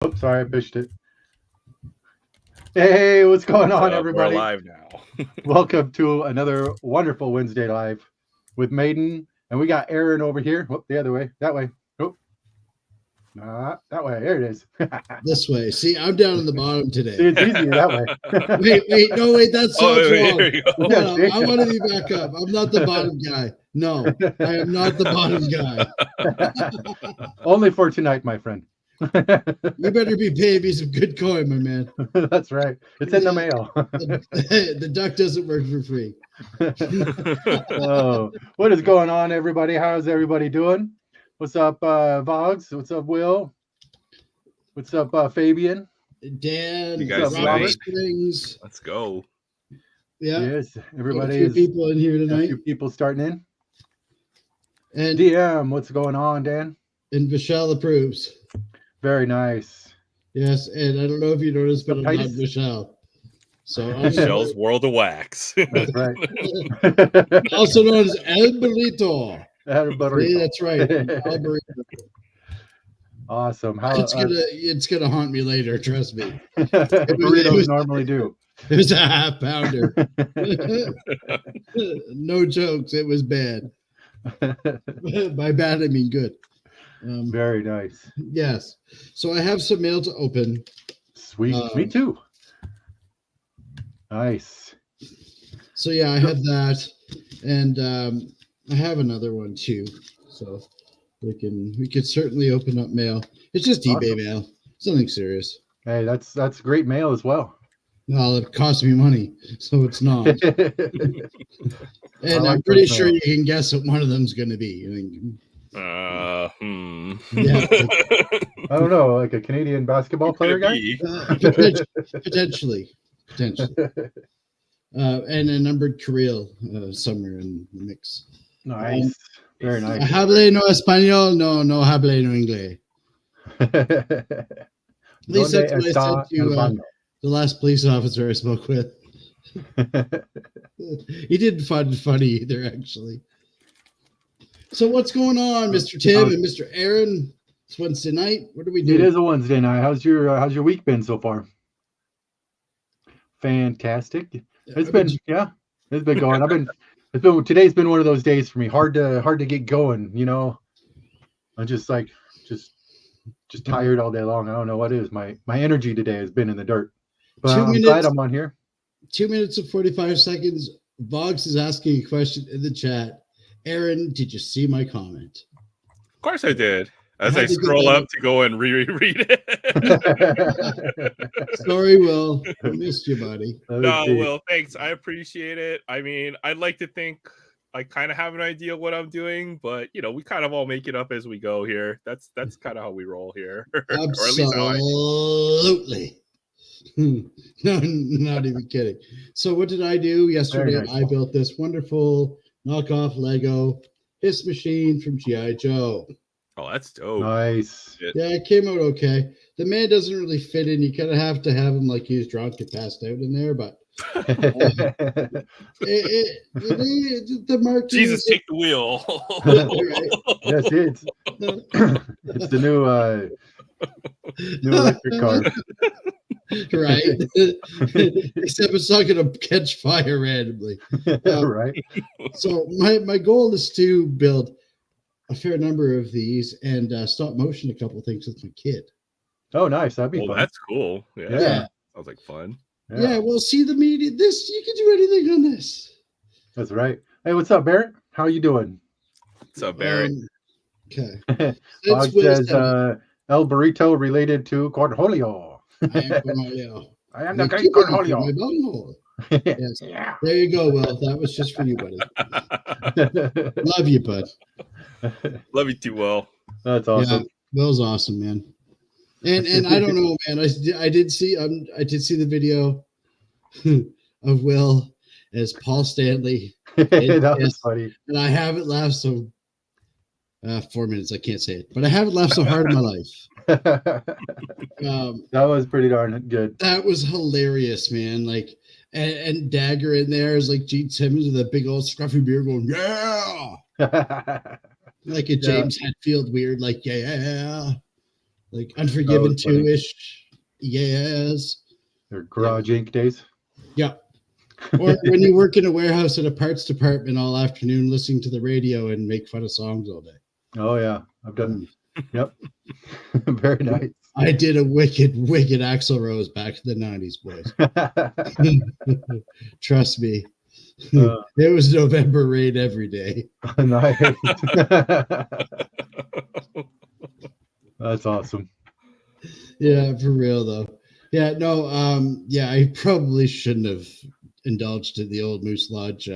Oops, sorry, I pushed it. Hey, what's going on, everybody? We're live now. Welcome to another wonderful Wednesday Live with Maiden. And we got Aaron over here. Whoop, the other way. That way. Oh, that way. There it is. This way. See, I'm down in the bottom See, today. it's easier that way. Wait, that sounds wrong. Here you go. No, I want to be back up. I'm not the bottom guy. No, I am not the bottom guy. Only for tonight, my friend. You better be paying me some good coin, my man. That's right. It's in the mail. The duck doesn't work for free. Oh, what is going on, everybody? How's everybody doing? What's up, Vogs? What's up, Will? What's up, Fabian? Dan, You guys Robert say? Springs. Let's go. Yeah, Yes, everybody a few is. people in here A tonight. few people starting in. And DM, what's going on, Dan? Michelle approves. Very nice. Yes, and I don't know if you noticed, but I'm not Titus? Michelle. So I'm Michelle's World of Wax. That's right. also known as El Burrito. Everybody. See, that's right. El Burrito. Awesome. How It's gonna haunt me later. Trust me. burritos normally do. It was a half pounder. No jokes. It was bad. By bad, I mean good. Very nice. Yes. So I have some mail to open. Sweet. Me too. Nice. So yeah, I have that, and I have another one too. So we can certainly open up mail. It's just eBay mail. It's nothing serious. Hey, that's great mail as well. Well, it costs me money, so it's not. And like I'm pretty those sure mail. you can guess what one of them's going to be. I mean, yeah, I don't know, like a Canadian basketball player guy? potentially. And a numbered Kirill somewhere in the mix. Nice. Very nice. Hable no español, no hable no inglés. At least that's what I said to the last police officer I spoke with. He didn't find it funny either, actually. So what's going on, Mr. Tim and Mr. Aaron? It's Wednesday night. What are we doing? It is a Wednesday night. How's your week been so far? Fantastic. It's been going. Today's been one of those days for me. Hard to get going, you know. I'm just tired all day long. I don't know what it is. My energy today has been in the dirt. But I'm glad I'm on here. 2 minutes and 45 seconds. Boggs is asking a question in the chat. Aaron, did you see my comment? Of course I did. As I scroll up to go and reread it. Sorry, Will. I missed you, buddy. No, Will, thanks. I appreciate it. I mean, I'd like to think I kind of have an idea what I'm doing, but you know, we kind of all make it up as we go here. That's kind of how we roll here. Absolutely. No, not even kidding. So what did I do yesterday? Nice. I built this wonderful knockoff Lego hiss machine from G.I. Joe. Oh, that's dope. Nice. Yeah, it came out okay. The man doesn't really fit in. You kind of have to have him like he's drunk and passed out in there, but the market. Jesus, take the wheel. Yes, it's the new electric car. Right. Except it's not going to catch fire randomly. Right. So my goal is to build a fair number of these and stop motion a couple things with my kid. Oh, nice. That'd be fun. That's cool. Yeah. Sounds like fun. Yeah, well, see the media. This, you can do anything on this. That's right. Hey, what's up, Barrett? How are you doing? What's up, Barrett? Okay. Bog says El Burrito related to Cornholio. I am Cornholio. I am the great Cornholio. Yes. Yeah. There you go, Will. That was just for you, buddy. Love you, bud. Love you too, Will. That's awesome. Yeah, Will's awesome, man. And I don't know, man. I did see the video of Will as Paul Stanley. That was funny. And I haven't laughed so 4 minutes. I can't say it, but I haven't laughed so hard in my life. That was pretty darn good. That was hilarious, man. Like, and Dagger in there is like Gene Simmons with a big old scruffy beard going, yeah. Like a James Hetfield weird, like, yeah. like Unforgiven was funny. 2-ish. Yes. Their Garage Inc. days. Yeah. Or when you work in a warehouse at a parts department all afternoon, listening to the radio and make fun of songs all day. Oh yeah, I've done. Yep. Very nice. I did a wicked Axl Rose back in the 90s, boys. Trust me. It was November Rain every day. Nice. That's awesome. Yeah, for real though. Yeah, no, yeah, I probably shouldn't have indulged in the old Moose Lodge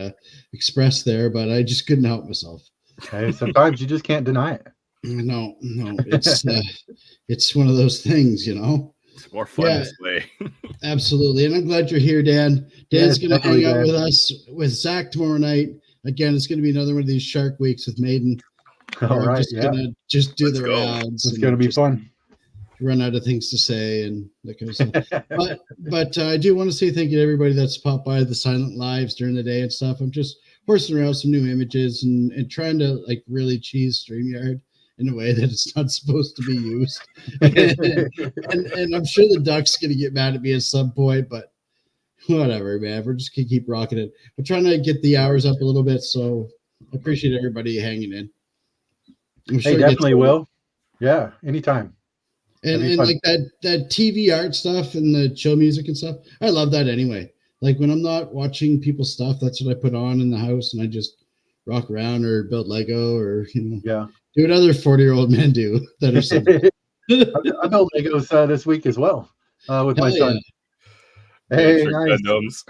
Express there, but I just couldn't help myself. Hey, sometimes you just can't deny it. No, it's one of those things, you know. It's more fun this way. Absolutely, and I'm glad you're here, Dan. Dan's going to hang out Dan. with us with Zach tomorrow night. Again, it's going to be another one of these Shark Weeks with Maiden. All right, just gonna just do the rounds. It's going to be fun. Run out of things to say and that kind of stuff. but I do want to say thank you to everybody that's popped by the silent lives during the day and stuff. I'm just horsing around some new images and trying to like really cheese StreamYard in a way that it's not supposed to be used. and I'm sure the Duck's going to get mad at me at some point, but whatever, man. We're just going to keep rocking it. We're trying to get the hours up a little bit, so I appreciate everybody hanging in. I'm sure definitely will. Yeah, anytime. And like that TV art stuff and the chill music and stuff, I love that anyway. Like when I'm not watching people's stuff, that's what I put on in the house and I just rock around or build Lego or, do what other 40-year-old men do that are simple. I built Legos this week as well with my son. Hey, nice.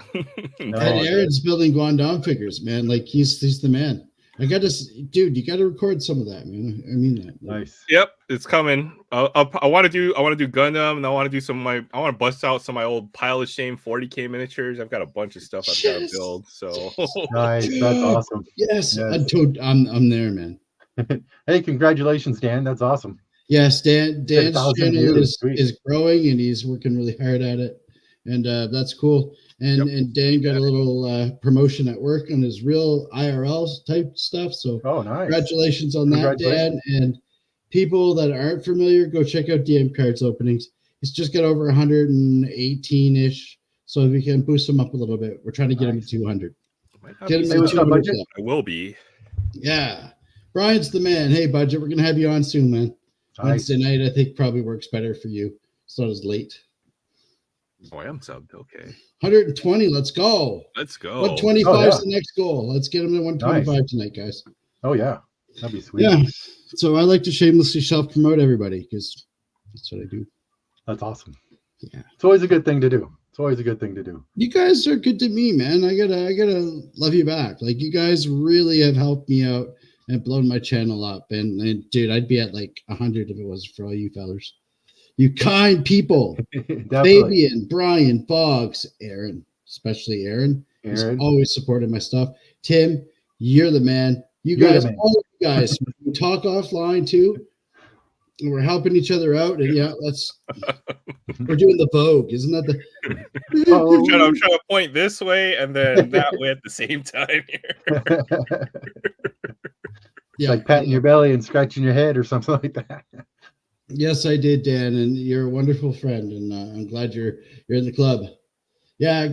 And Aaron's building Guangdong figures, man. Like he's the man. I got to, dude. You got to record some of that, man. I mean that. Nice. Yep, it's coming. I want to do Gundam, and I want to do I want to bust out some of my old Pile of Shame 40K miniatures. I've got a bunch of stuff I've got to build. So nice. That's awesome. Yes. I'm there, man. Hey, congratulations, Dan. That's awesome. Yes, Dan's channel is growing, and he's working really hard at it, and that's cool. And Dan got a little promotion at work on his real IRL type stuff. So nice. Congratulations on that, Dan. And people that aren't familiar, go check out DM Cards openings. He's just got over 118-ish. So if we can boost him up a little bit, we're trying to get him to 200. Get him to 200. I will be. Yeah. Brian's the man. Hey, Budget, we're going to have you on soon, man. Nice. Wednesday night, I think, probably works better for you. It's not as late. Oh, I am subbed. Okay. 120. Let's go. 125 is the next goal. Let's get him to 125 tonight, guys. Oh, yeah. That'd be sweet. Yeah. So I like to shamelessly self-promote everybody because that's what I do. That's awesome. Yeah. It's always a good thing to do. You guys are good to me, man. I gotta love you back. Like you guys really have helped me out and blown my channel up. And dude, I'd be at like 100 if it wasn't for all you fellers. You kind people. Fabian, Brian, Boggs, Aaron, especially Aaron. He's always supported my stuff. Tim, you're the man. You guys, all of you guys, we talk offline too. And we're helping each other out. And we're doing the Vogue. Isn't that the I'm trying to point this way and then that way at the same time here. It's like patting your belly and scratching your head or something like that. Yes, I did, Dan, and you're a wonderful friend, and I'm glad you're in the club. Yeah,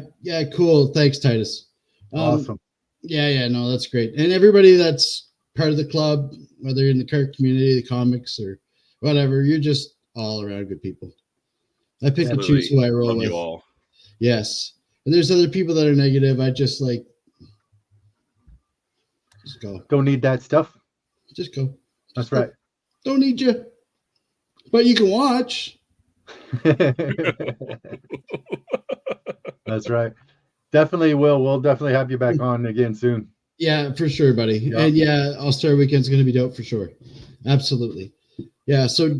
cool. Thanks, Titus. Awesome. Yeah, no, that's great. And everybody that's part of the club, whether you're in the card community, the comics, or whatever, you're just all around good people. I pick and choose who I roll with. You all. Yes, and there's other people that are negative. I just go. Don't need that stuff. Just go. That's right. Don't need you. But you can watch. That's right. Definitely will. We'll definitely have you back on again soon. Yeah, for sure, buddy. Yeah. And yeah, All-Star Weekend's going to be dope for sure. Absolutely. Yeah. So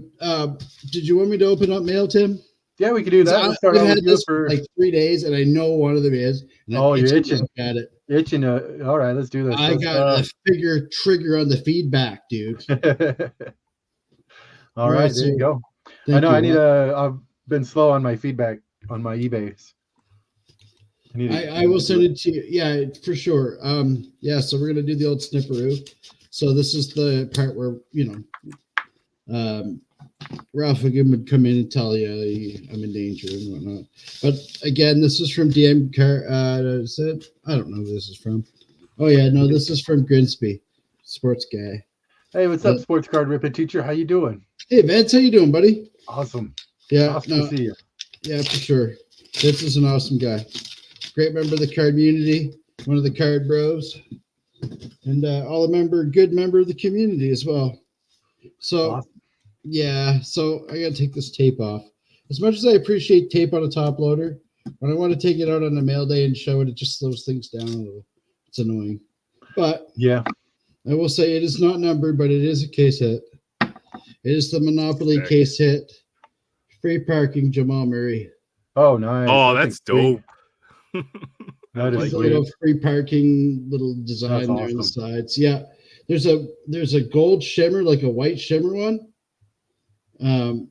did you want me to open up mail, Tim? Yeah, we could do that. I've had this for like 3 days, and I know one of them is. You're itching. At it. Itching. All right, let's do this. I got a figure trigger on the feedback, dude. All right, there you go. I know I've been slow on my feedback on my eBays. I will send it to you. Yeah, for sure. So we're gonna do the old snipperoo. So this is the part where Ralph again would come in and tell you I'm in danger and whatnot. But again, this is from DM Car. I don't know who this is from. Oh yeah, no, this is from Grinsby, sports guy. Hey, what's up, sports card ripping teacher? How you doing? Hey Vince, how you doing, buddy? Awesome. Yeah, Awesome to see you. Yeah, for sure. Vince is an awesome guy. Great member of the card community, one of the card bros, and good member of the community as well. So, Awesome. yeah, so I got to take this tape off. As much as I appreciate tape on a top loader, when I want to take it out on a mail day and show it, it just slows things down a little. It's annoying. But yeah, I will say it is not numbered, but it is a case hit. It is the Monopoly case hit. Free parking, Jamal Murray. Oh, nice. Oh, that's dope. That is There's a sweet. little free parking little design That's there on the awesome. sides. Yeah, there's a gold shimmer, like a white shimmer one, and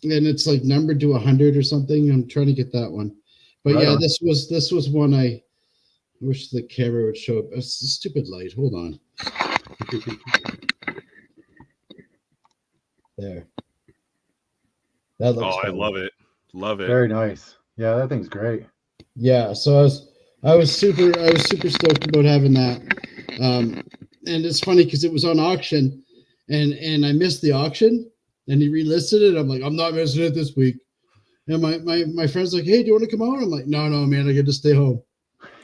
it's like numbered to 100 or something. I'm trying to get that one, but Right yeah, on. this was one I wish the camera would show up. It's a stupid light. Hold on. There. That looks. Oh, I love it. Love it. Very nice. Yeah, that thing's great. Yeah, so I was super stoked about having that. And it's funny because it was on auction and I missed the auction and he relisted it. I'm like, I'm not missing it this week. And my friend's like, hey, do you want to come out? I'm like, no, man, I got to stay home.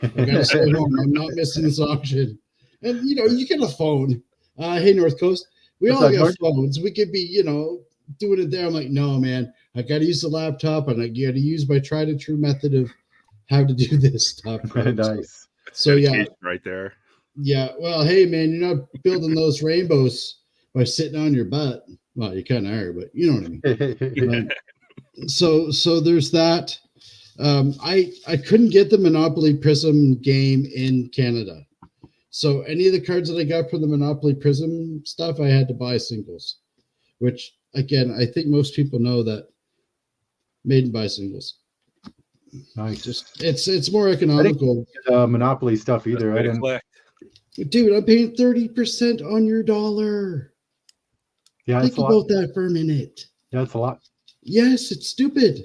I gotta stay home. I'm not missing this auction. And you get a phone. Hey, North Coast. We What's all up, got North? phones. We could be, doing it there. I'm like, no, man. I gotta use the laptop and I gotta use my tried and true method of how to do this stuff. Nice. So yeah. Dedication right there. Yeah. Well, hey man, you're not building those rainbows by sitting on your butt. Well, you kind of are, but you know what I mean. So there's that. I couldn't get the Monopoly Prism game in Canada. So any of the cards that I got for the Monopoly Prism stuff, I had to buy singles, which again, I think most people know that Maiden buy singles. Nice. Just it's more economical. Monopoly stuff either. I didn't. Dude, I'm paying 30% on your dollar. Yeah, Think it's a lot. about that for a minute. Yeah, it's a lot. Yes, it's stupid.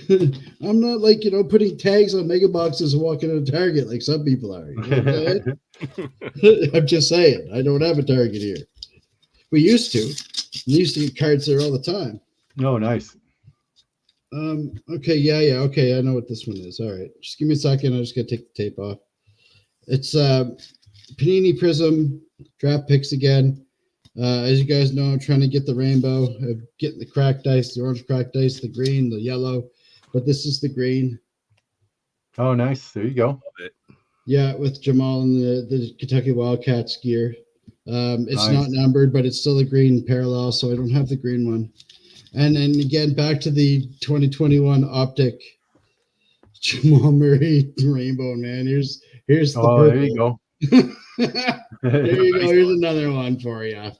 I'm not like, putting tags on mega boxes and walking to Target like some people are. You know what I'm saying? I'm just saying. I don't have a Target here. We used to. We used to get cards there all the time. Oh, nice. Okay, yeah. Okay, I know what this one is. All right. Just give me a second. I'm just going to take the tape off. It's Panini Prism draft picks again. As you guys know, I'm trying to get the rainbow. I'm getting the cracked dice, the orange cracked dice, the green, the yellow. But this is the green. Oh, nice. There you go. Yeah, with Jamal and the Kentucky Wildcats gear. It's Nice. not numbered, but it's still a green parallel, so I don't have the green one. And then again, back to the 2021 Optic Jamal Murray rainbow, man. Here's the Oh, there you go. There you go. Here's another one for you.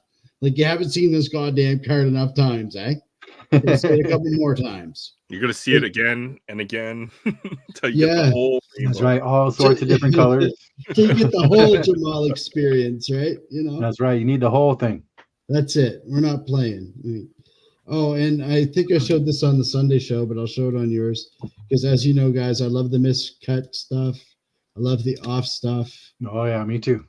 Like you haven't seen this goddamn card enough times, eh? Let's see it a couple more times. You're gonna see it again and again until you get Yeah. the whole That's rainbow. right. All sorts of different colors. So you get the whole Jamal experience, right? That's right. You need the whole thing. That's it. We're not playing. Oh, and I think I showed this on the Sunday show, but I'll show it on yours. Because as you know, guys, I love the miscut stuff. I love the off stuff. Oh, yeah, me too.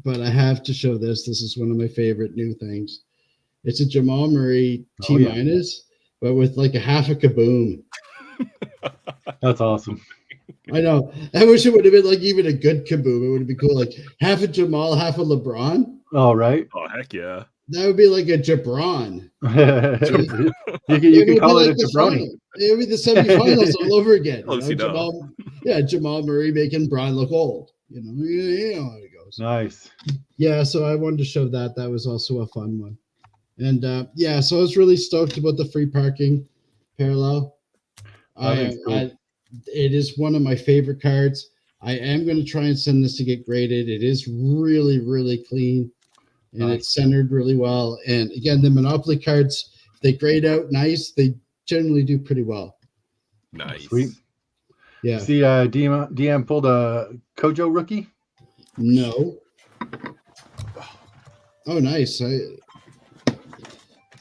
But I have to show this. This is one of my favorite new things. It's a Jamal Murray T Oh, yeah. minus, but with like a half a kaboom. That's awesome. I know. I wish it would have been like even a good kaboom. It would have been cool. Like half a Jamal, half a LeBron. All right. Oh heck yeah! That would be like a Jabron. you can call it a the jabroni. final. It would be the semifinals all over again. Close enough. Jamal Murray making Brian look old. You know how it goes. Nice. Yeah, so I wanted to show that. That was also a fun one. And so I was really stoked about the free parking parallel. Cool. It is one of my favorite cards. I am going to try and send this to get graded. It is really, really clean. And Nice. it's centered really well. And again, the Monopoly cards, if they grade out nice, they generally do pretty well. Nice. Sweet. Yeah. See, DM pulled a Kojo rookie. No. Oh, nice.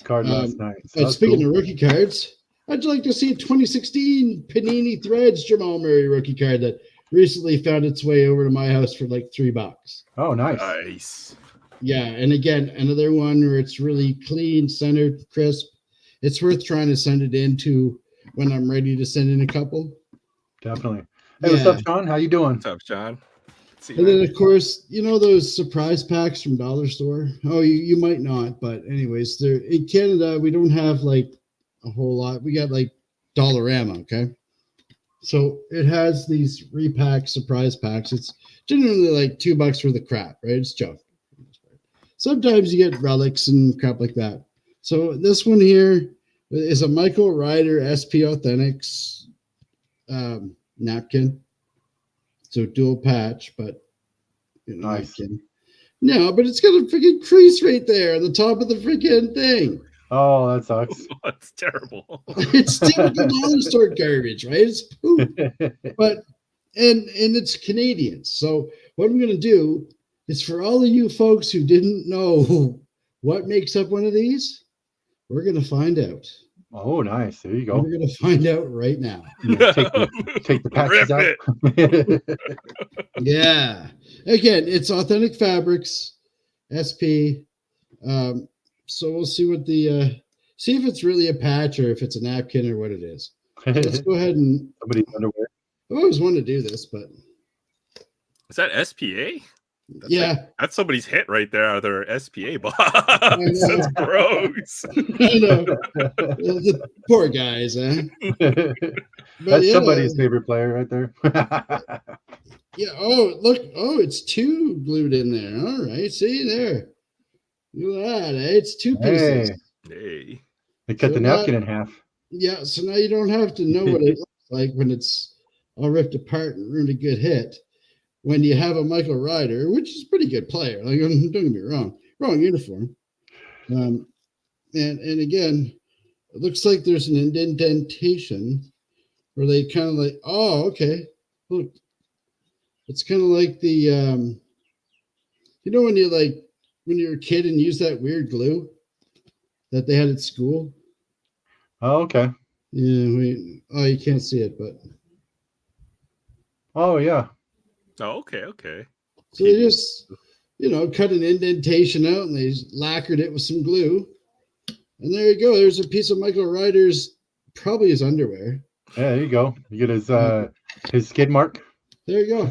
card last night. So But that's speaking cool. of rookie cards, I'd like to see a 2016 Panini Threads Jamal Murray rookie card that recently found its way over to my house for like $3. Oh, nice. Nice. Yeah, and again, another one where it's really clean, centered, crisp. It's worth trying to send it into when I'm ready to send in a couple. Definitely. Hey, what's up, Sean? How you doing? What's up, John? See you, And then, man. of course, you know those surprise packs from Dollar Store? Oh, you might not, but anyways, they're in Canada. We don't have like a whole lot. We got like Dollarama, okay? So it has these repack surprise packs. It's generally like $2 for the crap, right? It's junk. Sometimes you get relics and crap like that. So this one here is a Michael Ryder SP Authentics napkin. So dual patch, but you know, Nice. napkin. No, but it's got a freaking crease right there on the top of the freaking thing. Oh, that sucks. That's terrible. It's typical Dollar Store garbage, right? It's poop. But and it's Canadian. So what I'm gonna do is for all of you folks who didn't know what makes up one of these, we're gonna find out. Oh, nice. There you go. We're gonna find out right now. Yeah, take the patches Rip out. Yeah. Again, it's Authentic Fabrics, SP. So we'll see what the see if it's really a patch or if it's a napkin or what it is. Let's go ahead and Somebody's underwear. I've always wanted to do this, but Is that SPA? That's yeah, like- that's somebody's hit right there out of their SPA box. know. That's gross. I know. The poor guys, huh? But That's yeah, somebody's favorite player right there. Yeah. Oh, look. Oh, it's two glued in there. All right. See there. Look at that. Eh? It's two pieces. Hey, Hey. they cut the So napkin in half. Yeah. So now you don't have to know what it looks like when it's all ripped apart and ruined a good hit. When you have a Michael Ryder, which is a pretty good player, like don't get me wrong, wrong uniform. And again, it looks like there's an indentation where they kind of like, oh, okay, look, it's kind of like the, you know, when you're a kid and use that weird glue that they had at school. Oh, okay. Yeah, you can't see it, but Oh, yeah. Oh, okay. so they just, you know, cut an indentation out and they lacquered it with some glue. And there you go. There's a piece of Michael Ryder's, probably his underwear. Yeah, there you go. You get his skid mark. There you go.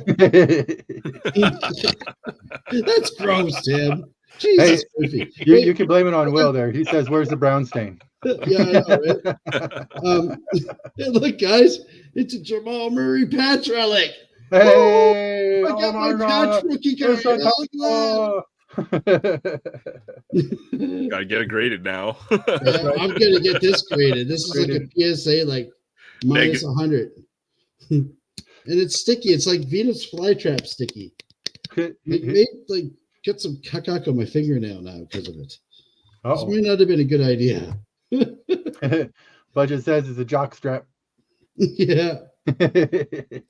That's gross, Tim. Hey, Jesus Christ. you can blame it on Will there. He says, "Where's the brown stain?" Yeah, I know, right? Yeah, look, guys, it's a Jamal Murray patch relic. Hey! I got my patch rookie card. It's a Look at that. Gotta get it graded now. Yeah, I'm gonna get this graded. This is like a PSA, like minus 100, and it's sticky. It's like Venus flytrap sticky. It made like get some caca on my fingernail now because of it. This may not have been a good idea. Budget says it's a jock strap. Yeah.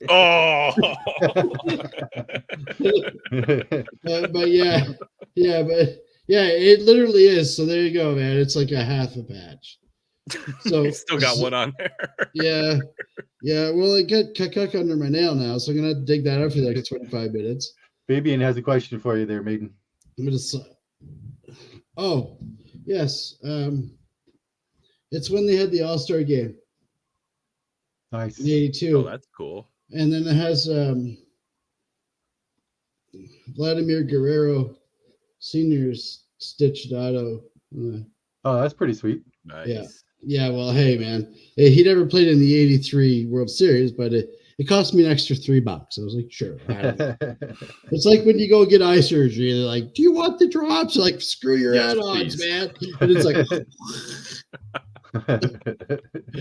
Oh. But yeah, it literally is. So there you go, man. It's like a half a patch. So You still got one on there. Yeah. Well, I got caca under my nail now, so I'm gonna have to dig that out for like 25 minutes. Fabian has a question for you there, Maiden. I'm gonna. Oh, yes. It's when they had the All-Star game Nice. in '82. Oh, that's cool. And then it has Vladimir Guerrero Sr.'s stitched auto. Oh, that's pretty sweet. Nice. Yeah, well, hey, man. He never played in the '83 World Series, but it cost me an extra $3. I was like, sure. It's like when you go get eye surgery, they're like, do you want the drops? You're like, screw your add-ons, please. man. And it's like,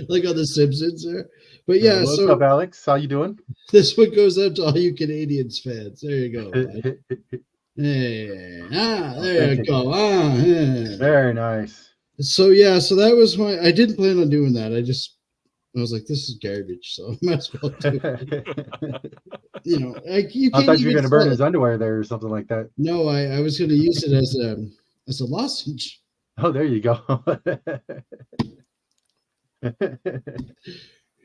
like on The Simpsons there. But yeah, What's so up, Alex? How you doing? this one goes out to all you Canadians fans. There you go. Man. Hey, there you go. Yeah. Very nice. So yeah, so that was I didn't plan on doing that. I was like, this is garbage, so I might as well do it. You know, you I can't thought you were even going to burn sell his it. underwear there or something like that. No, I was going to use it as a lozenge. Oh, there you go.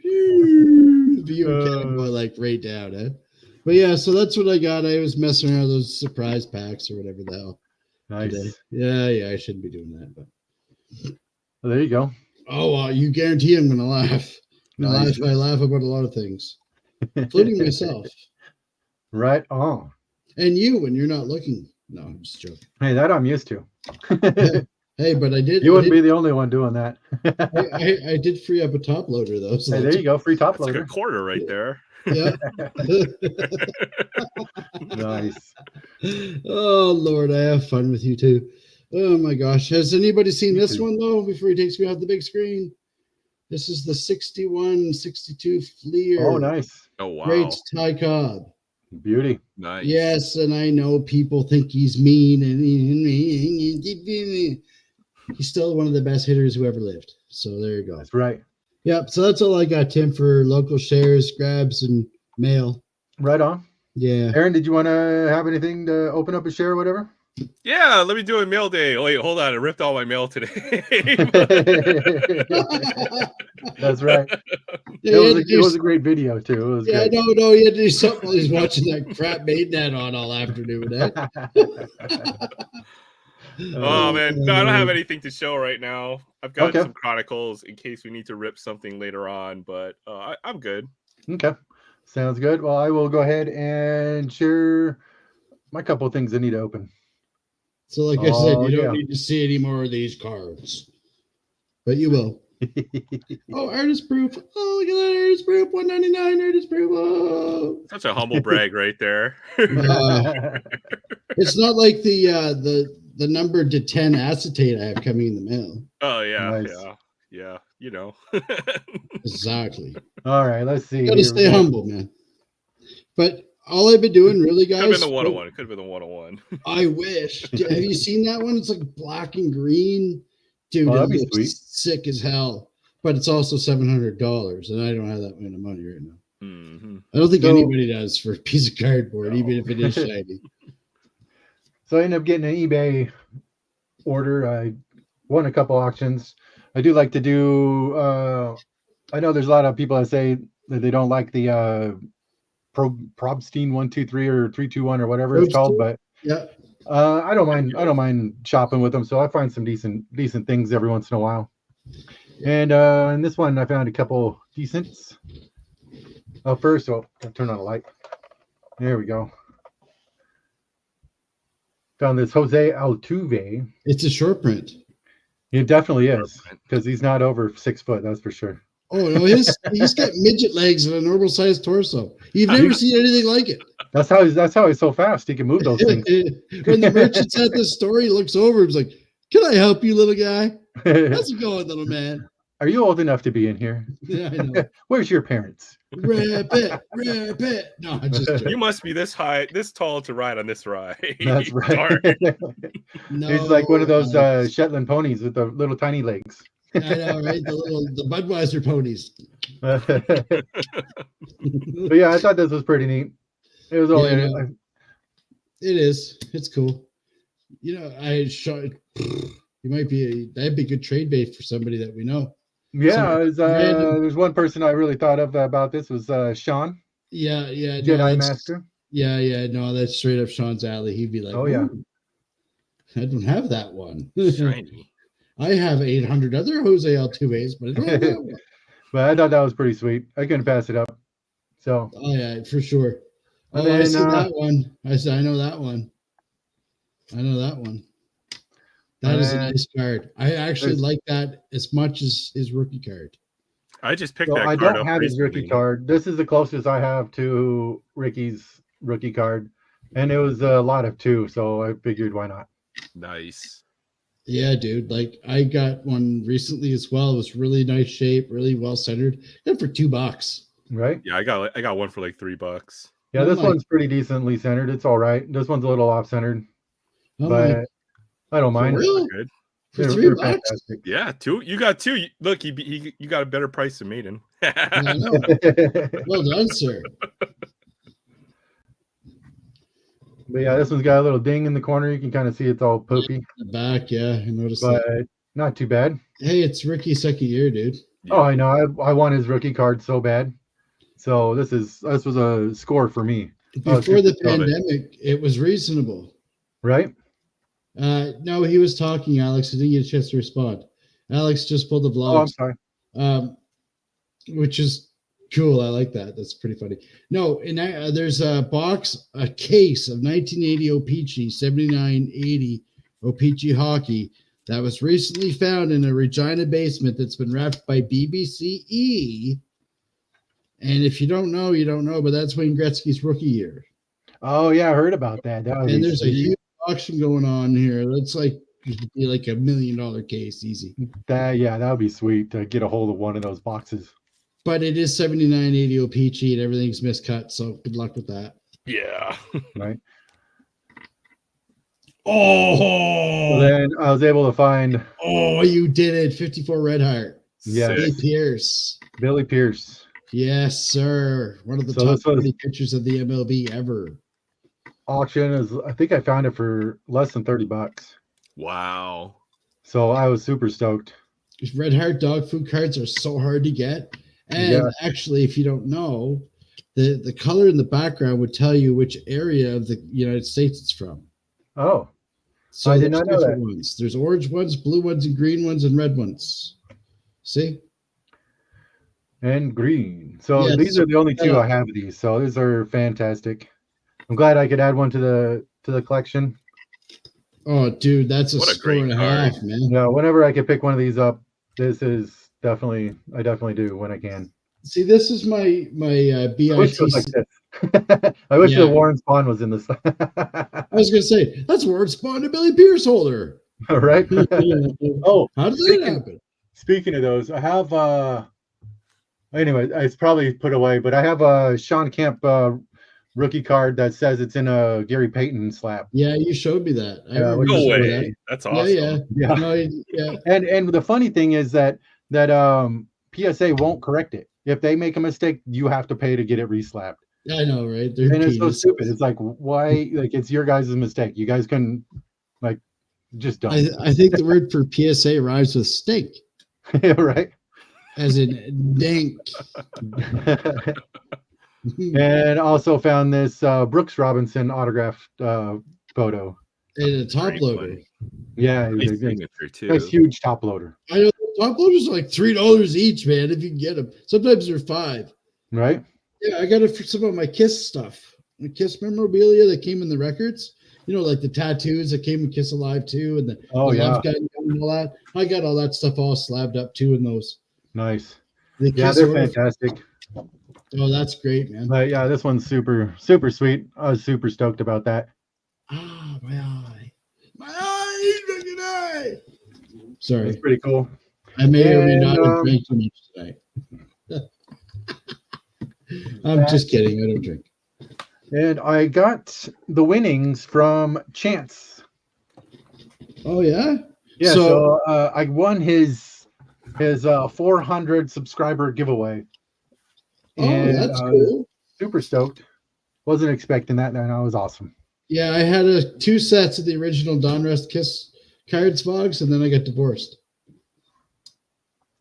Viewer count going like right down, eh? But yeah, so that's what I got. I was messing around with those surprise packs or whatever the hell. Nice. Today. Yeah, I shouldn't be doing that, but Well, there you go. oh, you guarantee I'm gonna laugh. Nice. I laugh about a lot of things, including myself Right on. and you when you're not looking. No, I'm just joking. Hey, that I'm used to. Hey, but I did. You wouldn't be the only one doing that. I did free up a top loader though. So Hey, there you go. Free top That's a loader. good quarter right there. Yeah. Nice. Oh Lord, I have fun with you too. Oh my gosh. Has anybody seen this one though before he takes me off the big screen? This is the 61-62 Fleer. Oh, nice. Oh wow. Great Ty Cobb. Beauty. Nice. Yes, and I know people think he's mean and he's still one of the best hitters who ever lived. So there you go. That's right. Yep. So that's all I got, Tim, for local shares, grabs, and mail. Right on. Yeah. Aaron, did you want to have anything to open up a share or whatever? Yeah, let me do a mail day. Oh, wait, hold on. I ripped all my mail today. That's right. Yeah, It was a great video too. It was yeah, good. no, you had to do something while he's watching that crap Maiden on all afternoon. Eh? Oh man, no, I don't have anything to show right now. I've got Okay. some chronicles in case we need to rip something later on, but I'm good. Okay. Sounds good. Well, I will go ahead and share my couple of things I need to open. So, like I said, Oh, you don't yeah. need to see any more of these cards, but you will. Oh, artist proof. Oh, look at that artist proof. 199 artist proof. Oh. Such a humble brag right there. It's not like the numbered to 10 acetate I have coming in the mail. Oh yeah, Nice. yeah. You know. Exactly. All right, let's see. Gotta here. stay humble, man. But all I've been doing, really, Could have guys. been the 101. Could have been the 101. I wish. Have you seen that one? It's like black and green. Dude, Oh, it that'd be looks sweet. sick as hell. But it's also $700, and I don't have that kind of money right now. Mm-hmm. I don't think So- anybody does for a piece of cardboard, No. even if it is shiny. So I ended up getting an eBay order. I won a couple auctions. I do like to do. I know there's a lot of people that say that they don't like the Probstein 123 or 321 or whatever it's called, but Yeah. I don't mind. I don't mind shopping with them. So I find some decent things every once in a while. And in this one, I found a couple decents. Oh, first, I'll turn on a light. There we go. Found this Jose Altuve. It's a short print. It definitely is, because he's not over 6 foot. That's for sure. Oh no, he's got midget legs and a normal sized torso. You've never seen anything like it. That's how he's so fast. He can move those things. When the merchant's at the store, he looks over. He's like, "Can I help you, little guy? How's it going, little man?" Are you old enough to be in here? Yeah, I know. Where's your parents? Rip it. No, I'm just joking. You must be this high, this tall to ride on this ride. That's right. No, He's like one of those Shetland ponies with the little tiny legs. I know, right? The Budweiser ponies. But yeah, I thought this was pretty neat. It was only Yeah, no. It is. It's cool. You know, that'd be a good trade bait for somebody that we know. yeah. It was, random- there's one person I really thought of about this was Sean, Yeah. No, Jedi Master. Yeah. No, that's straight up Sean's alley. He'd be like, Oh, yeah. "Ooh, I don't have that one. Shiny. I have 800 other Jose Altuves, but I don't have that one." But I thought that was pretty sweet. I couldn't pass it up. So Oh yeah, for sure. And Oh, I then, see that one. I know that one. I know that one. That is a nice card. I actually there's- like that as much as his rookie card. I just picked So that I card don't up have his rookie recently. card. This is the closest I have to Ricky's rookie card, and it was a lot of 2, so I figured why not. Nice. Yeah, dude. Like I got one recently as well. It was really nice shape, really well centered. Got it for $2. Right? Yeah, I got one for like $3. Yeah, Oh this my- one's pretty decently centered. It's all right. This one's a little off centered, Oh but my, I don't for mind. real? Good. For They're $3? fantastic. Yeah, 2. You got 2. Look, you got a better price than Maiden. I know. Well done, sir. But yeah, this one's got a little ding in the corner. You can kind of see it's all poopy, The back, yeah, I noticed but that. not too bad. Hey, it's Ricky's second year, dude. Oh, I know. I want his rookie card so bad. So this was a score for me. Before the super stoked. pandemic, it was reasonable. Right? No, he was talking, Alex. I didn't get a chance to respond. Alex just pulled the Oh, I'm vlog, sorry. which is cool. I like that. That's pretty funny. No, and there's a case of 1980 o-pee-chee, 7980 o-pee-chee hockey that was recently found in a Regina basement that's been wrapped by BBCE. And if you don't know, you don't know, but that's Wayne Gretzky's rookie year. Oh yeah, I heard about that. That would And be there's a sweet. huge auction going on here. That's like $1 million case, easy. That would be sweet to get a hold of one of those boxes. But it is 7980 o-pee-chee and everything's miscut, so good luck with that. Yeah. Right. Oh, Then I was able to find you did it. 54 Red Heart. Yeah. Sick. Billy Pierce. Billy Pierce. Yes, sir. One of the So top this was- 20 pitchers of the MLB ever. Auction is, I think I found it for less than $30. Wow. So I was super stoked. These Red Heart dog food cards are so hard to get. And Yeah. actually, if you don't know, the color in the background would tell you which area of the United States it's from. Oh, So I did there's not know different that. ones. There's orange ones, blue ones, and green ones, and red ones. See? and green. So Yes. these are the only two I have of these. So these are fantastic. I'm glad I could add one to the collection. Oh, dude, that's a What a score great and a card. half, man. Yeah, whenever I could pick one of these up, this is I definitely do when I can. See, this is my I wish it was like BITC. this. I wish Yeah. the Warren Spawn was in this. I was gonna say that's Warren Spawn and Billy Pierce holder. Right? Oh, How did that speaking- happen? speaking of those, I have anyway, it's probably put away, but I have a Sean Kemp rookie card that says it's in a Gary Payton slab. Yeah, you showed me that. I Yeah, remember No you showed way. that. That's awesome. Yeah, Yeah. No, yeah. And the funny thing is that PSA won't correct it. If they make a mistake, you have to pay to get it reslabbed. I know, right? They're And it's so geniuses. stupid. It's like, why? Like, it's your guys' mistake. You guys couldn't, like, just don't. I think the word for PSA rhymes with stink, Right? as in dink. And also found this Brooks Robinson autographed photo. And a top Great loader. one. Yeah, Nice it's signature too. a huge top loader, I know top loaders are like $3 each, man. If you can get them, sometimes they're $5. right? Yeah, I got it for some of my Kiss stuff. The Kiss memorabilia that came in the records. You know, like the tattoos that came in Kiss Alive too, and the Oh, yeah. Love Gun and all that. I got all that stuff all slabbed up too in those. Nice. The Yeah, Kiss they're order- fantastic. Oh, that's great, man. But yeah, this one's super, super sweet. I was super stoked about that. Ah, my eye. My eye, fucking eye. Sorry, It's pretty cool. I may or may not And, have drank too much tonight. I'm just kidding. I don't drink. And I got the winnings from Chance. Oh yeah. Yeah, So- so I won his 400 subscriber giveaway. Oh, And that's I was cool. super stoked. Wasn't expecting that, and I was awesome. Yeah, I had 2 sets of the original Donruss Kiss cards Vogs, and then I got divorced.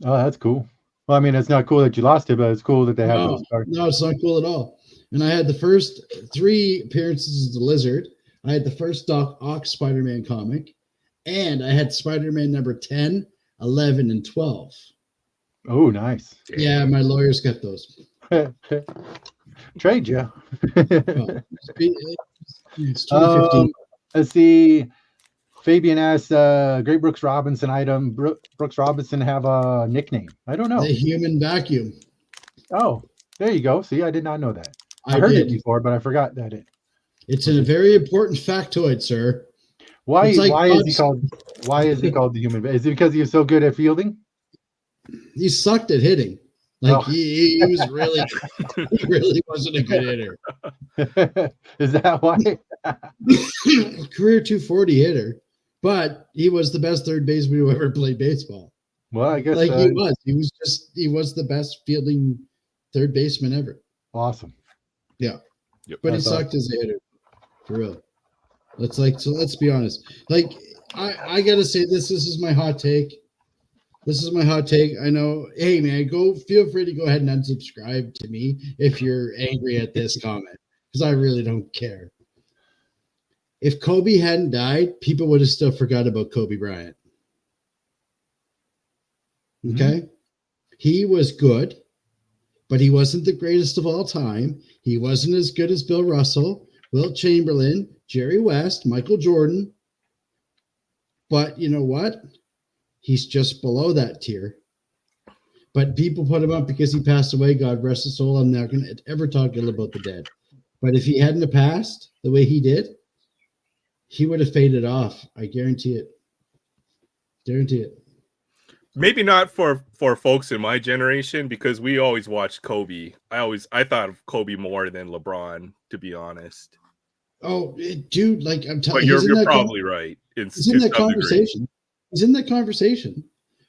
Oh, that's cool. Well, I mean, it's not cool that you lost it, but it's cool that they have No, those cards. no, it's not cool at all. And I had the first 3 appearances as the Lizard. I had the first Doc Ock Spider-Man comic, and I had Spider-Man number 10, 11, and 12. Oh, nice. Yeah, my lawyers got those. Trade you. It's 2015. Let's see. Fabian asked, Great Brooks Robinson item. Brooks Robinson have a nickname? I don't know. The human vacuum. Oh, there you go. See, I did not know that. I heard did. it before, but I forgot that It's a very important factoid, sir. Why It's like is he Bugs. called the human? Is it because he was so good at fielding? He sucked at hitting. Like Oh. he was really, he really wasn't a good hitter. Is that why? Career 240 hitter, but he was the best third baseman who ever played baseball. Well, I guess Like he was the best fielding third baseman ever. awesome. But he That's sucked as a hitter, for real. So let's be honest. Like I gotta say this is my hot take. This is my hot take. I know. Hey man, feel free to go ahead and unsubscribe to me if you're angry at this comment, because I really don't care. If Kobe hadn't died, people would have still forgot about Kobe Bryant. Okay? He was good, but he wasn't the greatest of all time. He wasn't as good as Bill Russell, Wilt Chamberlain, Jerry West, Michael Jordan. But you know what? He's just below that tier. But people put him up because he passed away. God rest his soul. I'm not going to ever talk ill about the dead. But if he hadn't have passed the way he did, he would have faded off. I guarantee it. Guarantee it. Maybe not for folks in my generation, because we always watched Kobe. I thought of Kobe more than LeBron, to be honest. Oh, dude, like I'm telling you, you're probably right. He's in that conversation. He's in that conversation.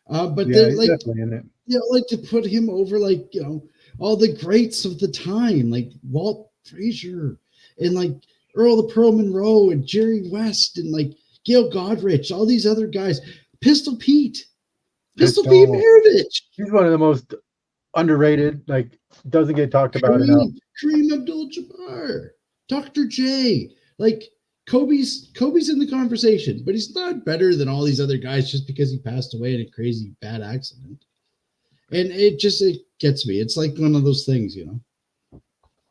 But Yeah, they're like, definitely in it. like to put him over, like, all the greats of the time, like Walt Frazier and like Earl the Pearl Monroe and Jerry West and like Gail Godrich, all these other guys. Pistol Pete Maravich. He's one of the most underrated, like doesn't get talked about enough. Kareem Abdul-Jabbar, Dr. J. Like Kobe's in the conversation, but he's not better than all these other guys just because he passed away in a crazy bad accident. And it gets me. It's like one of those things,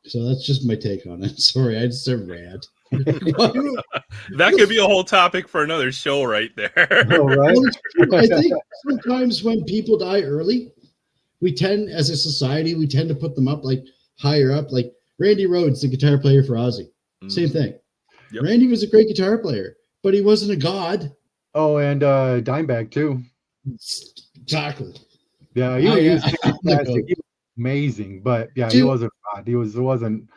So that's just my take on it. Sorry, I just said rant. That could be a whole topic for another show right there. Oh, right? I think sometimes when people die early, as a society, we tend to put them up like higher up. Like Randy Rhoads, the guitar player for Ozzy. Same thing. Yep. Randy was a great guitar player, but he wasn't a god. Oh, and Dimebag too. Exactly. Yeah, he was fantastic. He was amazing, but yeah, he wasn't god. He wasn't.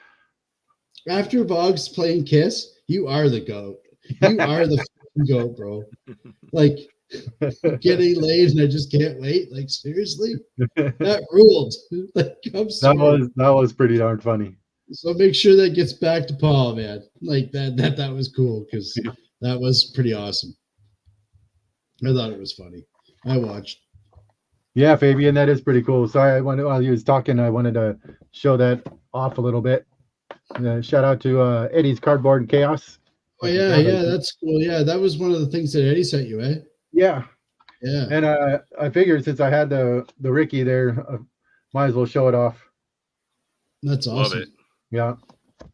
After Boggs playing Kiss, you are the GOAT. You are the GOAT, bro. Like getting laid and I just can't wait. Like seriously, that ruled. Like that was pretty darn funny. So make sure that gets back to Paul, man. Like that was cool because that was pretty awesome. I thought it was funny. I watched. Yeah, Fabian, that is pretty cool. Sorry, while he was talking, I wanted to show that off a little bit. Shout out to Eddie's Cardboard and Chaos. Oh yeah, that's cool. Yeah, that was one of the things that Eddie sent you, eh? Yeah. Yeah. And I figured since I had the Ricky there, might as well show it off. That's awesome. Love it. Yeah.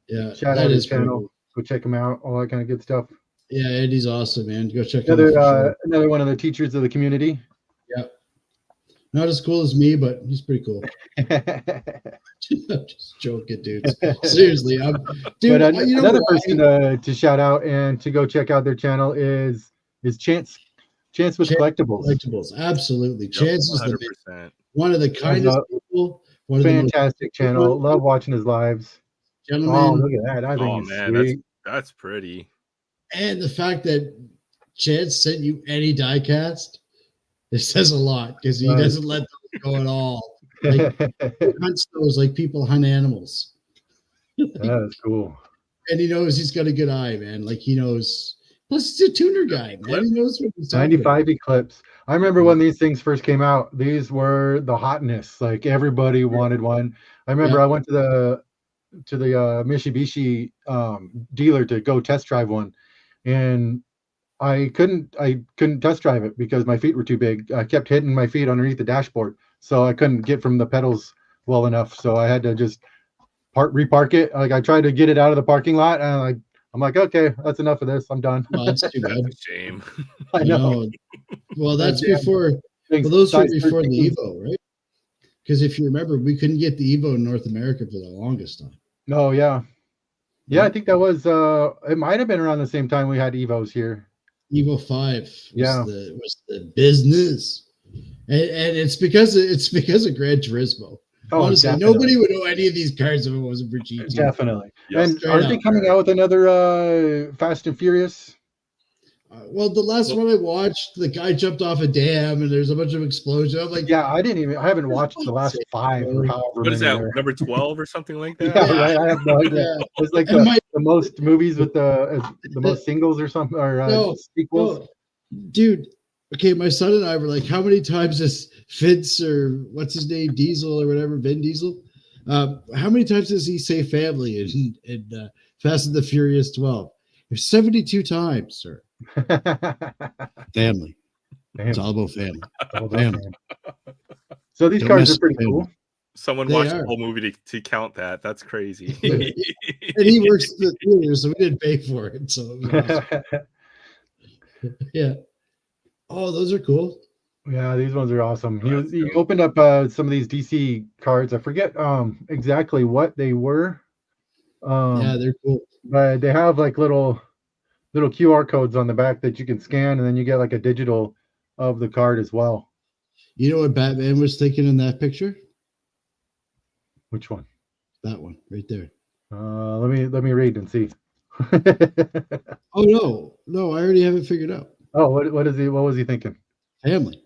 Yeah. Shout out his channel. Cool. Go check him out. All that kind of good stuff. Yeah, Eddie's awesome, man. Go check him out. Another one of the teachers of the community. Yep. Not as cool as me, but he's pretty cool. Just joking, dudes. Seriously, dude. But another person to shout out and to go check out their channel is Chance with Collectibles. Collectibles, absolutely. Yep, Chance is one of the kindest people. Fantastic channel. Love watching his lives. Gentlemen, oh, look at that! I think sweet. That's pretty. And the fact that Chance sent you any diecast. It says a lot because he doesn't let them go at all. Like, he hunts those like people hunt animals. That's cool. And he knows he's got a good eye, man. Like he knows. Plus, he's a tuner guy, man. He knows what he's talking 95 about. Eclipse. I remember when these things first came out. These were the hotness. Like everybody wanted one. I remember I went to the Mitsubishi dealer to go test drive one, and I couldn't test drive it because my feet were too big. I kept hitting my feet underneath the dashboard, so I couldn't get from the pedals well enough. So I had to just repark it. Like I tried to get it out of the parking lot, and I'm like, okay, that's enough of this. I'm done. Oh, that's too bad. That's a shame. I know. Well, that's before. Well, those were before the Evo, right? Because if you remember, we couldn't get the Evo in North America for the longest time. No, yeah. I think that was. It might have been around the same time we had Evos here. Evo 5 was the business, and it's because of Gran Turismo. Oh, honestly, nobody would know any of these cars if it wasn't for GT. Definitely. Yes. And aren't they coming out with another Fast and Furious? Well, the last one I watched, the guy jumped off a dam and there's a bunch of explosion. I'm like, Yeah, I haven't watched the last 5 or however What is many that? there. Number 12 or something like that? Yeah, right. I have no idea. Yeah. It's like And the most movies with the most singles or something, or No, sequels. no, dude. Okay, my son and I were like, how many times does Vince or what's his name, Diesel or whatever, Vin Diesel? How many times does he say family in Fast and the Furious 12? There's 72 times, sir. Family. It's all about family. Family. So these Don't cards mess are pretty with family. cool. Someone They watched are. the whole movie to count that. That's crazy. And he works in the theater, so we didn't pay for it. So it was awesome. Yeah. Oh, those are cool. Yeah, these ones are awesome. That's He dope. opened up some of these DC cards. I forget exactly what they were. Yeah, they're cool. But they have like little QR codes on the back that you can scan, and then you get like a digital of the card as well. You know what Batman was thinking in that picture? Which one? That one right there. Let me read and see. Oh no, I already have it figured out. Oh, what was he thinking? Family.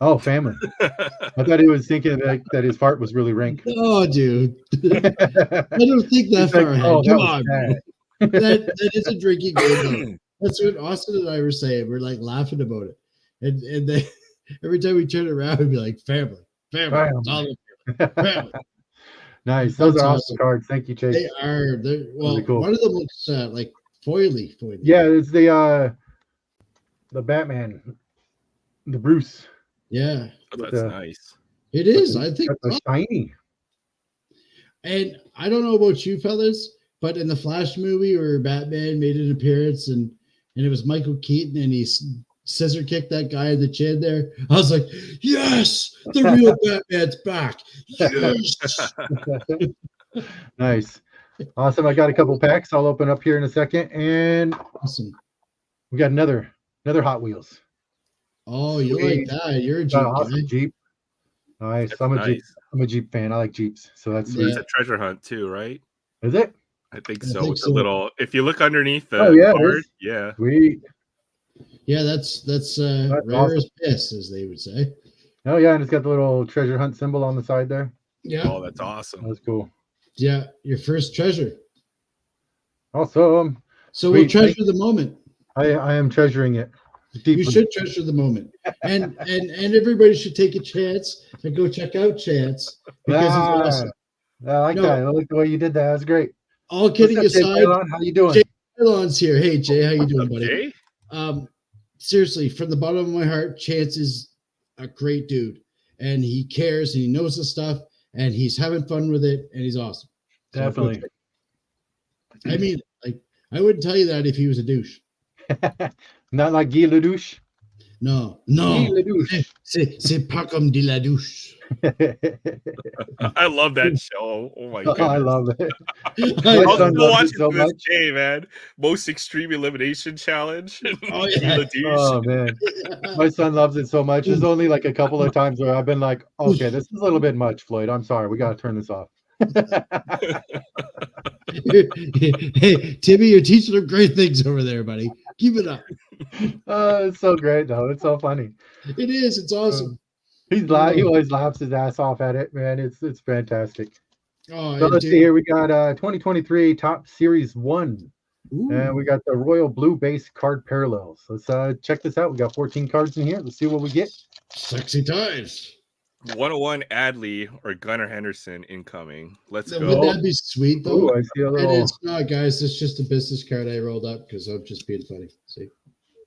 Oh, family. I thought he was thinking that his fart was really rank. Oh, dude. I don't think that He's far like, ahead. oh, that Come was on, bad. man. That is a drinking game. Though. That's what Austin and I were saying. We're like laughing about it, and then every time we turn around, we'd be like, family. It's all about family. Nice. Those That's are awesome awesome. cards. Thank you, Chase. They are. They're well. cool. One of them looks like foily. Yeah, it's the Batman, the Bruce. Yeah, Oh, that's nice. it is. I think That's a shiny. And I don't know about you fellas, but in the Flash movie where Batman made an appearance and it was Michael Keaton and he scissor kicked that guy in the chin there, I was like, yes, the real Batman's back. Yes. Nice. Awesome. I got a couple packs. I'll open up here in a second. And Awesome. we got another Hot Wheels. Oh, you like that? You're a Jeep Got an awesome guy. Jeep. Nice. That's I'm a nice. Jeep fan. I like Jeeps. So that's Yeah. It's a treasure hunt too, right? Is it? I think I so. think With so. the little, if you look underneath the Oh, yeah, it card, is. yeah. Sweet. Yeah, that's rare awesome. as piss, as they would say. Oh yeah, and it's got the little treasure hunt symbol on the side there. Yeah. Oh, that's awesome. That's cool. Yeah, your first treasure. Awesome. So we'll Sweet. treasure the moment. I am treasuring it. Deeply. You should treasure the moment, and everybody should take a chance and go check out Chance because it's awesome. I like No. that. I like the way you did that. That's great. All kidding What's up, Jay aside, Bailon? How you doing? Jay Elon's here. Hey Jay, how you doing, buddy? Okay. Seriously, from the bottom of my heart, Chance is a great dude, and he cares and he knows the stuff, and he's having fun with it, and he's awesome. So Definitely. I mean, like, I wouldn't tell you that if he was a douche. Not like Guy Ledouche. No. Guy Ledouche. C'est pas comme de la douche. I love that show. Oh my god. I love it. I I'll son still loves watch it it so to this much. day, man. Most extreme elimination challenge. Oh, yeah. The douche. Oh man, my son loves it so much. There's only like a couple of times where I've been like, okay, this is a little bit much, Floyd. I'm sorry. We got to turn this off. Hey, Timmy, you're teaching him great things over there, buddy. Keep it up. It's so great though. It's so funny. It is. It's awesome. He always laughs his ass off at it, man. It's fantastic. Oh, So let's see here. We got 2023 Top Series 1. Ooh. And we got the Royal Blue Base card parallels. Let's check this out. We got 14 cards in here. Let's see what we get. Sexy times. 101 Adley or Gunnar Henderson incoming. Let's Now, go. wouldn't that be sweet though? Oh, I see a And little. it's not, guys. It's just a business card I rolled up because I'm just being funny. See?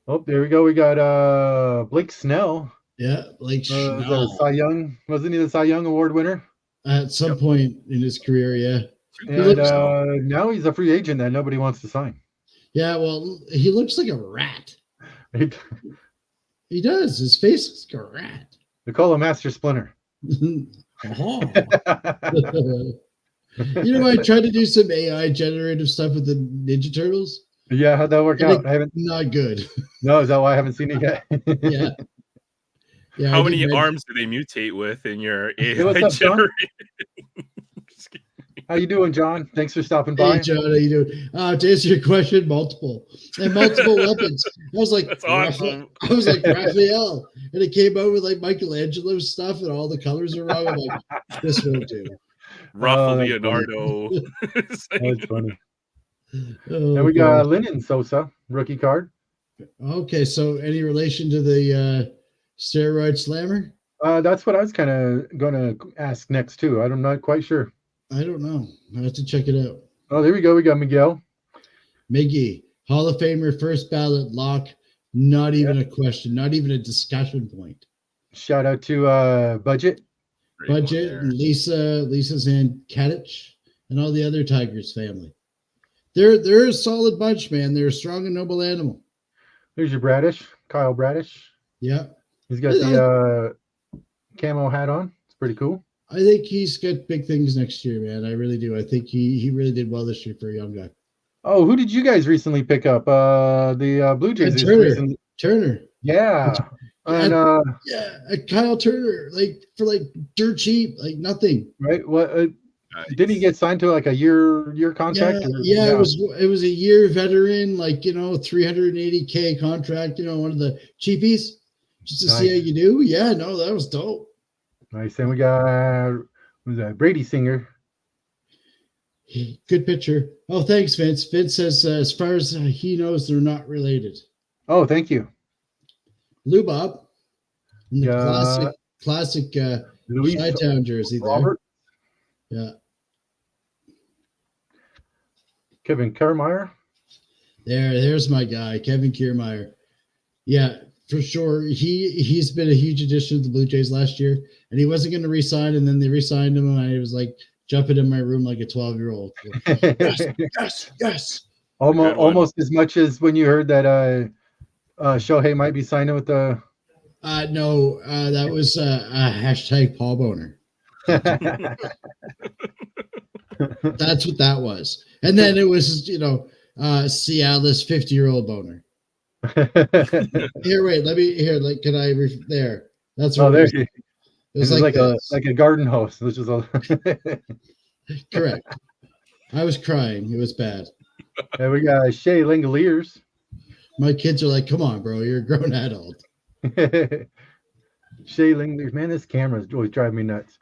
Oh, there we go. We got Blake Snell. Yeah, like Was that a Cy Young? Wasn't he the Cy Young Award winner? at some point in his career, yeah. And now he's a free agent that nobody wants to sign. Yeah, well, he looks like a rat. They He does. His face looks like a rat. call him Master Splinter. Oh. You know, I tried to do some AI generative stuff with the Ninja Turtles. Yeah, how'd that work And out? I haven't. Not good. No, is that why I haven't seen it yet? Yeah. Yeah. How I many did red- arms do they mutate with in your Hey, AI what's up, Sean? generator? Just kidding. How you doing, John? Thanks for stopping Hey, by. John, how you doing? To answer your question, multiple weapons. I was like, That's awesome. I was like Raphael, and it came out with like Michelangelo stuff, and all the colors are wrong. I'm like, this won't do. Rafa Oh, that's Leonardo. That's funny. Oh, And we God. got Lennon Sosa, rookie card. Okay, so any relation to the steroid slammer? That's what I was kind of going to ask next, too. I'm not quite sure. I don't know. I have to check it out. Oh, there we go. We got Miguel. Miggy, Hall of Famer, first ballot lock. Not even a question. Not even a discussion point. Shout out to Budget. Great one Budget, there. and Lisa's and Kadich, and all the other Tigers family. They're a solid bunch, man. They're a strong and noble animal. Here's your Bradish, Kyle Bradish. Yeah, He's got the camo hat on. It's pretty cool. I think he's got big things next year, man. I really do. I think he really did well this year for a young guy. Oh, who did you guys recently pick up? The Blue Jays. Turner. Yeah. And Kyle Turner, like for like dirt cheap, like nothing. right. What Nice. didn't he get signed to like a year contract? Yeah, it was a year veteran, like $380K contract, one of the cheapies, just to see how you do. Yeah, no, that was dope. Nice. And we got who's that? Brady Singer. Good picture. Oh, thanks, Vince. Vince says as far as he knows, they're not related. Oh, thank you. Lou Bob, in the Yeah. classic Luis Chi-Town jersey Robert. there. Yeah. Kevin Kiermaier. There's my guy, Kevin Kiermaier. Yeah, for sure. He's been a huge addition to the Blue Jays last year, and he wasn't going to re-sign, and then they re-signed him, and I was like jumping in my room like a 12-year-old. Yes. Almost as much as when you heard that Shohei might be signing with the. No, that was a hashtag Paul Boner. That's what that was. And then it was, Cialis 50-year-old boner. Here, wait, can I there? That's what there. it was like a garden hose, which is correct. I was crying. It was bad. And we got Shea Langoliers. My kids are like, "Come on, bro, you're a grown adult." Shea Langoliers, man, this camera is always driving me nuts.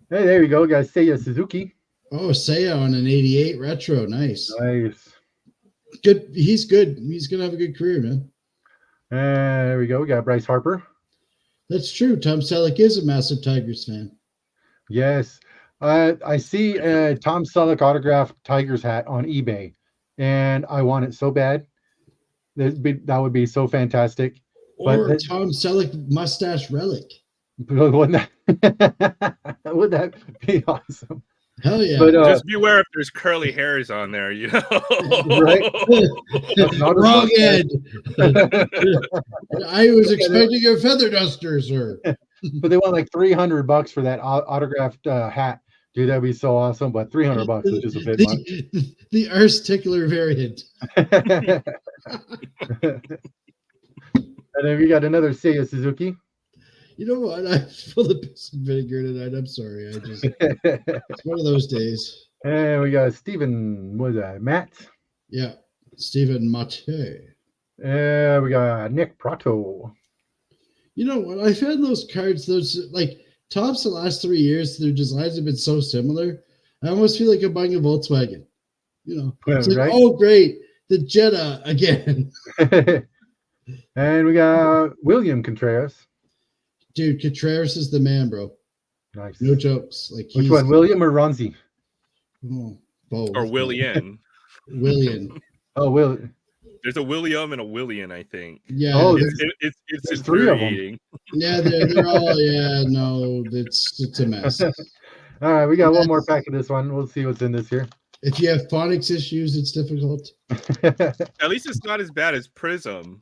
Hey, there you go, guys. Seiya Suzuki. Oh, Seiya on an 88 retro. Nice. Good. He's good. He's going to have a good career, man. There we go. We got Bryce Harper. That's true. Tom Selleck is a massive Tigers fan. Yes. I see a Tom Selleck autographed Tigers hat on eBay, and I want it so bad. That would be so fantastic. Or Tom Selleck mustache relic. Wouldn't that be awesome? Hell yeah. But, just beware if there's curly hairs on there, Right? Wrong end. I was expecting a feather duster, sir. But they want like $300 for that autographed hat. Dude, that'd be so awesome. But $300 is just a bit much. The Arse Tickler variant. And then we got another Seiya Suzuki. You know what? I'm full of piss and vinegar tonight. I'm sorry. It's one of those days. And we got Steven, what is that? Matt. Yeah. Steven Mate. And we got Nick Prato. You know what? I found those cards, tops the last 3 years, their designs have been so similar. I almost feel like I'm buying a Volkswagen. It's like, right? Oh, great. The Jetta again. And we got William Contreras. Dude, Contreras is the man, bro. Nice. No jokes. Which one, William or Ronzi? Oh, both. Or Willian. Willian. Oh, Will. There's a William and a Willian, I think. Yeah. Oh, it's there's three of them. infuriating. Yeah, they're all. Yeah, no, it's a mess. All right, we got one more pack of this one. We'll see what's in this here. If you have phonics issues, it's difficult. At least it's not as bad as Prism.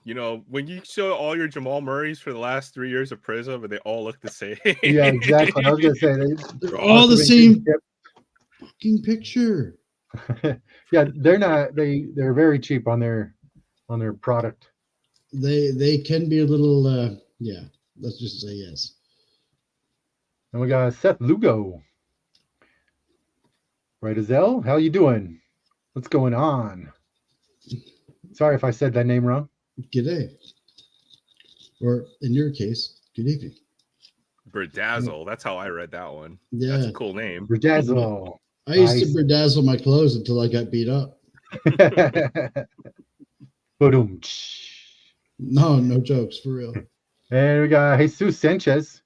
When you show all your Jamal Murrays for the last 3 years of Prism, and they all look the same. Yeah, exactly. I was gonna say They're all the same fucking picture. Yeah, they're not. They're very cheap on their product. They can be a little. Yeah, let's just say yes. And we got Seth Lugo. Right, Azelle, how you doing? What's going on? Sorry if I said that name wrong. G'day. Or in your case, good evening. Berdazzle. That's how I read that one. Yeah. That's a cool name. Rajazzle. I used Nice. to bedazzle my clothes until I got beat up. Boom. No jokes, for real. And we got Jesus Sanchez.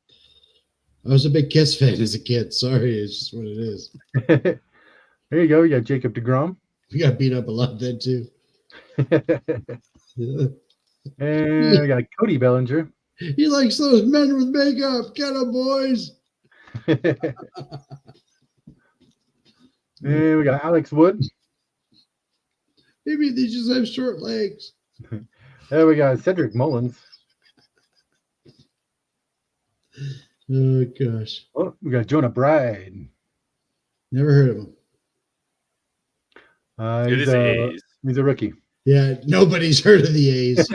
I was a big Kiss fan as a kid. Sorry, it's just what it is. There you go. We got Jacob DeGrom. We got beat up a lot then too. And we got Cody Bellinger. He likes those men with makeup. Get 'em, boys. And we got Alex Wood. Maybe they just have short legs. There we got Cedric Mullins. Oh gosh, Oh, we got Jonah Bride. never heard of him. It is A's. He's a rookie, Yeah, nobody's heard of the A's.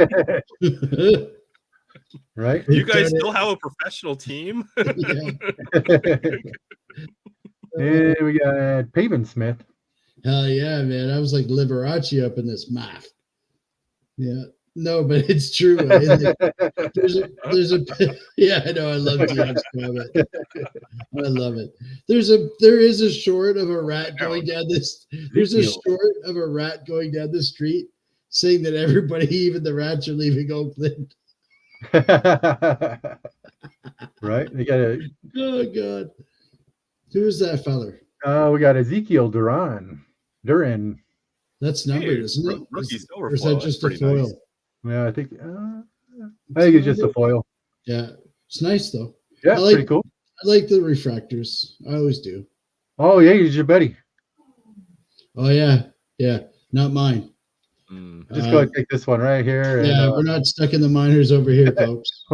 right? You guys still have a professional team? Yeah. And we got Paven Smith. Hell yeah, man. I was like Liberace up in this math. Yeah. No, but it's true. There's a yeah, I know. I love Dion's comment. I love it. There is a short of a rat going down this. There's a short of a rat going down the street saying that everybody, even the rats, are leaving Oakland. Right? They got a Oh God. Who is that feller? we got Ezekiel Duran. That's numbered, isn't it? Rookie silver Or is foil. that just a That's foil? pretty nice. Yeah, I think it's just a foil. Yeah. It's nice though. Yeah, I like- pretty cool. I like the refractors. I always do. Oh yeah, he's your buddy. Oh yeah. Yeah. Not mine. Just go ahead and take this one right here. And, Yeah, we're not stuck in the minors over here, folks.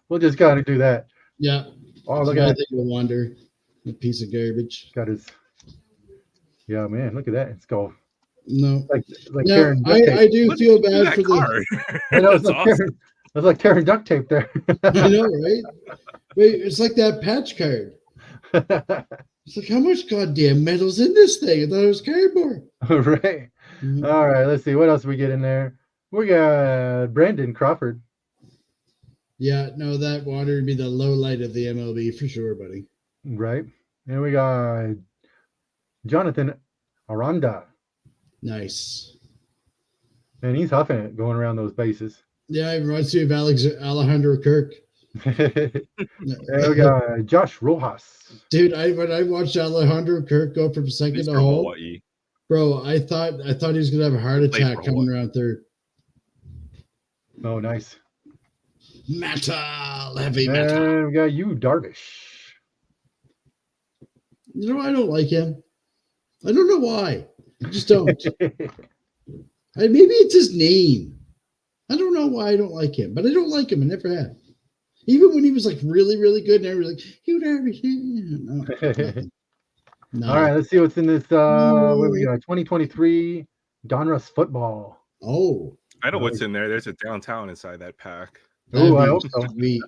we'll just gotta do that. Yeah. Oh, look I at think we'll wander. A piece of garbage. got his. Yeah, man, look at that. It's go No. like Yeah, tearing duct tape. I do What feel is bad that for the. card? I know, it's That's like awesome. tearing, it's like tearing duct tape there. I know, right? Wait, it's like that patch card. It's like, how much goddamn metal's in this thing? I thought it was cardboard. Right. Mhm. All right, let's see what else we get in there. We got Brandon Crawford. Yeah, no, that water would be the low light of the MLB for sure, buddy. Right. And we got Jonathan Aranda. Nice. And he's huffing it going around those bases. Yeah, it reminds me of Alejandro Kirk. And we got Josh Rojas. Dude, when I watched Alejandro Kirk go from second He's to from home, Hawaii. bro, I thought he was gonna have a heart Played attack for coming Hawaii. around third. Oh, nice. Metal, heavy metal. And we got you, Darvish. You know, I don't like him. I don't know why. I just don't. Maybe it's his name. I don't know why I don't like him, but I don't like him. I never have. Even when he was like really, really good, and everybody was like, "You Darvish." No, nothing. No. All right, let's see what's in this. What we got? 2023 Donruss football. Oh, I know what's in there. There's a downtown inside that pack. Oh, I that'd hope be so. sweet.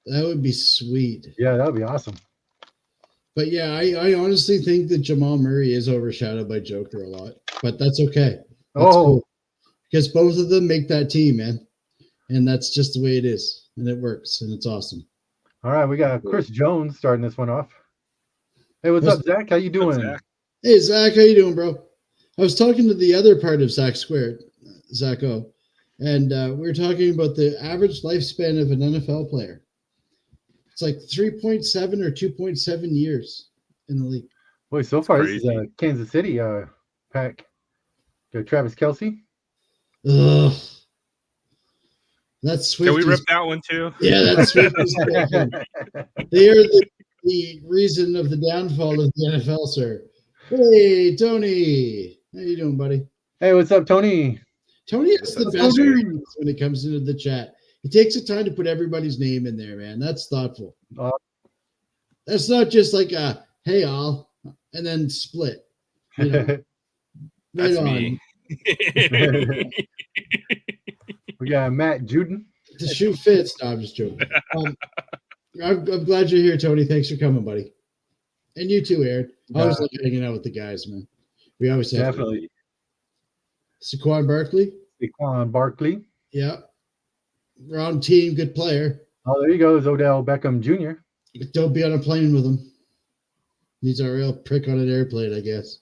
That would be sweet. Yeah, that would be awesome. But yeah, I honestly think that Jamal Murray is overshadowed by Joker a lot, but that's okay. That's cool. Because both of them make that team, man. And that's just the way it is. And it works. And it's awesome. All right, we got Chris Jones starting this one off. Hey, what's up, Zach? How you doing? Zach? Hey, Zach, how you doing, bro? I was talking to the other part of Zach Squared, Zach O, and we were talking about the average lifespan of an NFL player. It's like 3.7 or 2.7 years in the league. Boy, so far crazy. this is a Kansas City pack. Got Travis Kelce. Ugh. That's Swift. Can we rip that one too? Yeah, that's Swift. They are the reason of the downfall of the NFL, sir. Hey, Tony. How you doing, buddy? Hey, what's up, Tony? Tony is the That's best okay. when it comes into the chat. He takes the time to put everybody's name in there, man. That's thoughtful. That's not just like a hey all and then split. You know, right That's on. me. We got Matt Juden. The shoe fits. No, I'm just joking. I'm glad you're here, Tony. Thanks for coming, buddy. And you too, Aaron. I always Yeah. like hanging out with the guys, man. We always have Definitely. Saquon Barkley. Saquon Barkley. Yeah. Wrong team, good player. Oh, there you go. Is Odell Beckham Jr. But don't be on a plane with him. He's a real prick on an airplane, I guess.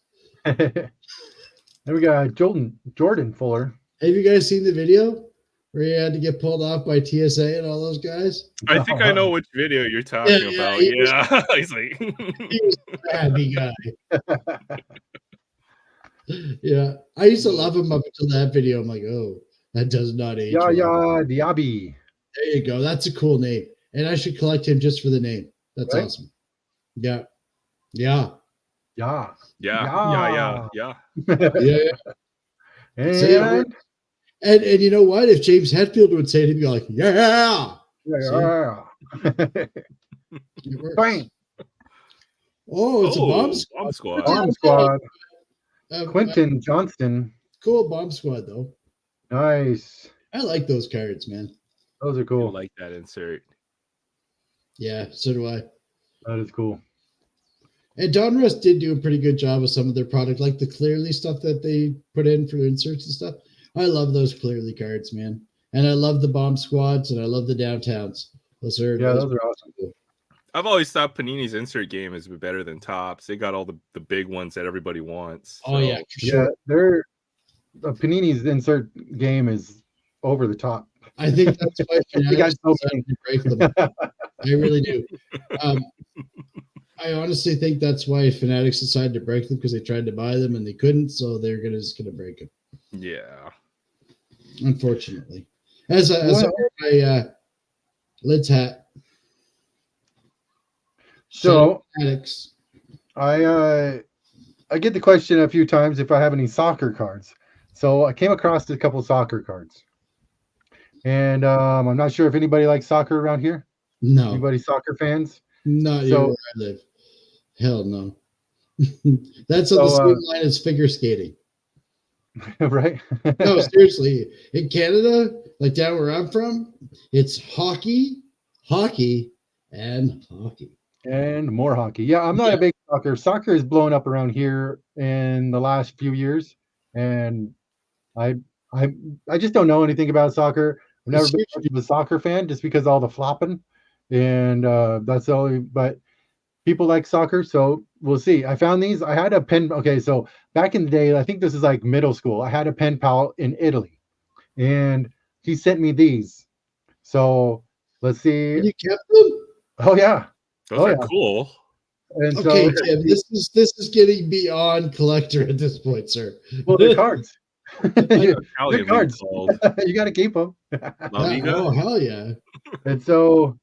Then we got Jordan Fuller. Have you guys seen the video where he had to get pulled off by TSA and all those guys? I think I know which video you're talking about. he Yeah. He's like, He was a happy guy. Yeah. I used to love him up until that video. I'm like, oh, that does not age well. Yaya Diaby. There you go. That's a cool name. And I should collect him just for the name. That's Right? awesome. Yeah. Yeah. Yeah. yeah. Yeah. And So, yeah, and you know what? If James Hetfield would say it, he'd be like, yeah. yeah. It works. Bang. Oh, it's a bomb Bomb Squad. Bomb Squad. Quentin Johnston. Cool bomb squad, though. Nice. I like those cards, man. Those are I cool. like that insert. Yeah, so do I. That is cool. And Don Russ did do a pretty good job with some of their product, like the Clearly stuff that they put in for inserts and stuff. I love those Clearly cards, man. And I love the bomb squads and I love the downtowns. Those are awesome. Cool. I've always thought Panini's insert game is better than Topps. They got all the big ones that everybody wants. Oh, yeah, for Yeah, sure. their Panini's insert game is over the top. I think that's why You guys Fanatics decided to break them. I really do. I honestly think that's why Fanatics decided to break them, because they tried to buy them and they couldn't, so they're just gonna break them. Yeah. Unfortunately, as I wear my Lids hat. So Fanatics. I get the question a few times if I have any soccer cards. So I came across a couple soccer cards, and I'm not sure if anybody likes soccer around here. No, Anybody soccer fans? not So- here where I live. Hell no. That's on the same line as figure skating. Right? No, seriously. In Canada, like down where I'm from, it's hockey, and hockey. And more hockey. Yeah, I'm not a big soccer. Soccer is blowing up around here in the last few years, and I just don't know anything about soccer. I've never been much of a soccer fan just because of all the flopping, and that's the only. But people like soccer, so we'll see. I found these. I had a pen. Okay, so back in the day, I think this is like middle school. I had a pen pal in Italy, and he sent me these. So let's see. You kept them? Oh yeah. Those are cool. And Okay, so, Tim, this is getting beyond collector at this point, sir. well, they're cards. They're Italian cards. called You got to keep them. La Liga. Oh, hell yeah. And so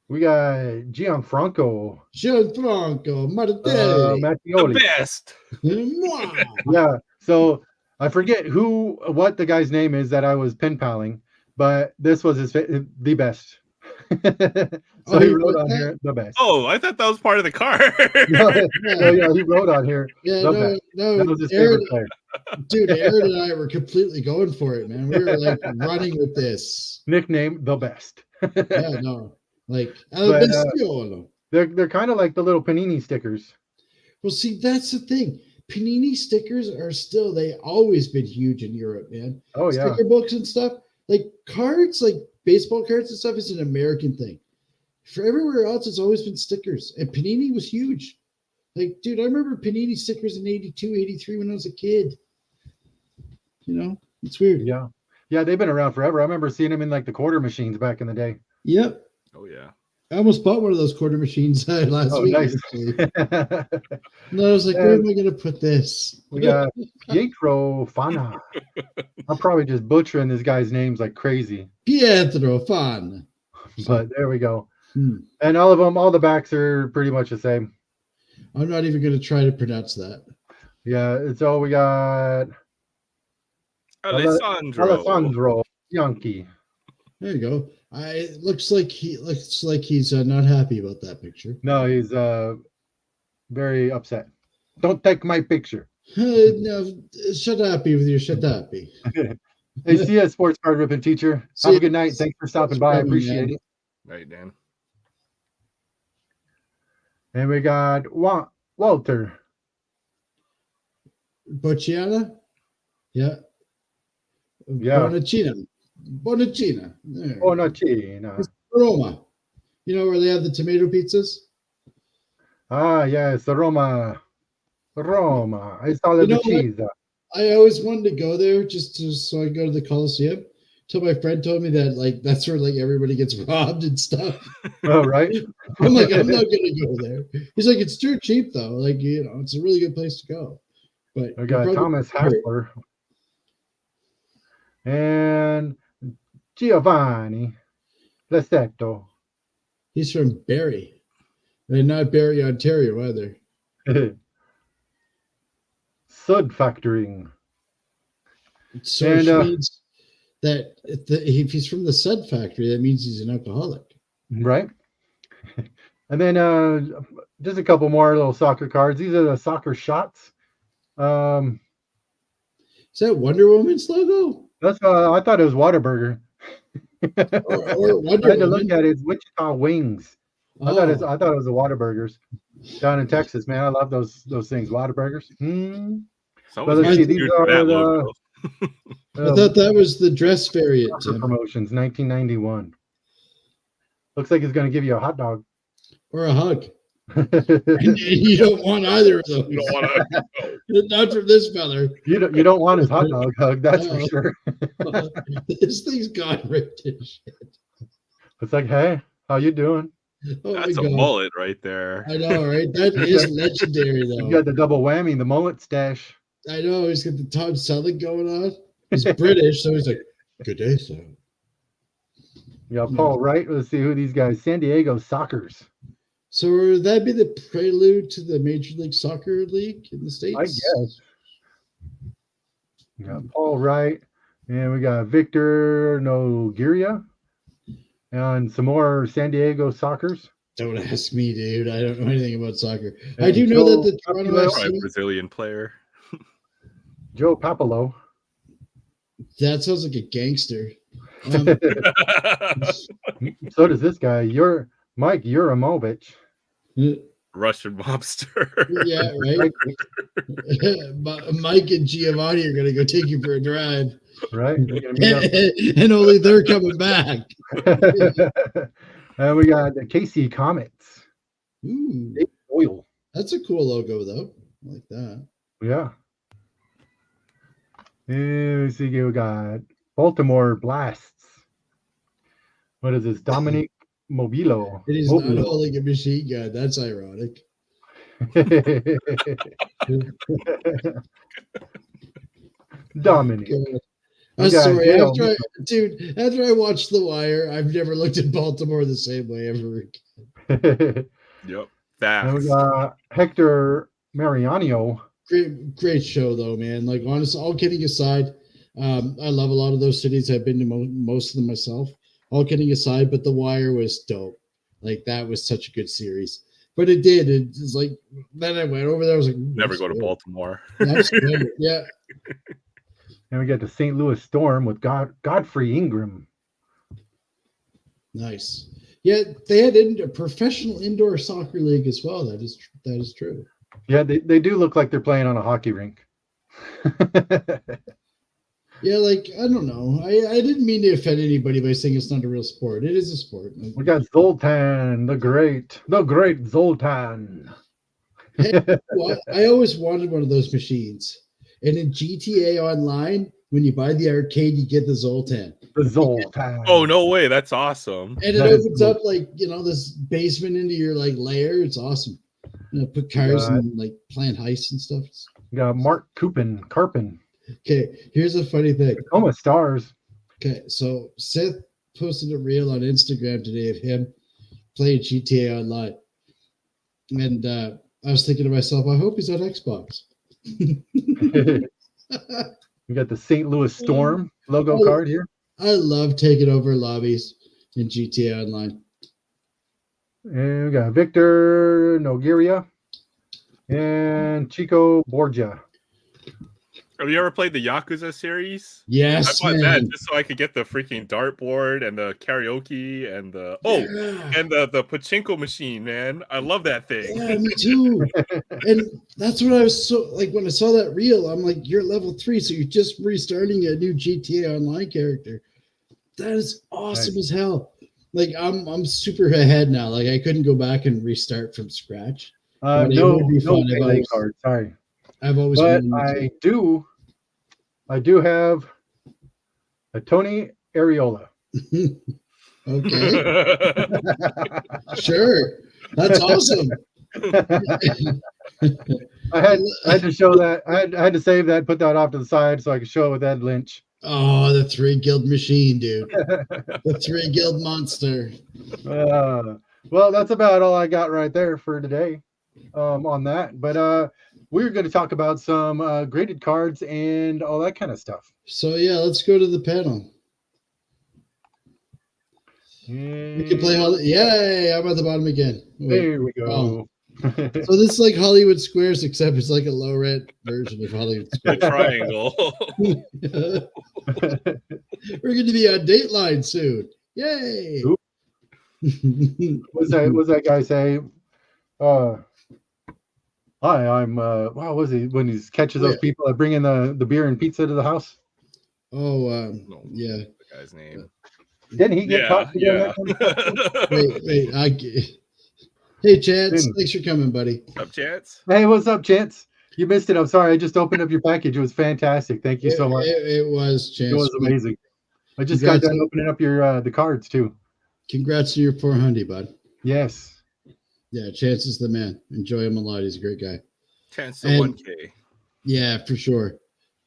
we got Gianfranco Gianfranco Martelli. The Mattioli. best. Mwah. Yeah. So I forget what the guy's name is that I was pen paling, but this was the best. So he wrote on here the best. Oh, I thought that was part of the card. Yeah, he wrote on here. Yeah, the no, best. no, That was his Aaron, favorite player. dude, Aaron and I were completely going for it, man. We were like running with this. Nickname the best. Yeah, no, like But, Bestiolo. They're kind of like the little panini stickers. Well, see, that's the thing. Panini stickers are still, they always been huge in Europe, man. Oh yeah. Sticker books and stuff. Like cards, like baseball cards and stuff is an American thing. For everywhere else, it's always been stickers. And Panini was huge. Like, dude, I remember Panini stickers in 82, 83 when I was a kid. You know, it's weird. Yeah. Yeah, they've been around forever. I remember seeing them in like the quarter machines back in the day. Yep. Oh yeah. I almost bought one of those quarter machines last week. Nice. Actually. And I was like, where am I going to put this? We got Pietro Fana. I'm probably just butchering this guy's names like crazy, Pietro Fan. but there we go. And all of them, all the backs are pretty much the same. I'm not even going to try to pronounce that. Yeah, it's all we got. Alessandro Bianchi. There you go. It looks like he's not happy about that picture. No, he's very upset. Don't take my picture. No, shut up with your shut up. Hey, see ya, sports card ripping teacher. Have a good night. Thanks for stopping by. I appreciate it. Right, Dan. And we got Walter. Bocciana? Yeah. Yeah. Bonacina. There. Oh, no, China. It's Roma. You know where they have the tomato pizzas? Ah, yes, Roma. Roma. I saw You the know what? cheese. I always wanted to go there so I go to the Coliseum. Till my friend told me that like that's where like everybody gets robbed and stuff. Oh, right. I'm like, I'm not gonna go there. He's like, it's too cheap though. Like, you know, it's a really good place to go. But We you got probably Thomas Hassler and Giovanni Lassetto. he's from Barrie. And not Barrie, Ontario either. Sud Factoring. So And, which means that if he's from the Sud factory, that means he's an alcoholic. Right. And then just a couple more little soccer cards. These are the soccer shots. Is that Wonder Woman's logo? That's I thought it was Whataburger. Or I Wonder had to Woman? look at it. It's Wichita Wings. I Oh, thought it was the Whataburgers down in Texas. Man, I love those things. Whataburgers. So Someone's let's see. getting These sued for that are logo. I thought that was the dress variant, soccer Tim. promotions, 1991. Looks like it's going to give you a hot dog. Or a hug. And you don't want either of those. You don't want to. Not from this feller. You don't want his hot dog hug, that's for No. sure. This thing's gone right to shit. It's like, hey, how you doing? Oh That's my a God. mullet right there. I know, right? That is legendary, You though. got the double whammy, the mullet stash. I know. He's got the Tom Selleck going on. He's British, so he's like, good day, sir. Yeah, Paul Wright. Let's see who these guys. San Diego Sockers. So would that be the prelude to the Major League Soccer League in the States? I guess. We got Paul Wright. And we got Victor Nogueira. And some more San Diego Sockers. Don't ask me, dude. I don't know anything about soccer. And I do know that the Joe Toronto Papalo. Probably a FC, Brazilian player. Joe Papalo. that sounds like a gangster. So does this guy. You're Mike Yuramovich. Russian mobster. Yeah, right. Mike and Giovanni are gonna go take you for a drive, Right? You're gonna meet up. and only they're coming back. And we got the KC Comets. Ooh, Oil. that's a cool logo, though. I like that. Yeah. And let's see, we got Baltimore Blasts. What is this? Dominic Mobilo. It is not holding a machine gun. That's ironic. Dominic. God. We I'm got sorry. Dale. After I watched The Wire, I've never looked at Baltimore the same way ever again. Yep. And we Facts. got Hector Mariano. Great show, though, man. Like, honestly, all kidding aside, I love a lot of those cities. I've been to most of them myself. All kidding aside, but The Wire was dope. Like, that was such a good series. But it did. It's like, then I went over there. I was like, Never go to Baltimore. That's good. Yeah. And we got the St. Louis Storm with Godfrey Ingram. Nice. Yeah, they had a professional indoor soccer league as well. That is true. Yeah, they do look like they're playing on a hockey rink. Yeah, like, I don't know. I didn't mean to offend anybody by saying it's not a real sport. It is a sport. We got Zoltan, the great Zoltan. Well, I always wanted one of those machines. And in GTA Online, when you buy the arcade, you get the Zoltan. The Zoltan. Oh, no way. That's awesome. And it That is opens cool. up like, this basement into your like lair. It's awesome. Put cars God. and like plant heists and stuff. We got Mark Carpin. Okay, here's a funny thing. Tacoma Stars. Okay, so Seth posted a reel on Instagram today of him playing GTA Online. And I was thinking to myself, I hope he's on Xbox. We got the St. Louis Storm logo Oh. card here. I love taking over lobbies in GTA Online. And we got Victor Nogueira and Chico Borgia. Have you ever played the Yakuza series? Yes, I bought man. that just so I could get the freaking dartboard and the karaoke and the the pachinko machine, man. I love that thing. Yeah, me too. And that's what I was so like when I saw that reel. I'm like, you're level 3, so you're just restarting a new GTA Online character. That is awesome as hell. Like I'm super ahead now. Like I couldn't go back and restart from scratch. But it would be fun. Melee card. Sorry, I've always but wanted to. I do have a Tony Areola. Okay, sure, that's awesome. I had to show that. I had to save that, put that off to the side so I could show it with Ed Lynch. Oh, the 3 guild machine, dude. The 3 guild monster. Well, that's about all I got right there for today on that. But we're going to talk about some graded cards and all that kind of stuff. So yeah, let's go to the panel. We can play all. Yay! I'm at the bottom again. Wait. There we go. Oh. So this is like Hollywood Squares, except it's like a low rent version of Hollywood The Squares. triangle. We're going to be on Dateline soon. Yay! Oop. What's that guy say? Hi, I'm what was he when he catches those people that bring in the beer and pizza to the house? Oh, yeah. The guy's name. Didn't he get caught? Yeah. Wait. Hey, Chance. Thanks for coming, buddy. What's up, Chance? Hey, what's up, Chance? You missed it. I'm sorry. I just opened up your package. It was fantastic. Thank you so much. It was, Chance. It was amazing. I just got done opening up your the cards too. Congrats to your 400, bud. Yes. Yeah, Chance is the man. Enjoy him a lot. He's a great guy. Chance to 1K. Yeah, for sure.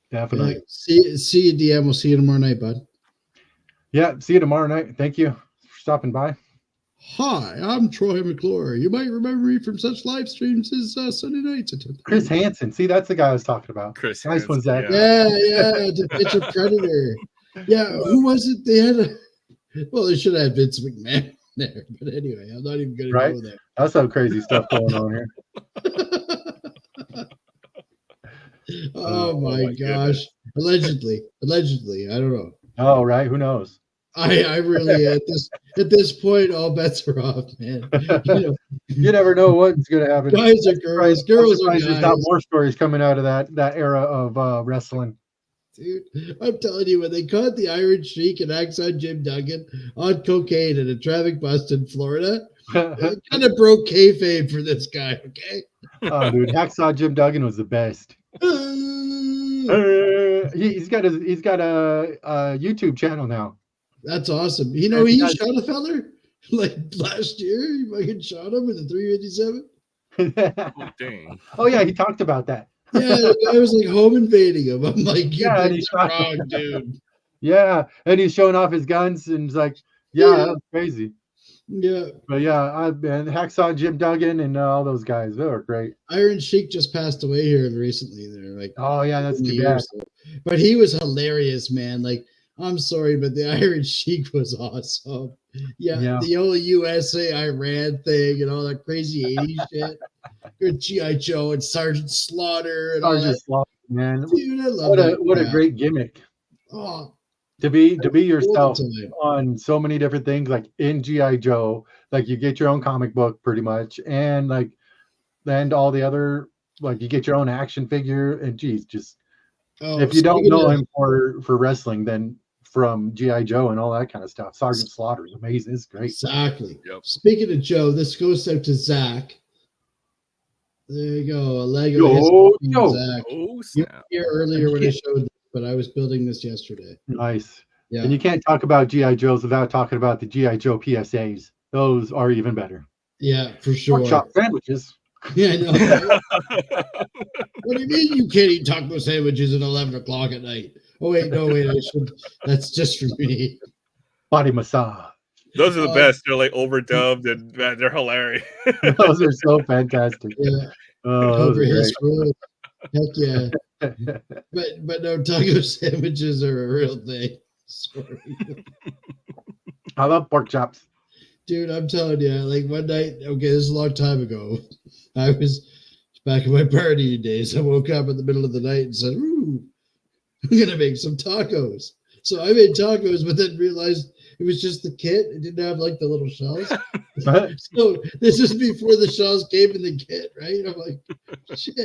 Definitely. See you, DM. We'll see you tomorrow night, bud. Yeah, see you tomorrow night. Thank you for stopping by. Hi, I'm Troy McClure. You might remember me from such live streams as Sunday nights. Chris Hansen. See, that's the guy I was talking about. Chris Nice Hansen, one's that. Yeah, to pitch a Predator. Yeah, who was it? They had they should have Vince McMahon there. But anyway, I'm not even going to go there. That's some crazy stuff going on here. Oh my gosh. Allegedly. I don't know. Oh, right. Who knows? I really at this point all bets are off, man. You never know what's gonna happen. Guys are girls, girls are guys. There's not more stories coming out of that era of wrestling. Dude, I'm telling you, when they caught the Iron Sheik and Axon Jim Duggan on cocaine in a traffic bust in Florida, it kind of broke kayfabe for this guy. Okay. Oh, dude, Hacksaw Jim Duggan was the best. He's got a YouTube channel now. That's awesome. He shot a feller like last year. He fucking shot him in the 357. Oh, dang. Oh yeah, he talked about that. Yeah, the guy was like home invading him. I'm like, yeah, he's wrong, dude. Yeah, and he's showing off his guns and he's like, yeah, that's crazy. Yeah, but yeah, and Hacksaw Jim Duggan and all those guys, they were great. Iron Sheik just passed away here recently. They're like, oh yeah, that's too bad. But he was hilarious, man. Like, I'm sorry, but the Iron Sheik was awesome. Yeah. The old USA Iran thing and all that crazy 80s shit. Good G.I. Joe and Sergeant Slaughter and all that. Slaughter, man. Dude, I love what a great gimmick. Oh, to be yourself on so many different things, like in G.I. Joe, like you get your own comic book pretty much, and all the other, like you get your own action figure, and geez, just if you don't know him for wrestling, then from G.I. Joe and all that kind of stuff. Sergeant Slaughter is amazing. It's great. Exactly. Yep. Speaking of Joe, this goes out to Zach. There you go. A Lego. Zach. Oh, you were here earlier when I showed this, but I was building this yesterday. Nice. Yeah. And you can't talk about G.I. Joes without talking about the G.I. Joe PSAs. Those are even better. Yeah, for sure. Pork chop sandwiches. Yeah, I know. Right? What do you mean you can't eat taco sandwiches at 11 o'clock at night? Oh, wait, I should. That's just for me. Body massage. Those are the best. They're like overdubbed and man, they're hilarious. Those are so fantastic. Yeah. Oh, over his food. Heck yeah. But no, taco sandwiches are a real thing. Sorry. I love pork chops. Dude, I'm telling you, like one night, okay, this is a long time ago. I was back in my partying days. I woke up in the middle of the night and said, ooh, I'm gonna make some tacos. So I made tacos, but then realized it was just the kit. It didn't have like the little shells. So this is before the shells came in the kit, right? I'm like, shit,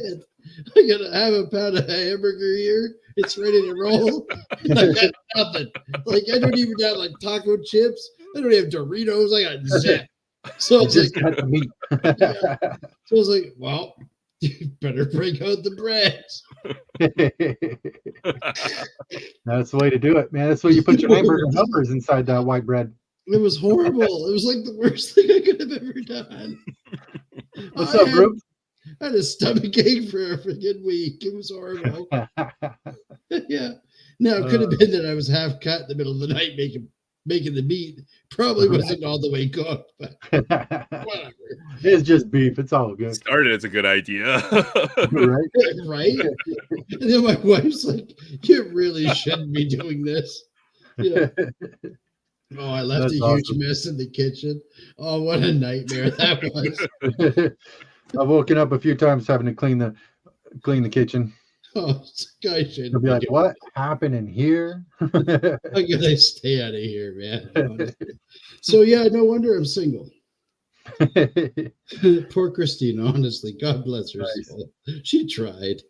I gotta have a pound of hamburger here. It's ready to roll. And I got nothing. Like I don't even have like taco chips. I don't have Doritos. I got zip. So I was just like, got the meat. yeah. So I was like, well, you better break out the breads. That's the way to do it, man. That's why you put your hamburger helpers inside that white bread. It was horrible. It was like the worst thing I could have ever done. What's up, bro? I had a stomach ache for a freaking week. It was horrible. Yeah. Now it could have been that I was half cut in the middle of the night making the meat. Probably wasn't all the way cooked, but whatever. It's just beef. It's all good. Started as a good idea. Right? Right? And then my wife's like, you really shouldn't be doing this. Yeah. Oh, I left That's a huge mess in the kitchen. Oh, what a nightmare that was. I've woken up a few times having to clean the kitchen. Oh, guy shouldn't I'll be like, what happened in here? I'm gonna stay out of here, man. So yeah, no wonder I'm single. Poor Christine, honestly. God bless her soul. She tried.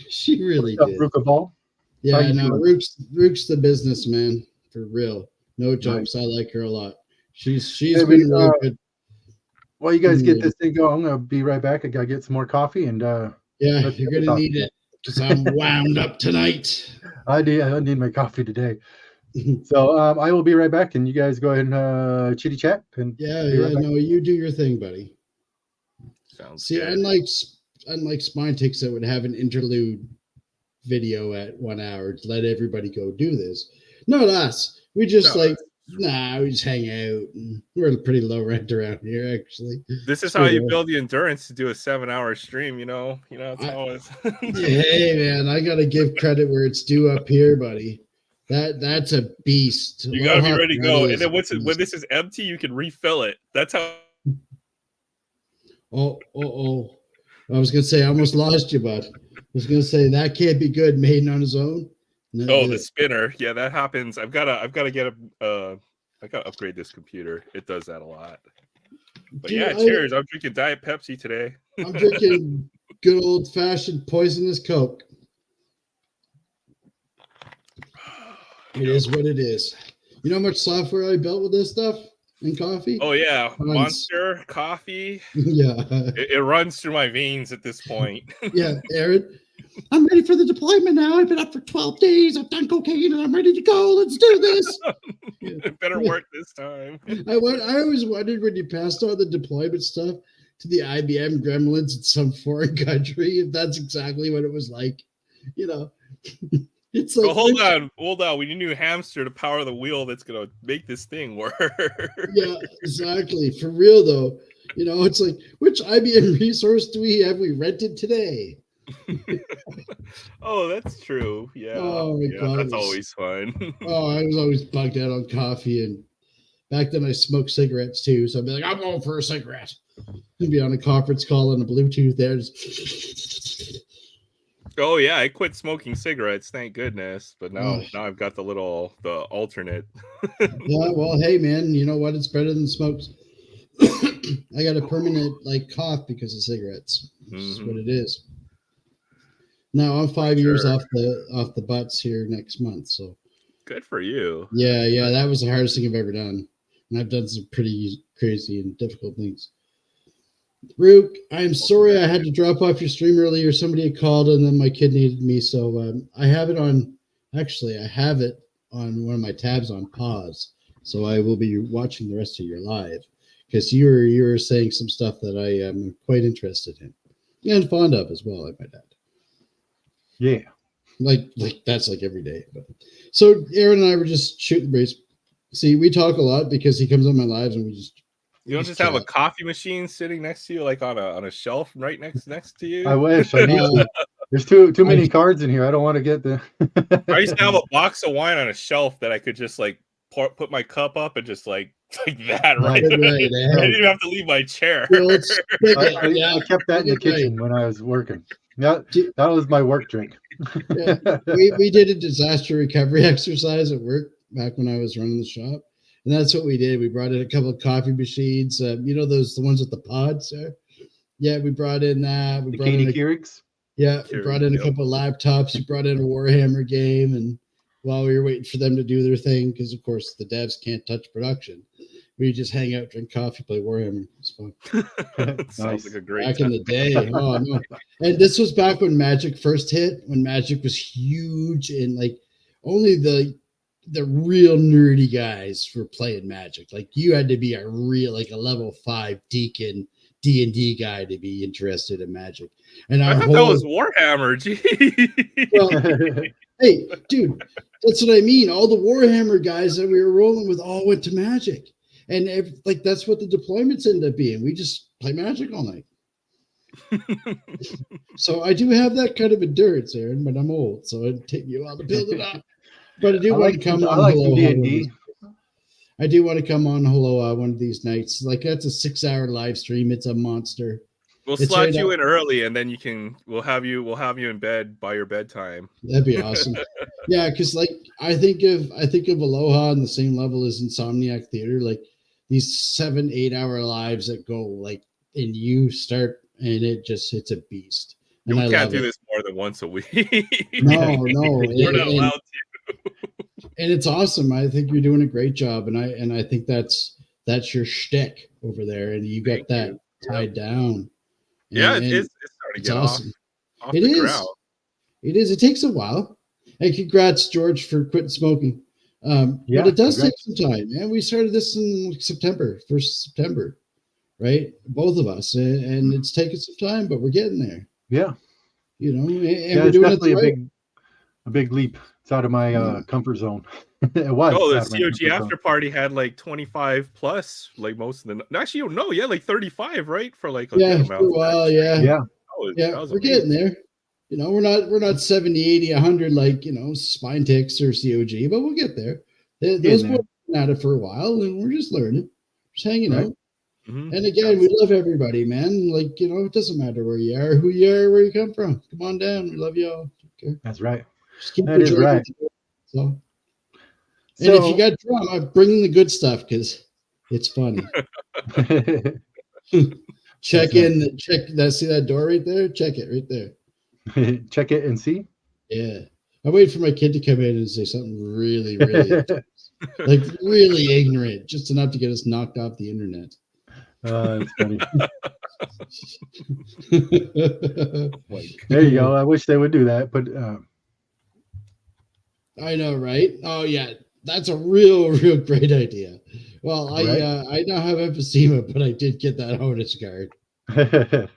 She really did. Ruka Ball? Yeah, no, Rook's the businessman for real. No jokes. I like her a lot. She's been really good. While you guys get this thing going, I'm gonna be right back. I gotta get some more coffee and yeah, you're gonna need it because I'm wound up tonight. I need my coffee today. So I will be right back, and you guys go ahead and chitty chat. And right no, you do your thing, buddy. Sounds See, good. unlike Spine Ticks that would have an interlude video at 1 hour to let everybody go do this. Not us. We just we just hang out. And we're pretty low rent around here, actually. This is how you build the endurance to do a 7-hour stream, you know. It's always hey man, I gotta give credit where it's due up here, buddy. That's a beast. You gotta be ready to go. And then when this is empty, you can refill it. That's how. Oh. I was gonna say I almost lost you, bud. I was gonna say that can't be good. Maiden on his own. No, the spinner. Yeah, that happens. I've gotta get I gotta upgrade this computer. It does that a lot. But dude, yeah, cheers. I'm drinking Diet Pepsi today. I'm drinking good old fashioned poisonous Coke. It is what it is. You know how much software I built with this stuff and coffee? Oh yeah, Monster coffee. Yeah, it runs through my veins at this point. Yeah, Aaron, I'm ready for the deployment now. I've been up for 12 days. I've done cocaine and I'm ready to go. Let's do this. It better work this time. I always wondered when you passed on the deployment stuff to the IBM gremlins in some foreign country, if that's exactly what it was like. It's like, well, hold on. We need a new hamster to power the wheel that's gonna make this thing work. Yeah, exactly. For real though, it's like, which IBM resource do we rented today? Oh, that's true. Yeah. Oh my God, that's always fun. I was always bugged out on coffee, and back then I smoked cigarettes too. So I'd be like, I'm going for a cigarette. I'd be on a conference call on a Bluetooth there. Oh yeah, I quit smoking cigarettes, thank goodness. But now I've got the alternate. Yeah, well, hey man, you know what? It's better than smokes. I got a permanent cough because of cigarettes. That's what it is. Now I'm 5 years off the butts here next month. So good for you. Yeah, that was the hardest thing I've ever done, and I've done some pretty crazy and difficult things. Rook, I'm sorry I had to drop off your stream earlier. Somebody had called and then my kid needed me. So I have it on one of my tabs on pause. So I will be watching the rest of your live because you were saying some stuff that I am quite interested in and fond of as well, I might add. Yeah. Like that's like every day. But so Aaron and I were just shooting the breeze. See, we talk a lot because he comes on my lives and we just. You don't just have a coffee machine sitting next to you, like on a shelf right next to you. I wish. I need to. There's too many cards in here. I don't want to get the. I used to have a box of wine on a shelf that I could just put my cup up and just like that. Right. I didn't even have to leave my chair. I kept that in the kitchen when I was working. Yeah, that was my work drink. Yeah, we did a disaster recovery exercise at work back when I was running the shop, and that's what we did. We brought in a couple of coffee machines. You know the ones with the pods there. Yeah, we brought in that. We The brought Katie in Keurigs. we brought in a Yep. couple of laptops. We brought in a Warhammer game, and while we were waiting for them to do their thing, because of course the devs can't touch production, we just hang out, drink coffee, play Warhammer. It's fun. Sounds Nice. like a great Back time. in the day. Oh no. And this was back when Magic first hit, when Magic was huge and like only the real nerdy guys were playing Magic. Like you had to be a real like a level 5 deacon D&D guy to be interested in Magic. And I our thought whole that was Warhammer. Gee. well, hey, dude, that's what I mean. All the Warhammer guys that we were rolling with all went to Magic. And like that's what the deployments end up being. We just play Magic all night. So I do have that kind of endurance, Aaron, but I'm old, so it'd take me a while to build it up. But I do want to come on. I like some Hello, D&D. I do want to come on Hello one of these nights. Like that's a 6-hour live stream. It's a monster. We'll It's slot right you up- in early, and then you can. We'll have you in bed by your bedtime. That'd be awesome. Yeah, because like I think of Aloha on the same level as Insomniac Theater, like these 7-8 hour lives that go like and you start and it's a beast. And We I can't love do it. this more than once a week. No, We're not and, allowed and it's awesome. I think you're doing a great job, and I think that's your shtick over there, and you got Thank that you. tied down. Yeah, And it's starting to it's get awesome. off It the is. ground. It is. It takes a while. And congrats, George, for quitting smoking. Yeah, but it does congrats. take some time. And we started this in September, 1st September, right? Both of us. And it's taken some time, but we're getting there. Yeah. You know, and Yeah, we're it's doing it definitely the right. a big leap. It's out of my comfort zone. It was. Oh, the out of my COG comfort after zone. party had like 25 plus, like most of the. Actually, no, yeah, like 35, right? For like a Yeah, good for amount. a while, yeah. Yeah. Yeah, That was we're amazing. getting there. You know, we're not 70, 80, 100 like, you know, Spine Ticks or COG, but we'll get there. Those Getting there. boys have been at it for a while, and we're just learning, just hanging Right. out. Mhm. And again, we love everybody, man. Like, you know, it doesn't matter where you are, who you are, where you come from. Come on down. We love you all. Okay. That's right. Just keep That your is joy right. with you. So, and So, if you got drama, bring in the good stuff because it's funny. Check That's right. in. Check that. See that door right there? Check it right there. check it and see. Yeah. I wait for my kid to come in and say something really, really, like really ignorant, just enough to get us knocked off the internet. That's funny. Like, There you go. I wish they would do that, but I know, right? Oh yeah, that's a real great idea. Well, Right. I now have emphysema, but I did get that Otis card. I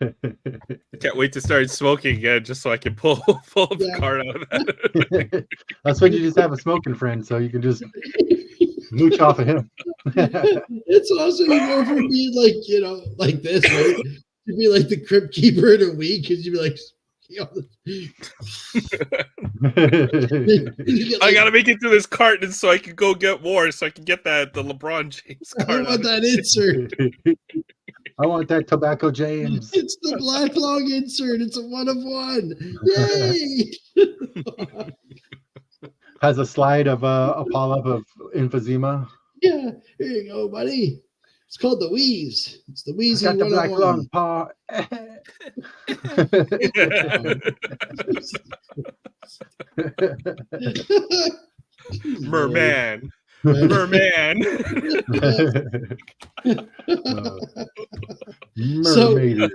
can't wait to start smoking again, just so I can pull the Yeah. card out of that. that's when you just have a smoking friend, so you can just mooch off of him. It's awesome. You go from being like, you know, like this, right? To be like the crypt keeper in a week, because you'd be like, you know, you get I like, gotta make it through this carton so I can go get more, so I can get the LeBron James I card. want that insert. I want that Tobacco James. It's the black long insert. It's a 1 of 1. Yay! Has a slide of a polyp of emphysema. Yeah, here you go, buddy. It's called the Wheeze. It's the I Wheezy got the black 101. long paw. Merman. Right. Merman. Mermaid.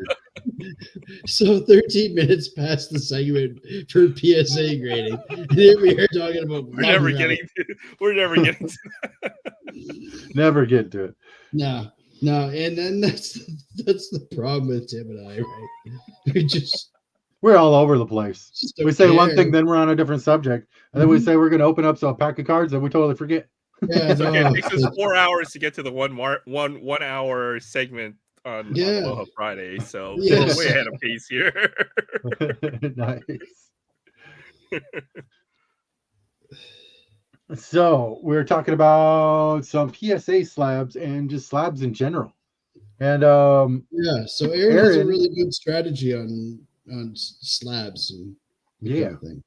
So 13 minutes past the segment for PSA grading. And here we are talking about We're never Mother getting to Never get to it. No, and then that's the problem with Tim and I, right? We're all over the place. Just We don't say one care. thing, then we're on a different subject, and then we Mhm. say we're going to open up a pack of cards, and we totally forget. Yeah, It's okay. no, It takes us 4 hours to get to the 1 hour segment on Yeah. Aloha Friday, so Yes. we're way ahead of pace here. Nice. So we're talking about some PSA slabs and just slabs in general. And yeah. So Aaron has a Aaron- really good strategy on on slabs and that Yeah. kind of thing.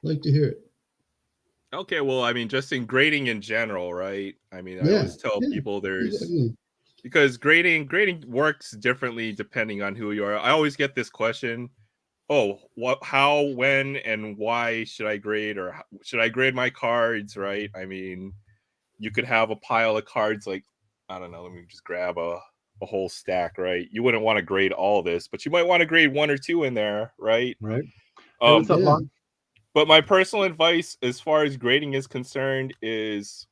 I'd like to hear it. Okay, well, I mean, just in grading in general, right? I mean, I Yeah, always tell yeah, people there's definitely. because grading works differently depending on who you are. I always get this question, "Oh, what, how, when, and why should I grade, or should I grade my cards?" Right? I mean, you could have a pile of cards like, I don't know. Let me just grab a whole stack, right? You wouldn't want to grade all this, but you might want to grade one or two in there, right? Right. Hey, what's up, Yeah. Lon? But my personal advice as far as grading is concerned is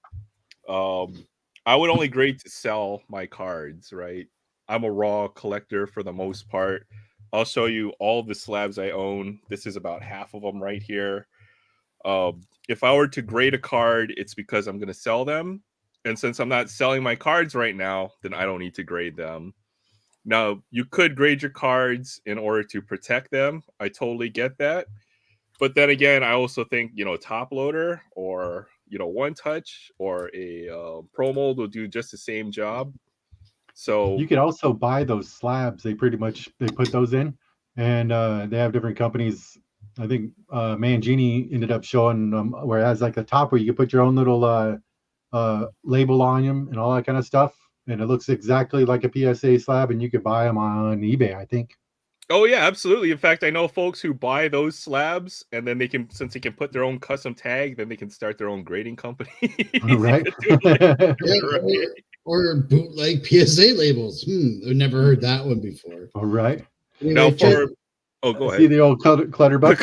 I would only grade to sell my cards, right? I'm a raw collector for the most part. I'll show you all the slabs I own. This is about half of them right here. If I were to grade a card, it's because I'm going to sell them. And since I'm not selling my cards right now, then I don't need to grade them. Now, you could grade your cards in order to protect them. I totally get that. But then again, I also think, top loader or, one touch or a pro mold will do just the same job. So, You could also buy those slabs. They put those in, and they have different companies. I think Mangini ended up showing where it has like the top where you can put your own little label on them and all that kind of stuff, and it looks exactly like a PSA slab, and you could buy them on eBay, I think. oh yeah, absolutely. In fact, I know folks who buy those slabs and then since they can put their own custom tag, then they can start their own grading company. Right. Yeah, Right. or bootleg PSA labels. I've never heard that one before. All right. Now Anyway, go See ahead. the old clutterbuck.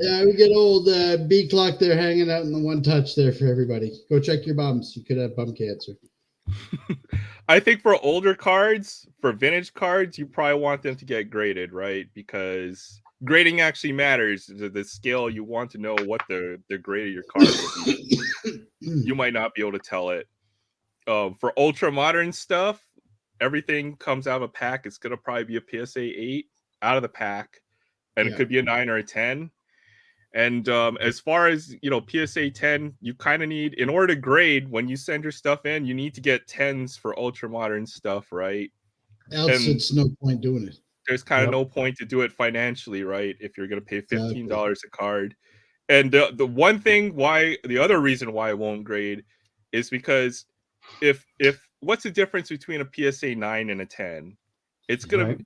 yeah, we get old B clock there hanging out in the one touch there for everybody. Go check your bums. You could have bum cancer. I think for older cards, for vintage cards, you probably want them to get graded, right? Because grading actually matters. The scale, you want to know what the grade of your card will be. You might not be able to tell it. For ultra modern stuff, everything comes out of a pack. It's going to probably be a PSA 8 out of the pack, and Yeah. it could be a 9 or a 10. And as far as PSA 10, you kind of need, in order to grade when you send your stuff in, you need to get 10s for ultra modern stuff, right? Else, And it's no point doing it. there's kind of Yep. no point to do it financially, right? If you're going to pay $15 Exactly. a card. And the one thing the other reason why I won't grade is because if what's the difference between a PSA 9 and a 10? It's gonna Right.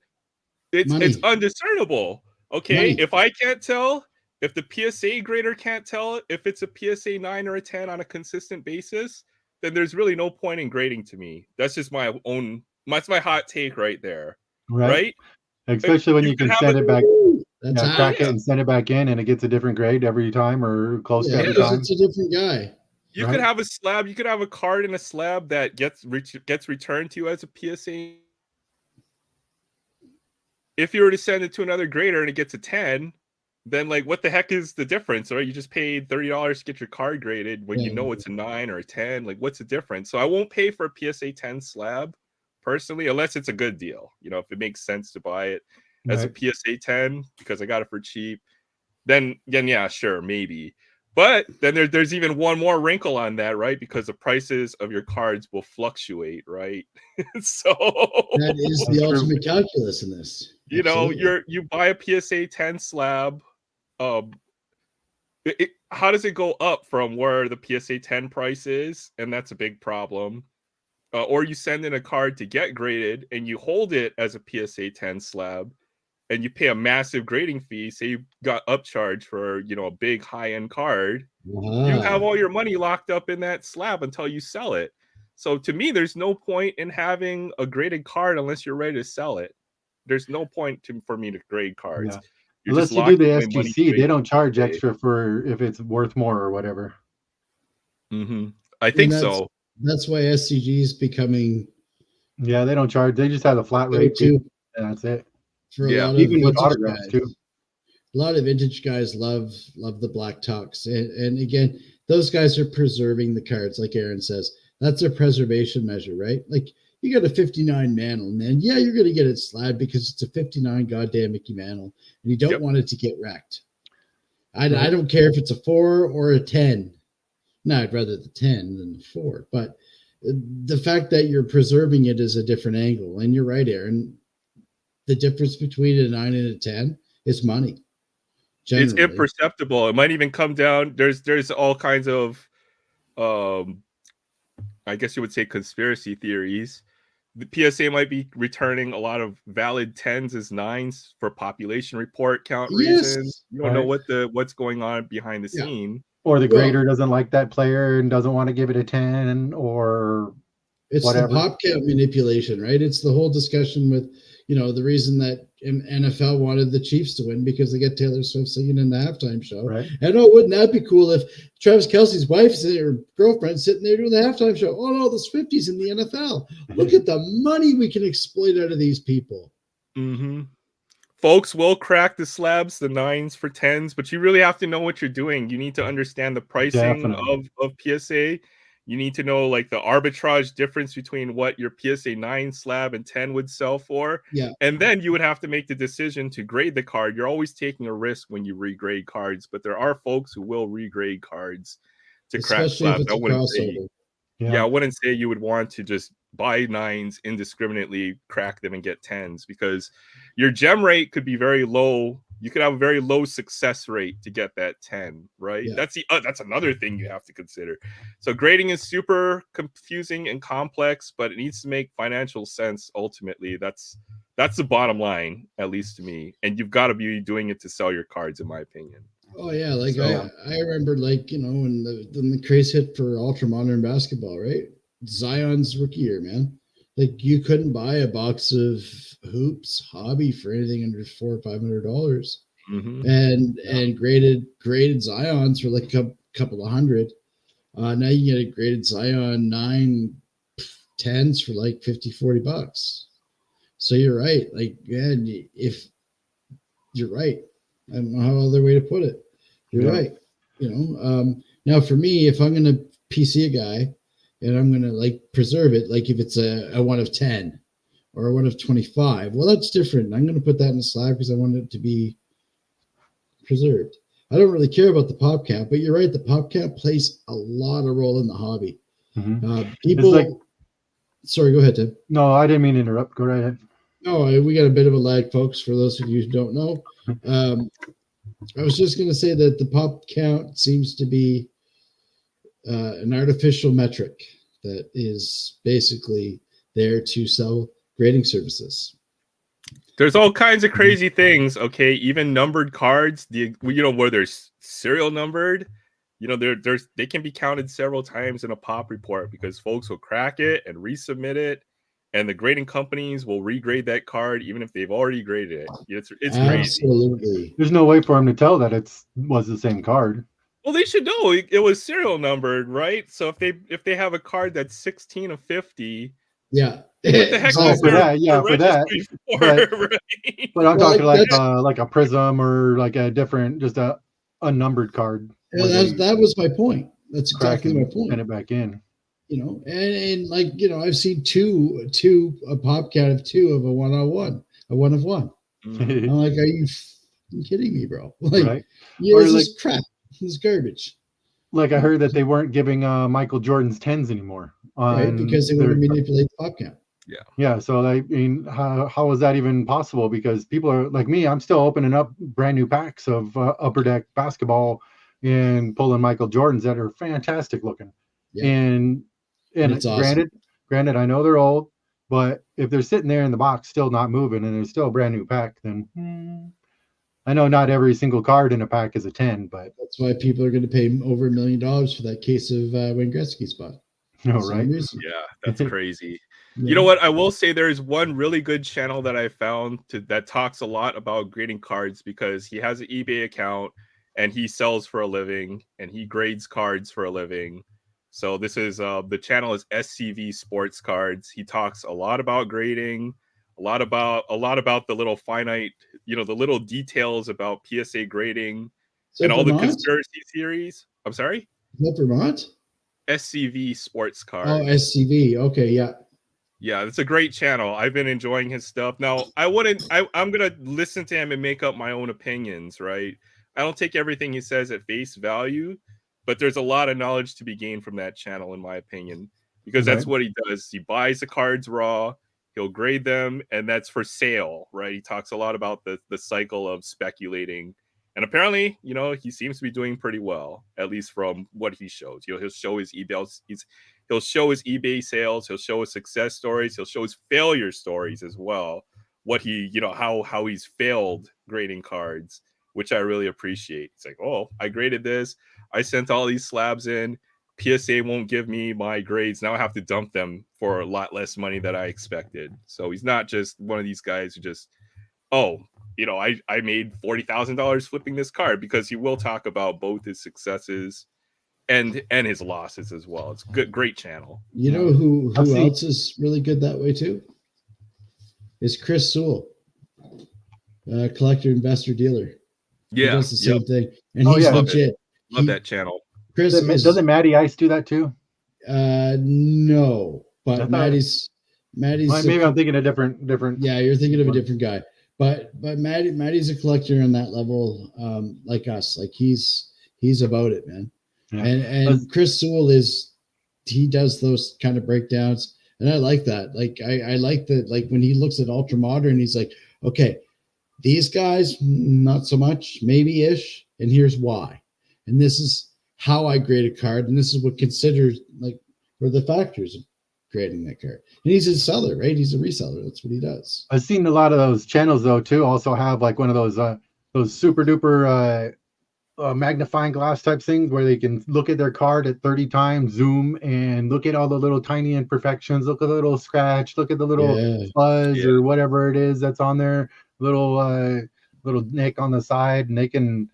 it's Money. undiscernible. Okay, Money. if I can't tell, if the PSA grader can't tell if it's a PSA 9 or a 10 on a consistent basis, then there's really no point in grading to me. That's just that's my hot take right there. Right. Right? Especially when You you can can have send it back, That's hot. crack yeah. it and send it back in, and it gets a different grade every time or close to Yeah, every because time. it's a different guy. You could have a slab, you could have a card in a slab that gets returned to you as a PSA. If you were to send it to another grader and it gets a 10, then like what the heck is the difference? Or you just paid $30 to get your card graded when you know it's a 9 or a 10. Like what's the difference? So I won't pay for a PSA 10 slab personally, unless it's a good deal. If it makes sense to buy it as a Right. PSA 10 because I got it for cheap, then yeah, sure, maybe. But then there's even one more wrinkle on that, right? Because the prices of your cards will fluctuate, right? So That is That's the true. ultimate calculus in this. Absolutely. you buy a PSA 10 slab. How does it go up from where the PSA 10 price is? And that's a big problem. Or you send in a card to get graded and you hold it as a PSA 10 slab and you pay a massive grading fee. Say you got upcharged for, a big high-end card. You have all your money locked up in that slab until you sell it. So to me, there's no point in having a graded card unless you're ready to sell it. There's no point for me to grade cards. Yeah. You're just Unless you do the locking away money. SGC, they don't charge extra for if it's worth more or whatever. I think so. That's why SCG is becoming. Yeah, they don't charge. They just have a flat rate too. And that's it. For a Yeah. lot of Even with vintage autographs guys. too. A lot of vintage guys love the black tux, and again, those guys are preserving the cards, like Aaron says. That's a preservation measure, right? Like you got a 59 Mantle, man. Yeah, you're going to get it slabbed because it's a 59 goddamn Mickey Mantle, and you don't want it to get wrecked. I don't care if it's a 4 or a 10. No, I'd rather the 10 than the 4. But the fact that you're preserving it is a different angle, and you're right, Aaron. the difference between a 9 and a 10 is money. It's Generally. imperceptible. It might even come down. There's all kinds of I guess you would say conspiracy theories. The PSA might be returning a lot of valid 10s as 9s for population report count reasons. Yes. You don't know Right. what's going on behind the Yeah. scene. Or the Well, grader doesn't like that player and doesn't want to give it a 10 or it's whatever. the pop count manipulation, right? It's the whole discussion with, the reason that NFL wanted the Chiefs to win because they get Taylor Swift singing in the halftime show. Right. And wouldn't that be cool if Travis Kelce's wife or girlfriend sitting there doing the halftime show? Oh no, the Swifties in the NFL. Look at the money we can exploit out of these people. Mm-hmm. Folks will crack the slabs, the 9s for 10s, but you really have to know what you're doing. You need to understand the pricing Definitely. of PSA. You need to know like the arbitrage difference between what your PSA 9 slab and 10 would sell for. Yeah. And then you would have to make the decision to grade the card. You're always taking a risk when you regrade cards, but there are folks who will regrade cards to crack Especially if slabs. it's a crossover. I wouldn't say you would want to just buy 9s indiscriminately, crack them, and get 10s because your gem rate could be very low. You could have a very low success rate to get that 10, right? Yeah. That's another thing you have to consider. So grading is super confusing and complex, but it needs to make financial sense ultimately. That's the bottom line, at least to me. And you've got to be doing it to sell your cards, in my opinion. Oh yeah, like So- I remember when the craze hit for ultra modern basketball, right? Zion's rookie year, man. Like you couldn't buy a box of hoops hobby for anything under $400 or $500, Mhm. and graded Zions for like a couple of hundred. Now you can get a graded Zion 9 10s for like $50-$40. So you're right. Like, man, if you're right, I don't know how other way to put it. You're right. Now for me, if I'm going to PC a guy and I'm going to like preserve it, like if it's a 1 of 10 or a 1 of 25, well, that's different. I'm going to put that in the slab because I want it to be preserved. I don't really care about the pop count, but you're right. The pop count plays a lot of role in the hobby. Mhm. People. Sorry, go ahead, Tim. No, I didn't mean to interrupt. Go right ahead. Oh, we got a bit of a lag, folks, for those of you who don't know. I was just going to say that the pop count seems to be an artificial metric that is basically there to sell grading services. There's all kinds of crazy things, okay? Even numbered cards, where there's serial numbered, they can be counted several times in a pop report because folks will crack it and resubmit it, and the grading companies will regrade that card even if they've already graded it. It's crazy. Absolutely. There's no way for them to tell that was the same card. Well, they should know it was serial numbered, right? So if they have a card that's 16 of 50, yeah. What the heck is for that? But, right? But I'm talking like a prism or like a different, just a unnumbered card. That was my point. That's exactly my point. Send it back in. And I've seen a pop count of 2 of a 101, a 1 of 1. I'm like, are you kidding me, bro? Like, right? This is crap. This is garbage. Like I heard that they weren't giving Michael Jordan's 10s anymore, right? Because they want to manipulate the pop count. Yeah. So I mean, how is that even possible? Because people are like me. I'm still opening up brand new packs of Upper Deck basketball and pulling Michael Jordans that are fantastic looking. Yeah. And it's awesome. Granted, I know they're old, but if they're sitting there in the box still not moving and there's still a brand new pack, then I know not every single card in a pack is a 10, but that's why people are going to pay over $1 million for that case of Wayne Gretzky spot. No, right? Yeah, that's crazy. You know what? I will say there is one really good channel that I found that talks a lot about grading cards because he has an eBay account and he sells for a living and he grades cards for a living. So this is the channel is SCV Sports Cards. He talks a lot about grading, a lot about the little finite, the little details about PSA grading and all the conspiracy theories. I'm sorry? Is that Vermont? SCV Sports Cards. Oh, SCV. Okay, yeah. Yeah, it's a great channel. I've been enjoying his stuff. Now, I'm going to listen to him and make up my own opinions, right? I don't take everything he says at face value, but there's a lot of knowledge to be gained from that channel, in my opinion, because that's what he does. He buys the cards raw. He'll grade them, and that's for sale, right? He talks a lot about the cycle of speculating, and apparently, he seems to be doing pretty well, at least from what he shows. He'll show his he'll show his eBay sales, he'll show his success stories, he'll show his failure stories as well. What he, how he's failed grading cards, which I really appreciate. It's like, oh, I graded this, I sent all these slabs in. PSA won't give me my grades. Now I have to dump them for a lot less money than I expected. So he's not just one of these guys who just, I made $40,000 flipping this card, because he will talk about both his successes and his losses as well. It's great channel. You know who else is really good that way too? Is Chris Sewell, collector, investor, dealer. Yeah, he does the same thing, and he's legit. Love that channel. Chris doesn't Matty Ice do that too? No, but Matty's. Well, maybe I'm thinking a different. Yeah, you're thinking of a different guy. But Matty's a collector on that level, like us. Like he's about it, man. Yeah. And Chris Sewell he does those kind of breakdowns, and I like that. Like I like that. Like when he looks at ultra modern, he's like, okay, these guys not so much, maybe ish, and here's why. And this is how I grade a card, and this is what considered like for the factors of grading that card. And he's a seller, right? He's a reseller. That's what he does. I've seen a lot of those channels though too. Also have like one of those super duper magnifying glass type things where they can look at their card at 30 times, zoom, and look at all the little tiny imperfections. Look at the little scratch. Look at the little fuzz or whatever it is that's on there. Little nick on the side, and they can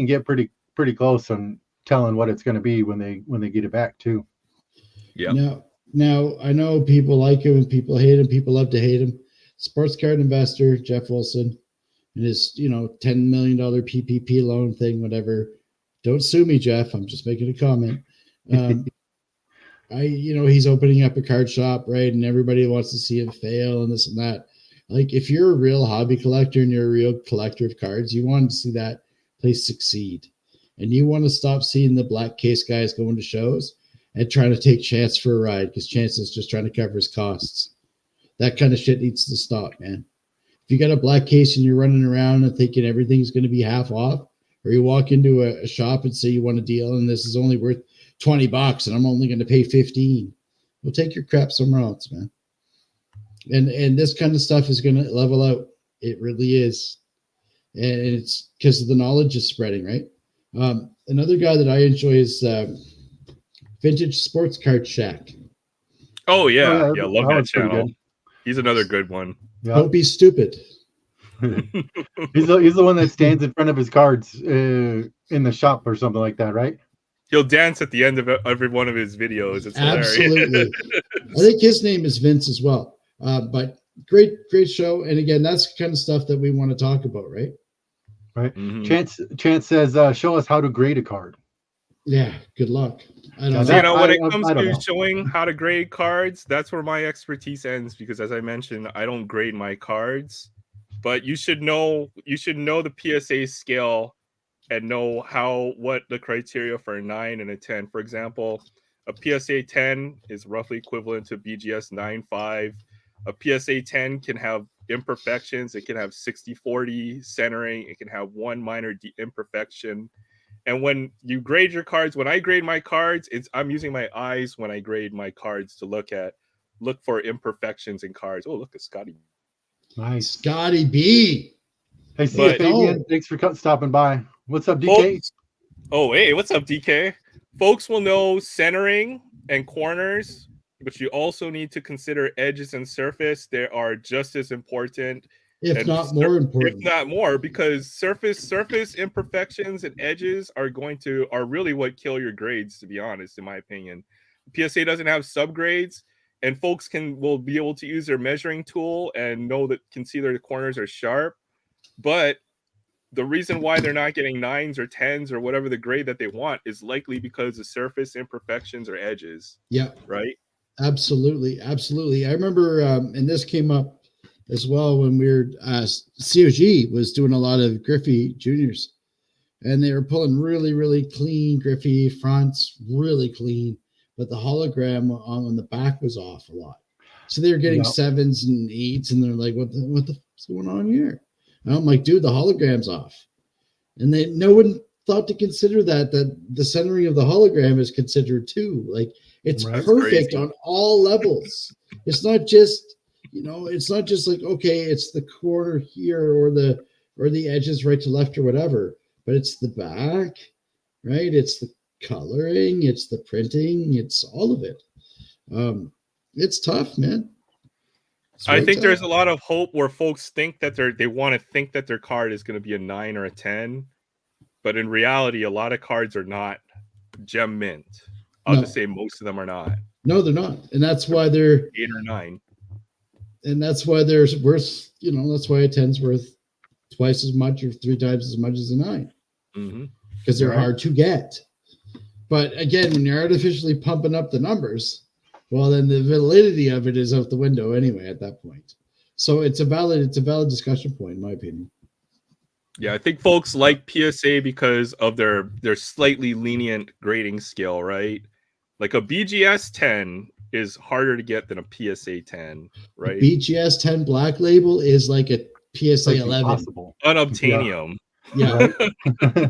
get pretty close on telling what it's going to be when they get it back too. Yeah. Now I know people like him and people hate him. People love to hate him. Sports card investor Jeff Wilson and his $10 million PPP loan thing, whatever. Don't sue me, Jeff. I'm just making a comment. He's opening up a card shop, right? And everybody wants to see him fail and this and that. Like if you're a real hobby collector and you're a real collector of cards, you want to see that place succeed. And you want to stop seeing the black case guys going to shows and trying to take Chance for a ride, because Chance is just trying to cover his costs. That kind of shit needs to stop, man. If you got a black case and you're running around and thinking everything's going to be half off, or you walk into a shop and say you want a deal and this is only worth $20 and I'm only going to pay $15, well, take your crap somewhere else, man. And this kind of stuff is going to level out. It really is. And it's because the knowledge is spreading, right? Another guy that I enjoy is Vintage Sports Card Shack. Oh yeah, love that channel. He's another good one. Yeah. Don't be stupid. he's the one that stands in front of his cards in the shop or something like that, right? He'll dance at the end of every one of his videos. It's absolutely. I think his name is Vince as well. But great show. And again, that's the kind of stuff that we want to talk about, right? Right. Mm-hmm. Chance says, show us how to grade a card. Yeah, good luck. I don't know. When it comes to showing how to grade cards, that's where my expertise ends, because as I mentioned, I don't grade my cards. But you should know the PSA scale and know what the criteria for a 9 and a 10. For example, a PSA 10 is roughly equivalent to BGS 9.5. A PSA 10 can have imperfections. It can have 60-40 centering. It can have one minor imperfection. And when you grade your cards, when I grade my cards, I'm using my eyes when I grade my cards to look for imperfections in cards. Oh, look at Scotty. Nice. Scotty B. Hey, see you, Fabian. Thanks for stopping by. What's up, DK? Hey, what's up, DK? Folks will know centering and corners, but you also need to consider edges and surface. They are just as important. If not more important. If not more, because surface imperfections and edges are really what kill your grades, to be honest, in my opinion. PSA doesn't have subgrades, and folks will be able to use their measuring tool and can see their corners are sharp. But the reason why they're not getting 9s or 10s or whatever the grade that they want is likely because of surface imperfections or edges. Yeah. Right? Absolutely. I remember, and this came up as well when we were COG was doing a lot of Griffey juniors, and they were pulling really, really clean Griffey fronts, really clean, but the hologram on the back was off a lot. So they're getting Yeah. 7s and 8s, and they're like, what the fuck's going on here? And I'm like, dude, the hologram's off. And no one thought to consider that the centering of the hologram is considered too. Like, it's Right. perfect Crazy. on all levels. It's not just, it's not just like, okay, it's the corner here or the edges right to left or whatever, but it's the back, right? It's the coloring, it's the printing, it's all of it. It's tough, man. I think there's a lot of hope where folks think that they want to think that their card is going to be a 9 or a 10, but in reality, a lot of cards are not gem mint. I'll just say most of them are not. No, they're not, and that's why they're 8 or 9. And that's why there's worth, that's why a 10's worth twice as much or 3 times as much as a 9, because they're hard to get. But again, when you're artificially pumping up the numbers, well, then the validity of it is out the window anyway at that point. So it's a valid discussion point, in my opinion. Yeah, I think folks like PSA because of their slightly lenient grading scale, right? Like a BGS 10 is harder to get than a PSA 10, right? BGS 10 black label is like a PSA 11. Impossible. Unobtainium. Yeah.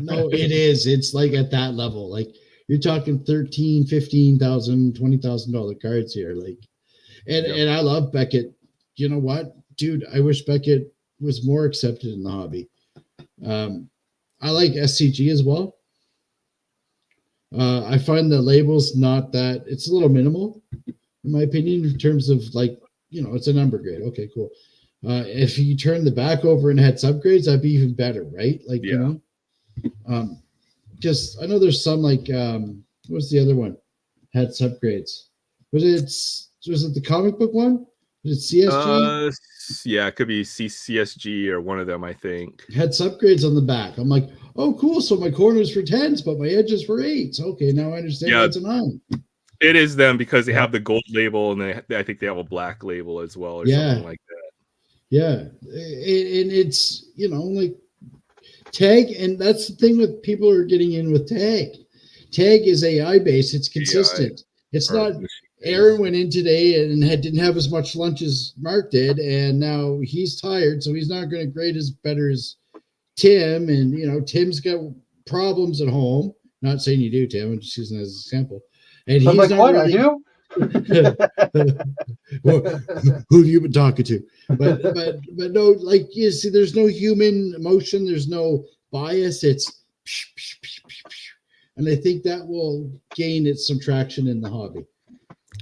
No, it is. It's like at that level. Like, you're talking $13,000, $15,000, $20,000 cards here. Like, and I love Beckett. You know what, dude? I wish Beckett was more accepted in the hobby. I like SCG as well. I find the labels not that, it's a little minimal, in my opinion, in terms of like, it's a number grade. Okay, cool. If you turn the back over and had subgrades, that'd be even better, right? Like, just I know there's some like what's the other one had subgrades? Was it the comic book one? Was it CSG? Yeah, it could be CSG or one of them, I think. Had subgrades on the back. I'm like, oh, cool. So my corners for 10s, but my edges for 8s. Okay, now I understand why it's a 9. It is them because they have the gold label and I think they have a black label as well or something like that. Yeah, and it's like tag, and that's the thing with people who are getting in with tag. Tag is AI based. It's consistent. It's not. Aaron went in today and didn't have as much lunch as Mark did, and now he's tired, so he's not going to grade as better as Tim. And Tim's got problems at home. Not saying you do, Tim. I'm just using it as an example. And So he's like, not what really, I do? well, who have you been talking to? But no, like, you see, there's no human emotion. There's no bias. It's and I think that will gain some traction in the hobby.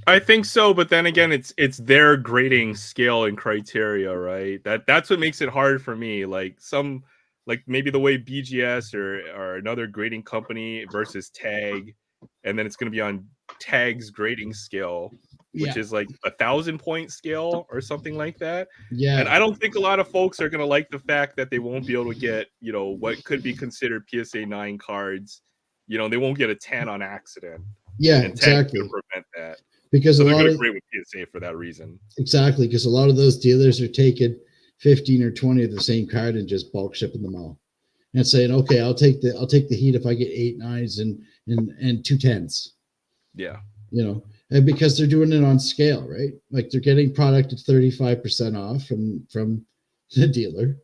I think so, but then again, it's their grading scale and criteria, right? That's what makes it hard for me. Like maybe the way BGS or another grading company versus Tag, and then it's going to be on Tag's grading scale, which is like 1,000-point scale or something like that. Yeah. And I don't think a lot of folks are going to like the fact that they won't be able to get, what could be considered PSA 9 cards. They won't get a 10 on accident. Yeah, and Tag exactly. can prevent that. Because so a they're lot going of to agree with PSA for that reason. Exactly, because a lot of those dealers are taking 15 or 20 of the same card and just bulk shipping them all, and saying, "Okay, I'll take the heat if I get 8 9s and 2 10s." Yeah, and because they're doing it on scale, right? Like, they're getting product at 35% off from the dealer,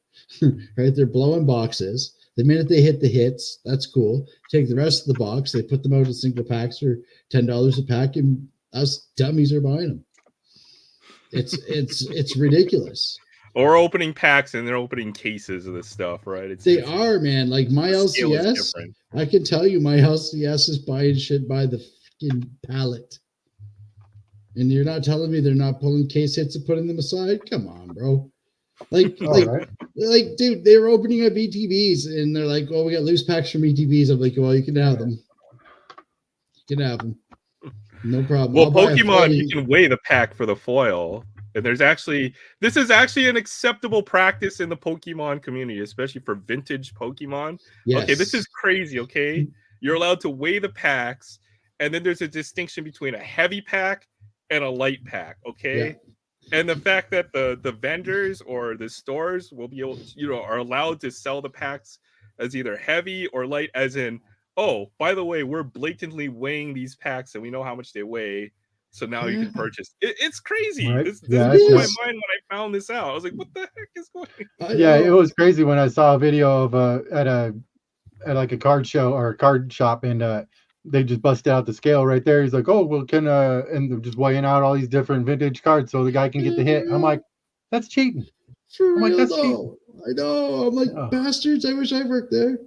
right? They're blowing boxes. The minute they hit the hits, that's cool. Take the rest of the box, they put them out in single packs for $10 a pack, and us dummies are buying them. It's ridiculous. Or opening packs and they're opening cases of this stuff, right? They are, man. Like, my LCS, I can tell you, my LCS is buying shit by the fucking pallet. And you're not telling me they're not pulling case hits and putting them aside? Come on, bro. Like, dude, they were opening up ETBs and they're like, "Oh, we got loose packs from ETBs." I'm like, "Well, you can have them. You can have them. No problem." Well, Pokemon, you can weigh the pack for the foil. And this is actually an acceptable practice in the Pokemon community, especially for vintage Pokemon. Yes. Okay, this is crazy, okay? You're allowed to weigh the packs, and then there's a distinction between a heavy pack and a light pack, okay? Yeah. And the fact that the vendors or the stores will be able to, are allowed to sell the packs as either heavy or light, as in, oh, by the way, we're blatantly weighing these packs and we know how much they weigh. So now you can purchase. It's crazy. Right. This Yeah, blew my it's mind when I found this out. I was like, "What the heck is going?" I Yeah, it know. was crazy when I saw a video of at like a card show or a card shop, and they just busted out the scale right there. He's like, "Oh, well, can and they're just weighing out all these different vintage cards so the guy can get the hit." I'm like, "That's cheating." For I'm like, real "That's cheating." though. I know. I'm like, Oh, bastards. I wish I worked there.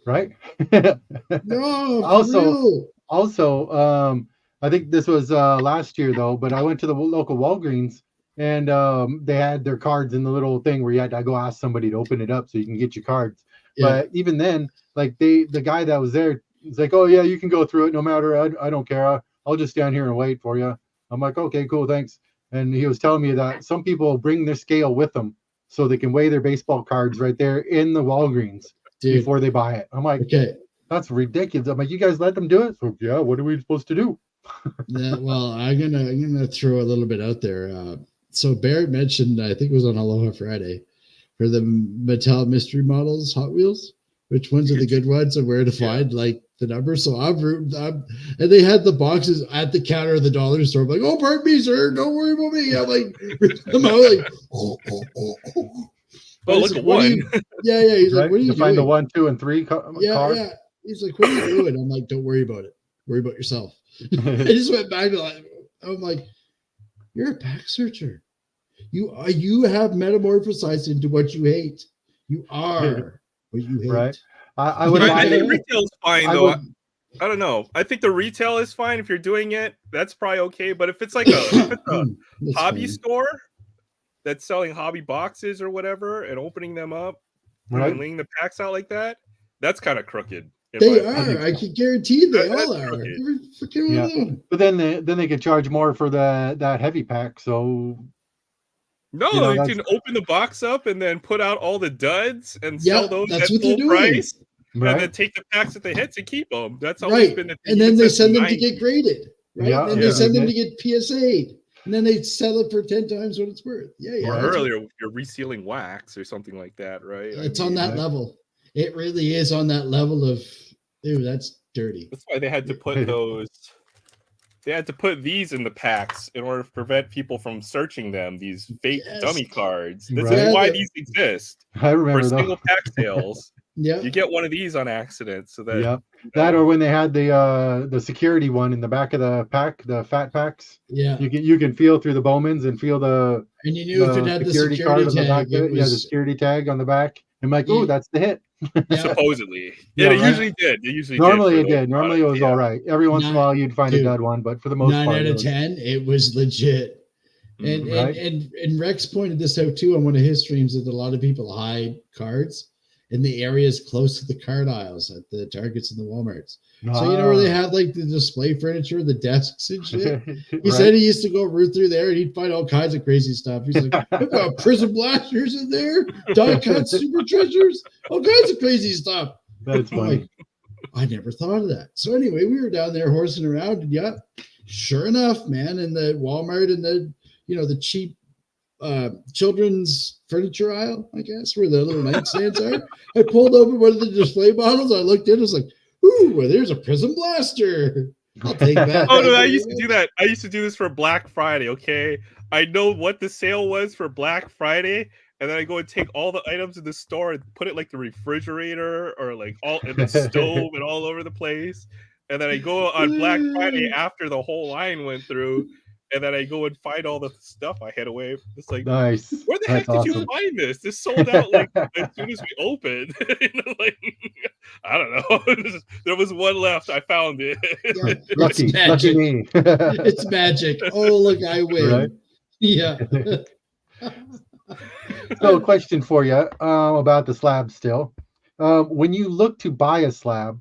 right? No, for Also, real. I think this was last year though, but I went to the local Walgreens, and they had their cards in the little thing where you had to go ask somebody to open it up so you can get your cards. Yeah. But even then, like the guy that was there was like, "Oh yeah, you can go through it no matter. I don't care. I'll just stand here and wait for you." I'm like, "Okay, cool, thanks." And he was telling me that some people bring their scale with them so they can weigh their baseball cards right there in the Walgreens Dude. before they buy it. I'm like, Okay. "That's ridiculous." I'm like, "You guys let them do it?" So yeah, what are we supposed to do? Yeah, well, I'm gonna throw a little bit out there. So Barrett mentioned, I think it was on Aloha Friday, for the Mattel mystery models, Hot Wheels. Which ones are the good ones and where to find like the numbers? So and they had the boxes at the counter of the dollar store. I'm like, "Oh, pardon me, sir. Don't worry about me." I'm like, I'm out like, Oh, look at one. Yeah. He's like, Right? "What are you To find the doing?" 1, 2, and 3 Yeah. card. He's like, "What are you doing?" I'm like, "Don't worry about it. Worry about yourself." I just went back to like, I'm like, "You're a pack searcher. You have metamorphosized into what you hate. You are what you hate." Right. I would I buy think it. retail is fine I though. would, I don't know. I think the retail is fine if you're doing it. That's probably okay. But if it's like a That's hobby funny. store that's selling hobby boxes or whatever and opening them up and right? then laying the packs out like that, that's kind of crooked. in They my I think are. opinion. I can guarantee they That's all are. crooked. Every freaking one of Yeah. them. But then they could charge more for that heavy pack. So No, you that's can open the box up and then put out all the duds and Yeah, sell those that's at what they're full doing. price, and right. then take the packs that they hit to keep them. That's always Right. been the thing. And then even they since the send them to 90s. get graded. Right. Yeah, And yeah. they send them they to get PSA'd. And then they sell it for 10 times what it's worth. Yeah. Or Right. that's earlier, you're resealing wax or something like that, right? It's on that Right. level. It really is on that level of, dude, that's dirty. That's why they had to put those. They had to put these in the packs in order to prevent people from searching them. These fake Yes. dummy cards. This Right. is why Yeah, these exist I for remember single though. pack sales. Yeah. You get one of these on accident, so that Yeah. you That know, or when they had the security one in the back of the pack, the fat packs. Yeah. You can feel through the Bowmans and feel the And you knew if it had the security security card on the back tag, of it it. Yeah, the was, security tag on the back. I'm like, "Oh, Yeah. that's the hit." yeah. supposedly, Yeah, it right. usually did. It usually Normally did it for those did. Normally it products, was all right. Every once in a Nine- while you'd find a dude, dud one, but for the most 9 part, out it of was 10, it was legit. And Mhm. Right. and Rex pointed this out too on one of his streams that a lot of people hide cards in the areas close to the card aisles at the Targets and the Walmarts. So you know where they have like the display furniture, the desks and shit. He said he used to go root through there and he'd find all kinds of crazy stuff. He's like, "I've got prism blasters in there, die cut super treasures, all kinds of crazy stuff." That's I'm funny. like, I never thought of that. So anyway, we were down there horsing around, and yeah, sure enough, man, in the Walmart and the the cheap children's furniture aisle, I guess, where the little nightstands are. I pulled open one of the display models. I looked in, I was like, "Ooh, well, there's a prism blaster. I'll take that." Oh no, Thank I you used very to do much. that. I used to do this for Black Friday. Okay, I know what the sale was for Black Friday, and then I go and take all the items in the store and put it like the refrigerator or like all in the stove and all over the place. And then I go on Black Friday after the whole line went through, and then I go and find all the stuff I had away. It's like, Nice. where the That's heck did you awesome. find this? This sold out like as soon as we opened. Like, I don't know. There was one left. I found it. Yeah, Lucky it's magic. me. It's magic. Oh, look, I win. Right. Yeah. So, a question for you about the slab still. When you look to buy a slab,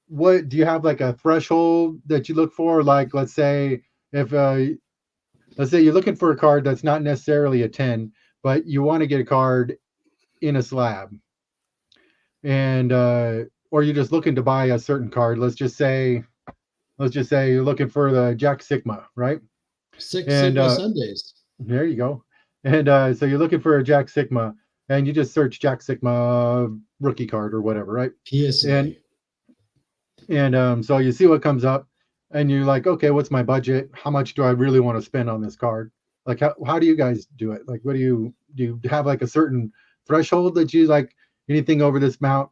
what do you have like a threshold that you look for? Like, let's say if let's say you're looking for a card that's not necessarily a 10, but you want to get a card in a slab, and or you're just looking to buy a certain card. Let's just say you're looking for the Jack Sigma, right? Six And Sigma Sundays. there you go. And so you're looking for a Jack Sigma, and you just search Jack Sigma rookie card or whatever, right? PSA. And so you see what comes up, and you're like, okay, what's my budget? How much do I really want to spend on this card? Like, how do you guys do it? Like, what do you have like a certain threshold that you like, anything over this amount,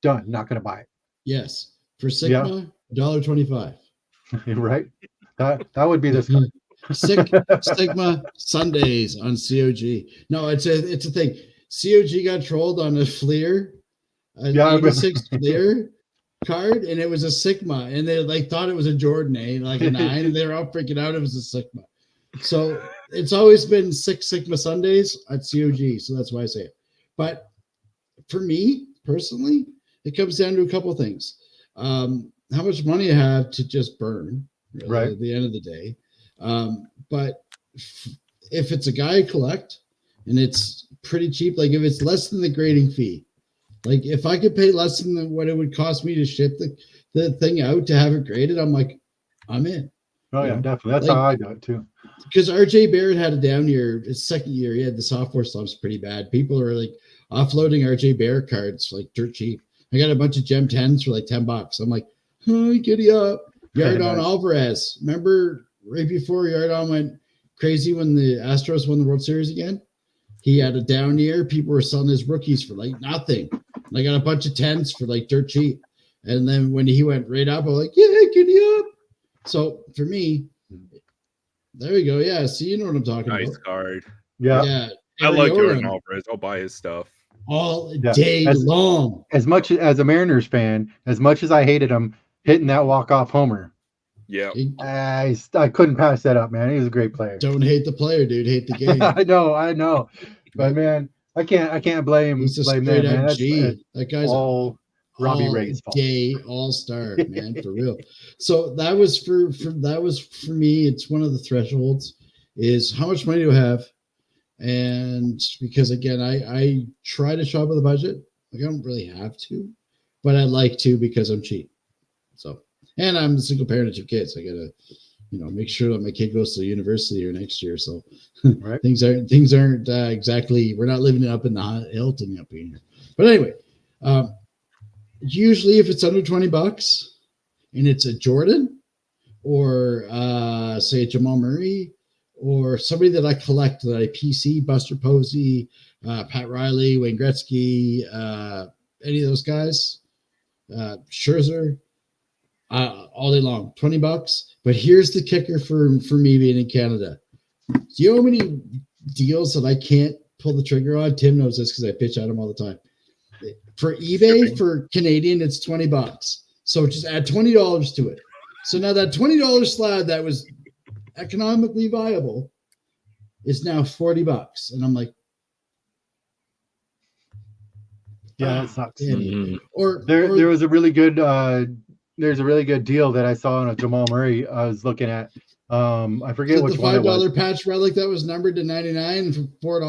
done, not going to buy it? Yes. For Yeah. Sigma, $1.25. Right? That would be this card. Sigma Sundays on COG. No, it's a thing. COG got trolled on a Fleer, an Yeah, I 86 Fleer card, and it was a Sigma, and they like thought it was a Jordan, like a 9, and they were all freaking out. It was a Sigma. So it's always been 6 Sigma Sundays at COG, so that's why I say it. But for me personally, it comes down to a couple of things. How much money I have to just burn, really, right, at the end of the day. But if it's a guy I collect and it's pretty cheap, like if it's less than the grading fee, like if I could pay less than what it would cost me to ship the thing out to have it graded, I'm like, I'm in. oh yeah, definitely. That's like, how I do it too. Because RJ Barrett had a down year. His second year, he had the software slumps pretty bad. People are like offloading RJ Barrett cards like dirt cheap. I got a bunch of Gem 10s for like $10. I'm like, oh, giddy up. Yardon Nice. Alvarez. Remember right before Yardon went crazy when the Astros won the World Series again? He had a down year. People were selling his rookies for like nothing. And I got a bunch of 10s for like dirt cheap. And then when he went right up, I was like, yeah, giddy up. So for me, there we go. Yeah, see, you know what I'm talking about. Nice card. Yeah. Yeah. I like Yardon Jordan Alvarez. I'll buy his stuff. all Yeah. day long. As much as a Mariners fan, as much as I hated him hitting that walk-off homer, Yeah. I couldn't pass that up, man. He was a great player. Don't hate the player, dude. Hate the game. I know. But man, I can't blame He's a blame straight that, man. up That's G. That guy's all Robbie all Ray's fault. day all-star, man, for real. So that was for me. It's one of the thresholds is how much money do I have? And because again, I try to shop with a budget. Like I don't really have to, but I like to because I'm cheap. So, and I'm a single parent of 2 kids. I gotta, make sure that my kid goes to university or next year. So Right. things aren't exactly. We're not living it up in the Hilton up here. But anyway, usually if it's under $20 and it's a Jordan or say a Jamal Murray or somebody that I collect that I PC, Buster Posey, Pat Riley, Wayne Gretzky, any of those guys, Scherzer, all day long, $20. But here's the kicker for me being in Canada. Do you know how many deals that I can't pull the trigger on? Tim knows this because I pitch at him all the time. For eBay, Shipping. for Canadian, it's $20. So just add $20 to it. So now that $20 slab that was economically viable is now $40. And I'm like, Yeah, that sucks. Mhm. Or There was a really good there's a really good deal that I saw on a Jamal Murray I was looking at. I forget which the one it was. $5 patch relic that was numbered to 99 for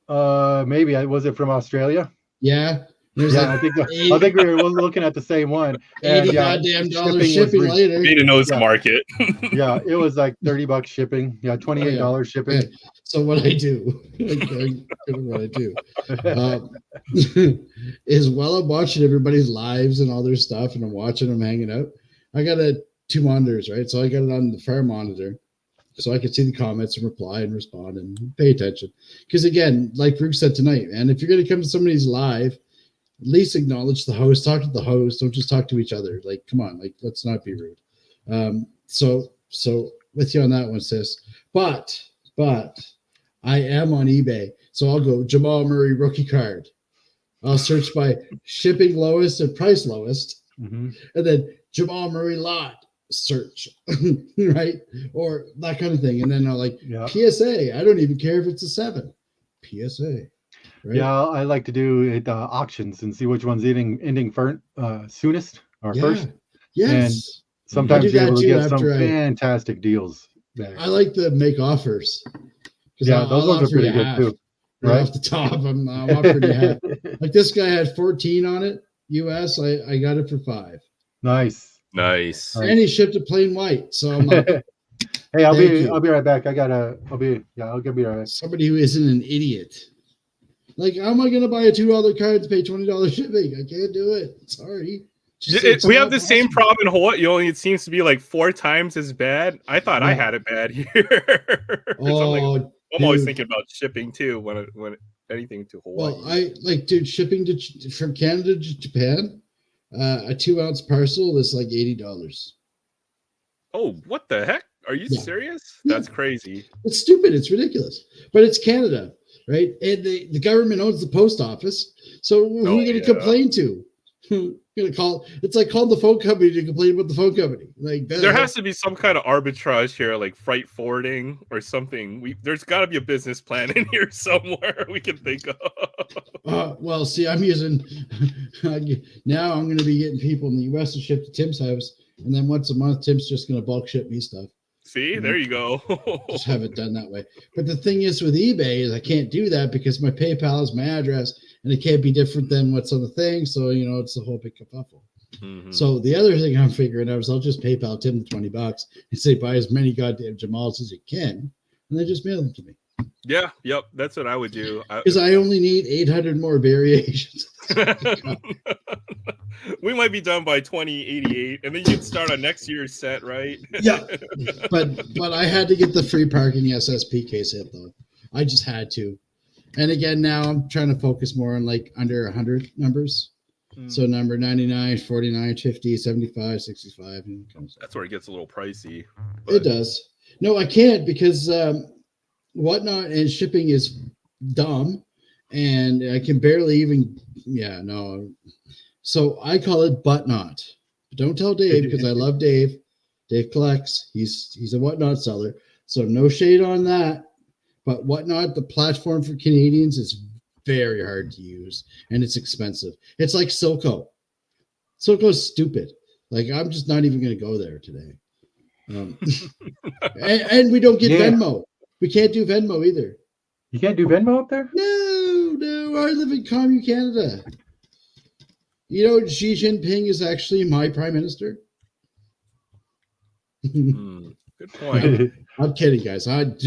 $4. Maybe was it from Australia? Yeah. There's Yeah, like I think we were looking at the same one. And, $80 yeah, goddamn dollars was shipping re- later. Maiden knows the Yeah. market. Yeah, it was like $30 shipping. Yeah, $28 shipping. Okay. So what I do, what I do, is while I'm watching everybody's lives and all their stuff, and I'm watching them hanging out, I got 2 monitors, right? So I got it on the fire monitor, so I can see the comments and reply and respond and pay attention. Because again, like Bruce said tonight, man, if you're gonna come to somebody's live, at least acknowledge the host, talk to the host, don't just talk to each other. Like, come on, like let's not be rude. So with you on that one, sis. But I am on eBay, so I'll go Jamal Murray rookie card. I'll search by shipping lowest and price lowest, Mhm. and then Jamal Murray lot search, right? Or that kind of thing. And then I'll like Yeah. PSA. I don't even care if it's a 7. PSA. Right? Yeah, I like to do it auctions and see which one's ending soonest or first. Yes. Sometimes do you're that able to too get after some I- fantastic deals there. I like the make offers. 'Cause Yeah, I'll those ones are offer pretty you good half. too. Right Right? off the top, I'm offering you half. Like this guy had 14 on it, US. I got it for 5. Nice. Nice. Right. And he shipped it plain white. So I'm like, Hey, I'll Thank be you. I'll be right back. I'll be right back. somebody who isn't an idiot. Like, how am I going to buy a $2 card to pay $20 shipping? I can't do it. Sorry. We have the same problem in Hawaii. Only it seems to be like 4 times as bad. I thought I had it bad here. Oh, I'm always thinking about shipping too when anything to Hawaii. Well, I like, dude, shipping from Canada to Japan, a 2-ounce parcel is like $80. Oh, what the heck? Are you serious? Yeah. That's crazy. It's stupid. It's ridiculous. But it's Canada, right? And the government owns the post office. So who are we going to complain to? Gonna call? It's like calling the phone company to complain about the phone company. Like there has to be some kind of arbitrage here, like freight forwarding or something. There's got to be a business plan in here somewhere we can think of. Well, see, I'm using now. I'm going to be getting people in the U.S. to ship to Tim's house, and then once a month, Tim's just going to bulk ship me stuff. See, there you go. Just have it done that way. But the thing is with eBay is I can't do that because my PayPal is my address and it can't be different than what's on the thing. So, it's the whole big kerfuffle. Mm-hmm. So the other thing I'm figuring out is I'll just PayPal Tim the $20 and say, buy as many goddamn Jamals as you can. And then just mail them to me. Yeah. Yep. That's what I would do. Because I only need 800 more variations. We might be done by 2088, and then you can start on next year's set, right? Yeah, but I had to get the free parking SSP case hit though. I just had to. And again, now I'm trying to focus more on like under 100 numbers. So number 99, 49, 50, 75, 65. That's where it gets a little pricey. But it does. No, I can't because Whatnot and shipping is dumb, and I can barely even. Yeah, no. So I call it Buttnot. Don't tell Dave because I love Dave. Dave collects. He's a Whatnot seller. So no shade on that. But Whatnot, the platform for Canadians, is very hard to use and it's expensive. It's like Silco. Silco's stupid. Like I'm just not even going to go there today. And we don't get Venmo. We can't do Venmo either. You can't do Venmo up there? No. I live in Commu Canada. Xi Jinping is actually my prime minister. Good point. I'm kidding, guys. I'm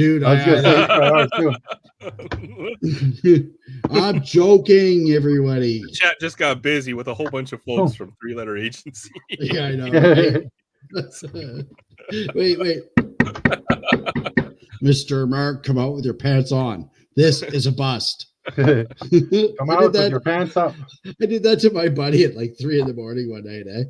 joking, everybody. The chat just got busy with a whole bunch of folks from 3-letter agency. Yeah, I know. Wait. Mr. Mark, come out with your pants on. This is a bust. Come out with your pants up. I did that to my buddy at like 3 a.m. one night.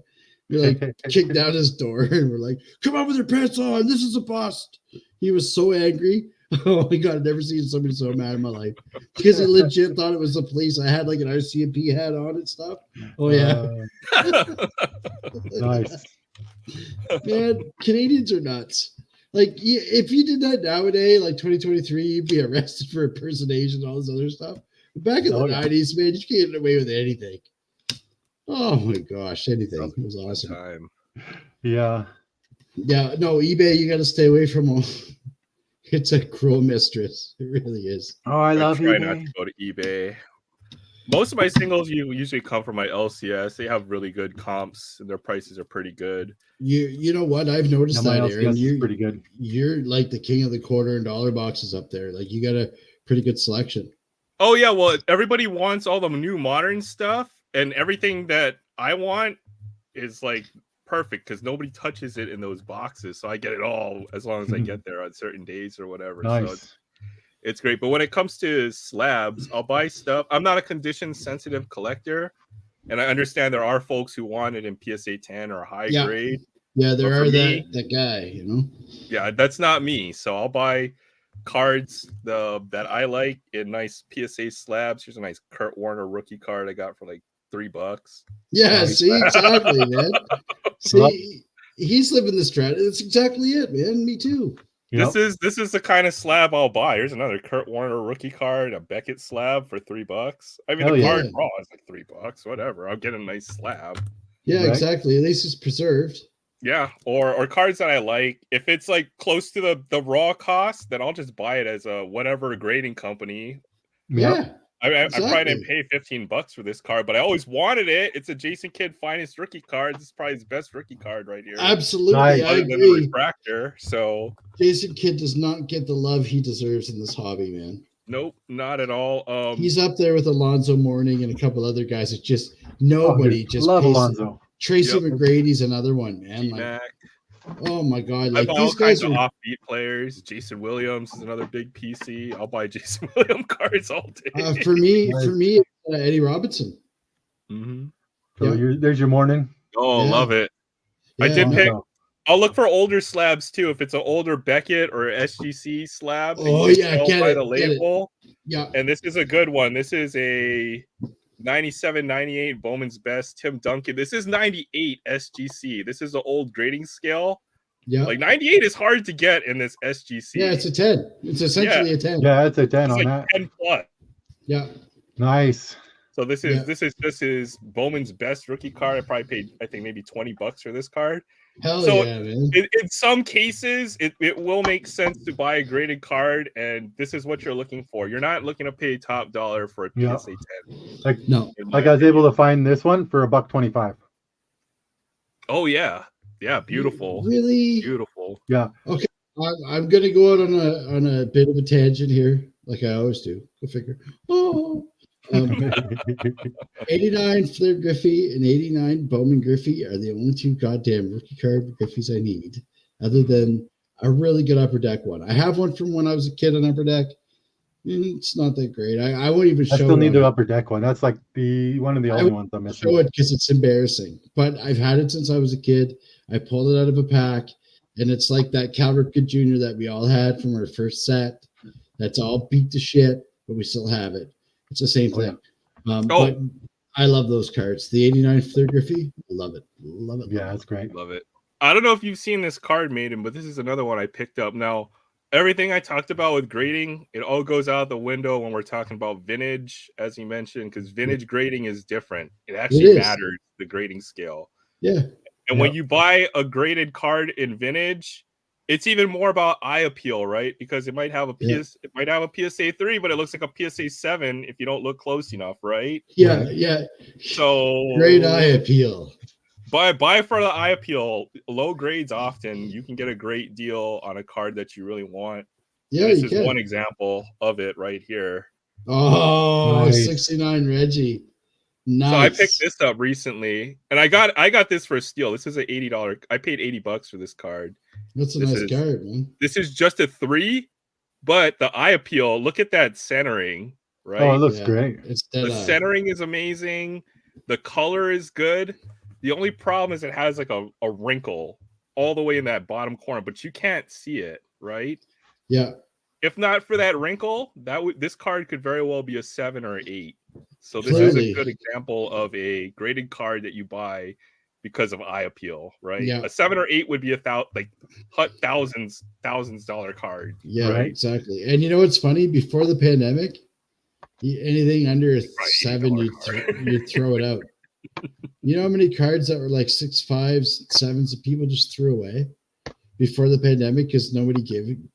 We like kicked down his door and we're like, "Come out with your pants on. This is a bust." He was so angry. Oh my god, I've never seen somebody so mad in my life because he legit thought it was the police. I had like an RCMP hat on and stuff. Oh yeah, nice. Man, Canadians are nuts. Like, if you did that nowadays, like 2023, you'd be arrested for impersonation and all this other stuff. But back in the 90s, man, you can't get away with anything. Oh my gosh, anything. It was awesome. Time. Yeah, no, eBay, you got to stay away from them. It's a cruel mistress. It really is. Oh, I love try eBay. Not to go to eBay. Most of my singles usually come from my LCS. They have really good comps, and their prices are pretty good. You know what? I've noticed that, Aaron. You're pretty good. You're like the king of the quarter and dollar boxes up there. Like you got a pretty good selection. Oh yeah, well everybody wants all the new modern stuff, and everything that I want is like perfect because nobody touches it in those boxes. So I get it all as long as I get there on certain days or whatever. Nice. So it's great. But when it comes to slabs, I'll buy stuff. I'm not a condition sensitive collector, and I understand there are folks who want it in PSA 10 or high grade. Yeah, there are that guy, Yeah, that's not me. So I'll buy cards that I like in nice PSA slabs. Here's a nice Kurt Warner rookie card I got for like $3. Yeah, see, exactly, man. See, he's living the strat. That's exactly it, man. Me too. This is the kind of slab I'll buy. Here's another Kurt Warner rookie card, a Beckett slab for $3. I mean, the card raw is like $3. Whatever. I'll get a nice slab. Yeah, exactly. At least it's preserved. Yeah, or cards that I like. If it's like close to the raw cost, then I'll just buy it as a whatever grading company. Yeah. I probably didn't pay $15 for this card, but I always wanted it. It's a Jason Kidd finest rookie card. This is probably his best rookie card right here. Absolutely, nice. I agree. The refractor, so Jason Kidd does not get the love he deserves in this hobby, man. Nope, not at all. He's up there with Alonzo Mourning and a couple other guys. It's just nobody love Alonzo. Tracy Yep. McGrady's another one, man. Like, T-Mac. oh my god, I like buy these all kinds guys of are. offbeat players. Jason Williams is another big PC. I'll buy Jason Williams cards all day. For me, Nice. Eddie Robinson. Mm-hmm. So Yeah. there's your morning. Oh, Yeah. love it. I Yeah, did no. pick. I'll look for older slabs too. If it's an older Beckett or SGC slab, that Oh you can yeah, tell get by it, the get it. label. Yeah. And this is a good one. This is a 97, 98 Bowman's Best Tim Duncan. This is 98 SGC. This is the old grading scale. Yeah. Like 98 is hard to get in this SGC. Yeah, it's a 10. It's essentially a 10. Yeah, it's a 10 It's on like that. 10 plus. Yeah. Nice. So this is Yeah. this is Bowman's Best rookie card. I probably paid, I think, maybe $20 for this card. Hell So yeah, man. in some cases, it will make sense to buy a graded card, and this is what you're looking for. You're not looking to pay top dollar for a Yeah. PSA 10. Like No. in my I was opinion. able to find this one for $1.25. Oh yeah, yeah, beautiful, Really? beautiful. I'm gonna go out on a bit of a tangent here, like I always do. Go figure. Oh. 89 Flair Griffey and 89 Bowman Griffey are the only two goddamn rookie card Griffeys I need, other than a really good Upper Deck one. I have one from when I was a kid on Upper Deck. It's not that great. I won't even show I still need it. the Upper Deck one. That's like one of the only ones I'm missing. Show it because it's embarrassing. But I've had it since I was a kid. I pulled it out of a pack, and it's like that Cal Ripken Jr. that we all had from our first set. That's all beat to shit, but we still have it. It's the same thing. But I love those cards. The 89 Flair Griffey, love it. Love it. Yeah, that's great. Love it. I don't know if you've seen this card, Maiden, but this is another one I picked up. Now, everything I talked about with grading, it all goes out the window when we're talking about vintage, as you mentioned, because vintage grading is different. It actually matters, the grading scale. Yeah. And when you buy a graded card in vintage, it's even more about eye appeal, right? Because it might have a it might have a PSA 3, but it looks like a PSA 7 if you don't look close enough, right? Yeah, yeah. So great eye appeal. Buy for the eye appeal. Low grades often you can get a great deal on a card that you really want. Yeah, this is one example of it right here. Oh, nice. 69 Reggie. Nice. So I picked this up recently, and I got this for a steal. This is an $80. I paid $80 for this card. That's a nice card, man. This is just a 3, but the eye appeal. Look at that centering, right? Oh, it looks great. It's the centering is amazing. The color is good. The only problem is it has like a wrinkle all the way in that bottom corner, but you can't see it, right? Yeah. If not for that wrinkle, this card could very well be a 7 or 8. So this is a good example of a graded card that you buy because of eye appeal, right? Yeah. A 7 or 8 would be thousands dollar card. Yeah, right? Exactly. And you know what's funny? Before the pandemic, anything under a 7, you'd throw it out. You know how many cards that were like 6, 5s, 7s that people just threw away before the pandemic because nobody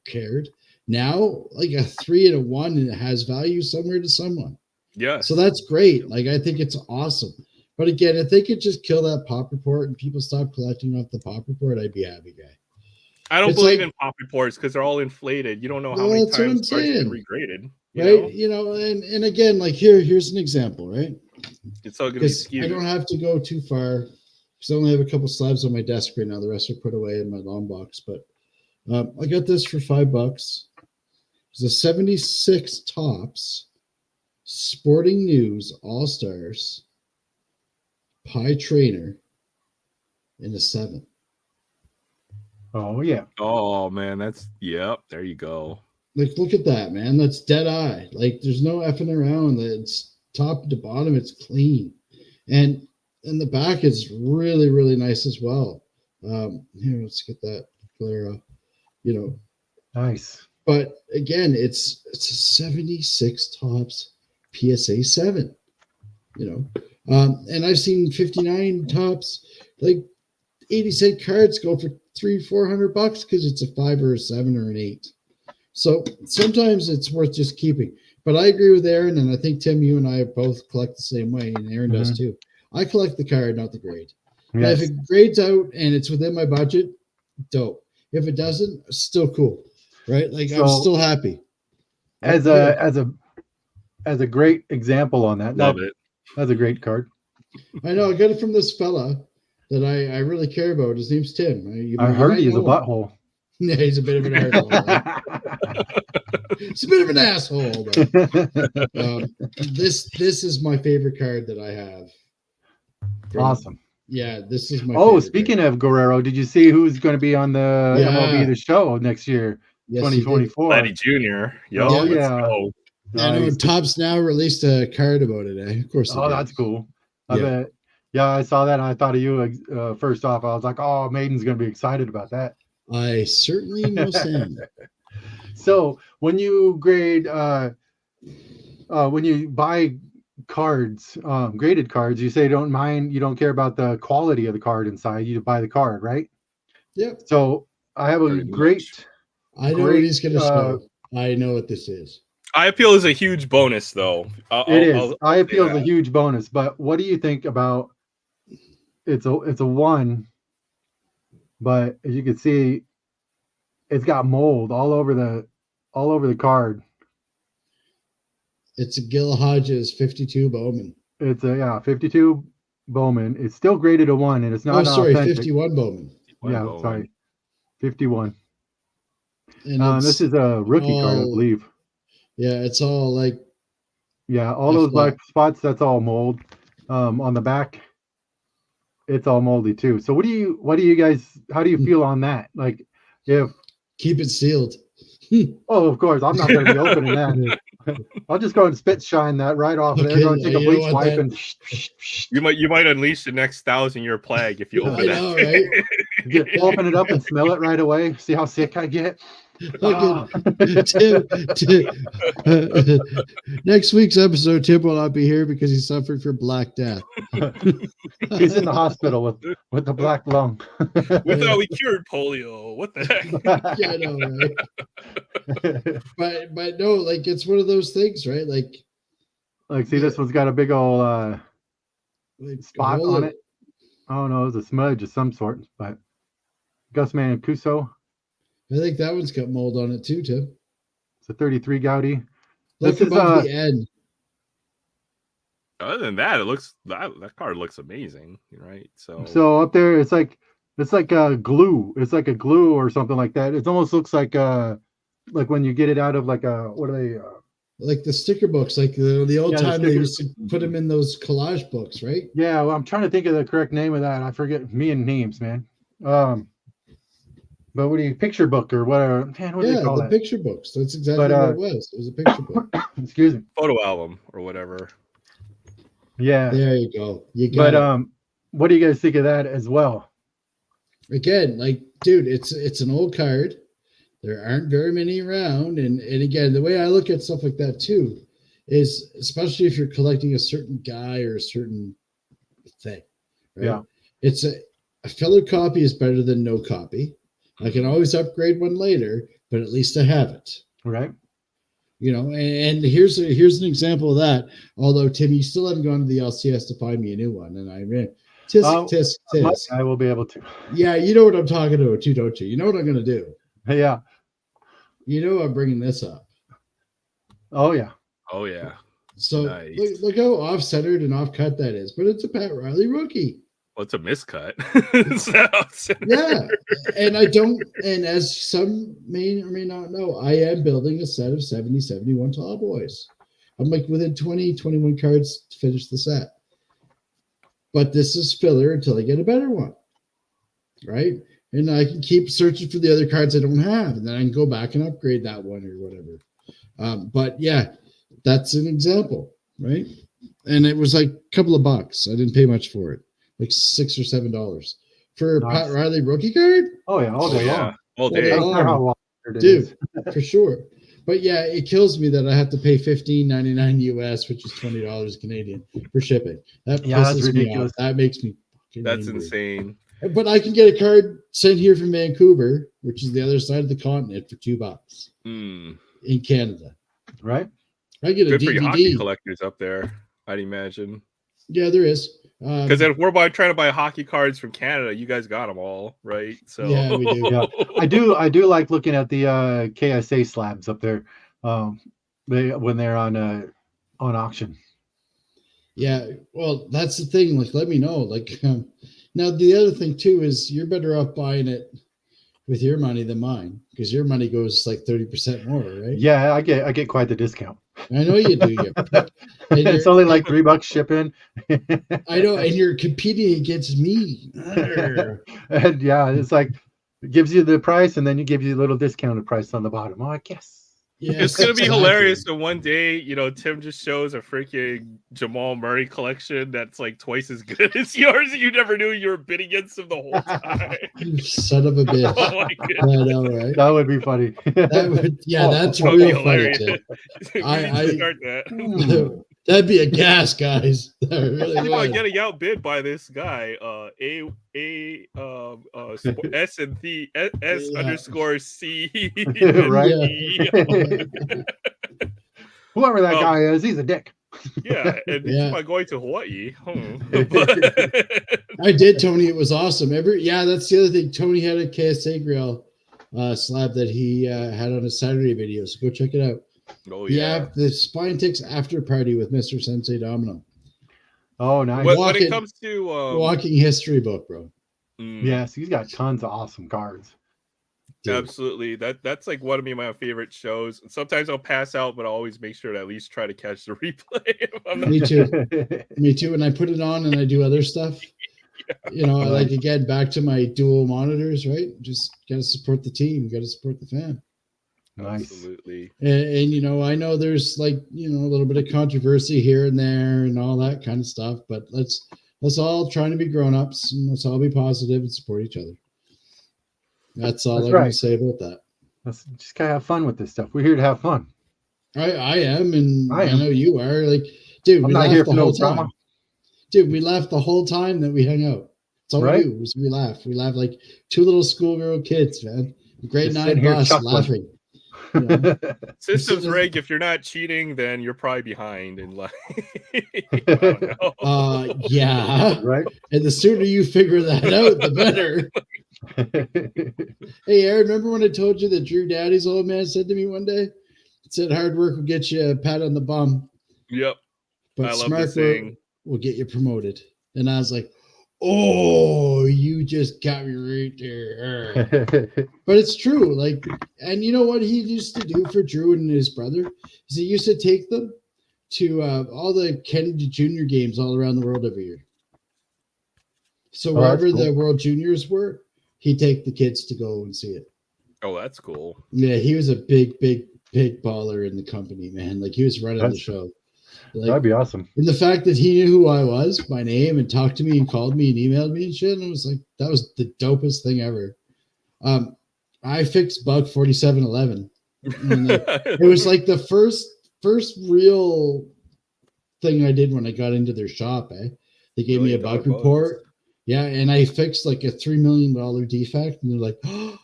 cared? Now, like a 3 and a 1, and it has value somewhere to someone. Yeah. So that's great. Like, I think it's awesome. But again, if they could just kill that pop report and people stop collecting off the pop report, I'd be a happy guy. I don't believe in pop reports because they're all inflated. You don't know how many times cards been regraded. Right? You know, and again, like here's an example, right? It's all going to be skewed. I don't have to go too far because I only have a couple slabs on my desk right now. The rest are put away in my long box. But I got this for $5. It's a 76 Topps Sporting News All-Stars Pie Trainer in a 7. Oh yeah. Oh man, there you go. Like, look at that, man. That's dead eye. Like, there's no effing around. It's top to bottom. It's clean, and the back is really, really nice as well. Here, let's get that glare off. Nice. But again, it's a 76 Topps PSA 7. And I've seen 59 Topps, like 80-cent cards go for $300-400 because it's a 5 or a 7 or an 8. So sometimes it's worth just keeping. But I agree with Aaron, and I think Tim, you and I both collect the same way, and Aaron does too. I collect the card, not the grade. Yes. If it grades out and it's within my budget, dope. If it doesn't, still cool, right? Like, I'm still happy. As a great example on that, love it. That's a great card. I know. I got it from this fella. that I really care about. His name's Tim. I heard he's a butthole. Yeah, he's a bit of an asshole. He's a bit of an asshole. But, this is my favorite card that I have. Awesome. Yeah, this is my. Oh, speaking of Guerrero, did you see who's going to be on the MLB The Show next year, yes, 2024? Vladdy Jr. Yo, Oh, let's yeah. go. I know Topps now released a card about it. Of course. Oh, that's cool. I bet. Yeah, I saw that. And I thought of you first off. I was like, oh, Maiden's going to be excited about that. I certainly know Sam. So when you grade, when you buy cards, graded cards, you say you don't care about the quality of the card inside. You buy the card, right? Yep. So I have a great. I know what he's going to show. I know what this is. Eye appeal is a huge bonus, though. Eye appeal is a huge bonus. But what do you think about? It's a 1, but as you can see, it's got mold all over the card. It's a Gil Hodges 52 Bowman. It's a 52 Bowman. It's still graded a 1, and it's not. 51 Bowman. Yeah, sorry, 51. And this is a rookie card, I believe. Yeah, it's all like. Yeah, all those black spots. That's all mold. On the back, it's all moldy too. So what do you guys? How do you feel on that? Like, if keep it sealed. Oh, of course, I'm not going to be opening that. I'll just go and spit shine that right off of there. Go and take a bleach wipe and. You might unleash the next 1,000-year plague if you open that. Know, right? Open it up and smell it right away. See how sick I get. Next week's episode, Tim will not be here because he suffered from Black Death. He's in the hospital with the black lung. We thought we cured polio. What the heck? Yeah, I know, right? But no, like it's one of those things, right? Like see, this one's got a big old spot on it. Oh no, it's a smudge of some sort. But Gus Mancuso. I think that one's got mold on it too, Tim. It's a 33 Gaudy. Look above the end. Other than that, it looks that card looks amazing, right? So up there, it's like a glue. It's like a glue or something like that. It almost looks like when you get it out of like a what are they? Like the sticker books, like the old time they used to put them in those collage books, right? Yeah, well, I'm trying to think of the correct name of that. I forget me and names, man. But what do you picture book or whatever? Man, what do you call that? Picture books. That's exactly what it was. It was a picture book. Excuse me. Photo album or whatever. Yeah. There you go. You got it. What do you guys think of that as well? Again, like, dude, it's an old card. There aren't very many around, and again, the way I look at stuff like that too is, especially if you're collecting a certain guy or a certain thing, right? Yeah. It's a filler copy is better than no copy. I can always upgrade one later, but at least I have it. Right. You know, and here's an example of that. Although, Tim, you still haven't gone to the LCS to find me a new one, and I ran tisk. I will be able to. Yeah, you know what I'm talking about too, don't you? You know what I'm going to do. Yeah. You know I'm bringing this up. Oh yeah. Oh yeah. So nice. look how off-centered and off-cut that is, but it's a Pat Riley rookie. Well, it's a miscut. Yeah, and as some may or may not know, I am building a set of 70-71 tall boys. I'm like within 21 cards to finish the set. But this is filler until I get a better one, right? And I can keep searching for the other cards I don't have, and then I can go back and upgrade that one or whatever. But yeah, that's an example, right? And it was like a couple of bucks. I didn't pay much for it. Like $6 or $7 for a Pat Riley rookie card. Oh yeah, all day long. All day long. Dude, for sure. But yeah, it kills me that I have to pay $15.99 US, which is $20 Canadian for shipping. That pisses me off. That makes me That's angry. insane. But I can get a card sent here from Vancouver, which is the other side of the continent, for $2 in Canada. Right. I get Good a DVD. For your hockey collectors up there, I'd imagine. Yeah, there is. Because if we're trying to buy hockey cards from Canada, you guys got them all, right? So yeah, we do. Yeah. I do like looking at the KSA slabs up there. When they're on auction. Yeah, well, that's the thing. Like, let me know. Like, Now the other thing too is you're better off buying it with your money than mine because your money goes like 30% more, right? Yeah, I get quite the discount. I know you do. You prick. And It's only like $3 shipping. I know, and you're competing against me. And yeah, it's like it gives you the price, and then you give you a little discounted price on the bottom. Oh, I guess. Yes, It's gonna be exactly. hilarious. And one day, Tim just shows a freaking Jamal Murray collection that's like twice as good as yours. And you never knew you were bidding against him the whole time. You son of a bitch. Oh my goodness. I know, right? That would be funny. That would, yeah, that's That would be real funny. hilarious. Too. We need to start that. That'd be a gas, guys. That really Keep on would. getting outbid by this guy. S and the S Yeah. underscore C. Right? Yeah. Whoever that guy is, he's a dick. Yeah, and Yeah. keep on going to Hawaii. I did, Tony. It was awesome. That's the other thing. Tony had a KSA grill slab that he had on his Saturday video. So go check it out. Oh yeah. The Spine Ticks after party with Mr. Sensei Domino. Oh, nice. When it comes to Walking history book, bro. Yes, he's got tons of awesome cards. Dude. Absolutely. That's like one of my favorite shows. Sometimes I'll pass out, but I always make sure to at least try to catch the replay. if I'm not- Me too. Me too. And I put it on and I do other stuff. I like, again, back to my dual monitors, right? Just got to support the team. Got to support the fan. Nice. Absolutely. And I know there's like, a little bit of controversy here and there and all that kind of stuff, but let's all try to be grown-ups and let's all be positive and support each other. That's all I'm going to say about that. Let's just gotta have fun with this stuff. We're here to have fun. I am, and I I am. know you are. Like, dude, I'm we not laughed here the for no whole drama. time. Dude, we laughed the whole time that we hung out. It's all Right? we do is we laugh. We laugh like two little schoolgirl kids, man. Grade Just 9 sitting here bus chuckling. laughing. Systems rig, if you're not cheating, then you're probably behind in life. I don't know. Yeah. Right? And the sooner you figure that out, the better. Hey, Aaron, remember when I told you that Drew Daddy's old man said to me one day? It said hard work will get you a pat on the bum, Yep. but I love smart this work saying. will get you promoted. And I was like, oh, you just got me right there. But it's true. Like, and you know what he used to do for Drew and his brother? Is he used to take them to all the Kennedy Junior games all around the world every year. So Oh, that's wherever cool. the World Juniors were, he'd take the kids to go and see it. Oh, that's cool. Yeah, he was a big baller in the company, man. Like he was running the That's- show. That'd Like, be awesome. and the fact that he knew who I was by name and talked to me and called me and emailed me and shit, and it was like that was the dopest thing ever. I fixed bug 4711. And, like, it was like the first real thing I did when I got into their shop. They gave me a bug $1 million report. Yeah, and I fixed like a $3 million defect, and they're like, ah!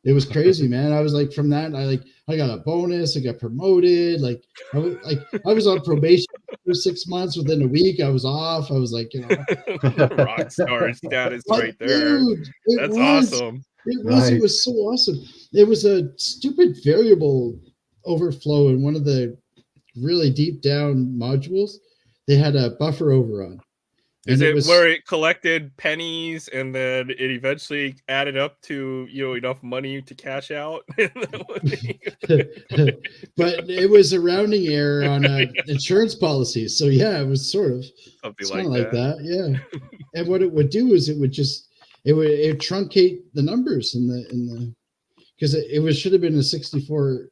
It was crazy, man. I was like, from that, I got a bonus. I got promoted. Like I was on probation for 6 months. Within a week, I was off. I was like, Rock star status but right there. dude, That's awesome. It was. It Nice. was so awesome. It was a stupid variable overflow in one of the really deep down modules. They had a buffer overrun. Is And it was- where it collected pennies and then it eventually added up to enough money to cash out? but it was a rounding error on insurance policies. So yeah, it was sort of Something like that. Yeah. And what it would do is it would truncate the numbers in the because it should have been a 64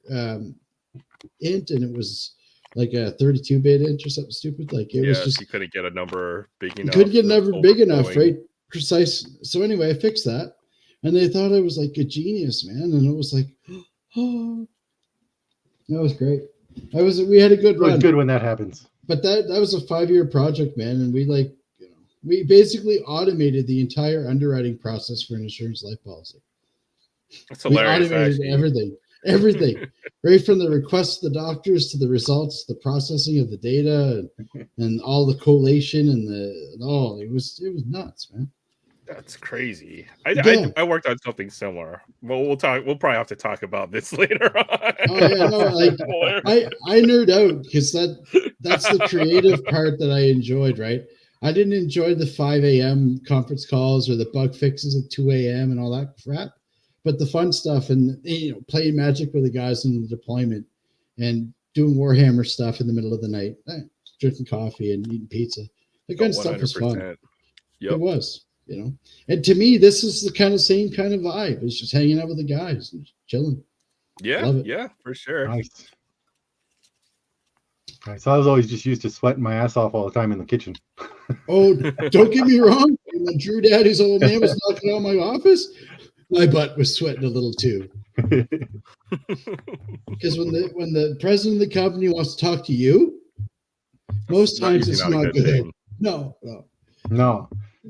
int and it was like a 32-bit int or something stupid. Like it was just you couldn't get a number big you enough. couldn't get a number big enough, overflowing. right? Precise. So anyway, I fixed that, and they thought I was like a genius, man. And it was like, oh, that was great. We had a good It was run. good when that happens. But that was a 5-year project, man, and we basically automated the entire underwriting process for an insurance life policy. It's We hilarious. automated Actually. everything, right from the requests to the doctors to the results, the processing of the data, and all the collation and it was nuts, man. That's crazy. Yeah. I worked on something similar. Well, we'll talk. We'll probably have to talk about this later on. Oh yeah, no, like I nerd out because that's the creative part that I enjoyed, right? I didn't enjoy the 5 a.m. conference calls or the bug fixes at 2 a.m. and all that crap. But the fun stuff and playing Magic with the guys in the deployment and doing Warhammer stuff in the middle of the night, drinking coffee and eating pizza. That kind of stuff was fun. Yep. It was, And to me, this is the same kind of vibe. It's just hanging out with the guys and chilling. Yeah, yeah, for sure. Nice. So I was always just used to sweating my ass off all the time in the kitchen. Oh, don't get me wrong. When Drew Daddy's old man was knocking on my office, my butt was sweating a little too. Because when the president of the company wants to talk to you, most times it's not good. No.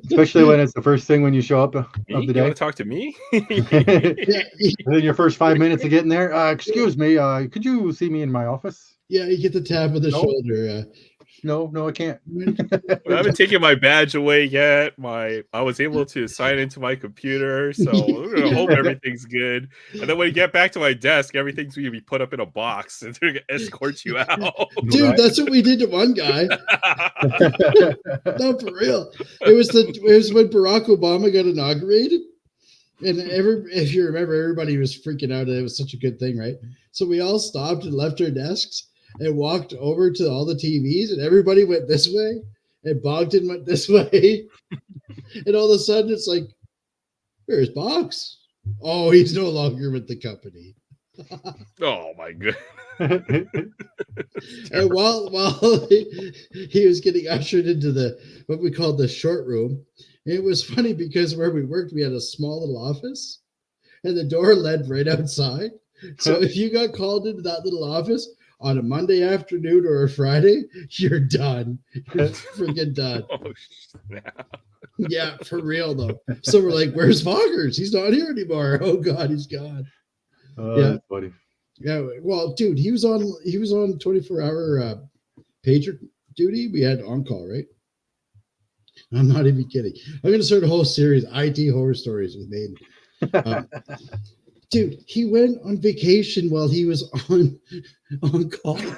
Especially when it's the first thing when you show up of the day. You want to talk to me? Then your first 5 minutes of getting there. Excuse me, could you see me in my office? Yeah, you get the tap of the shoulder. No, I can't. I haven't taken my badge away yet. I was able to sign into my computer, so we're gonna hope everything's good. And then when you get back to my desk, everything's gonna be put up in a box, and they're gonna escort you out. Dude, that's what we did to one guy. No, for real. It was when Barack Obama got inaugurated, and if you remember, everybody was freaking out. It was such a good thing, right? So we all stopped and left our desks and walked over to all the TVs, and everybody went this way, and Bogdan went this way. And all of a sudden, it's like, where's Box? Oh, he's no longer with the company. Oh, my goodness. And while he was getting ushered into what we called the short room, it was funny because where we worked, we had a small little office, and the door led right outside. So if you got called into that little office on a Monday afternoon or a Friday, you're done. You're freaking done. Oh, snap. Yeah, for real though. So we're like, "Where's Foggers? He's not here anymore." Oh God, he's gone. Yeah, that's funny. Yeah, well, dude, he was on 24-hour pager duty. We had on call, right? I'm not even kidding. I'm going to start a whole series, IT horror stories with Maiden. Dude, he went on vacation while he was on call. He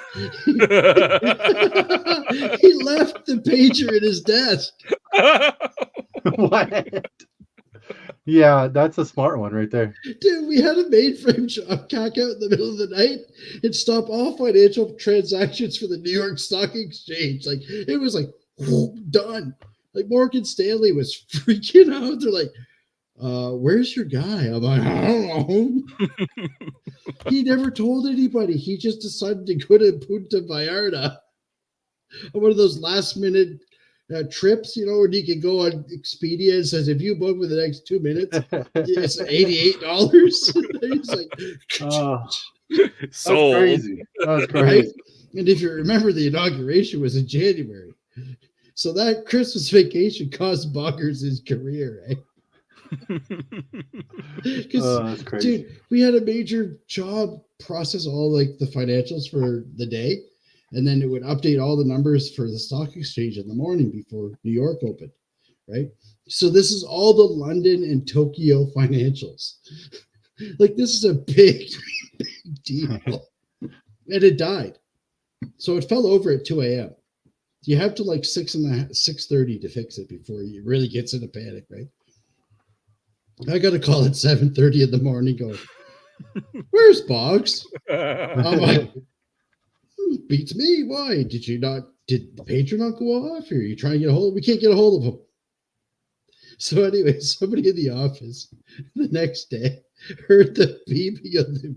left the pager in his desk. What? Yeah, that's a smart one right there. Dude, we had a mainframe job cack out in the middle of the night and stop all financial transactions for the New York Stock Exchange. Like, it was like, done. Like, Morgan Stanley was freaking out. They're like, where's your guy? I'm like, I don't know. He never told anybody. He just decided to go to Punta Vallarta on one of those last minute trips, where you can go on Expedia and says, if you book for the next 2 minutes, it's $88. He's like, so crazy. That's crazy. Right? And if you remember, the inauguration was in January. So that Christmas vacation cost Boggers his career, right? Because, dude, we had a major job process all like the financials for the day, and then it would update all the numbers for the stock exchange in the morning before New York opened, right? So this is all the London and Tokyo financials. Like, this is a big, big deal. And it died. So it fell over at 2 a.m. You have to like 6:30 to fix it before it really gets into panic, right? I got a call at 7:30 in the morning going, where's Boggs? I'm like, beats me. Why? Did the pager not go off? Or are you trying to get a hold of him? We can't get a hold of him. So anyway, somebody in the office the next day heard the beeping of the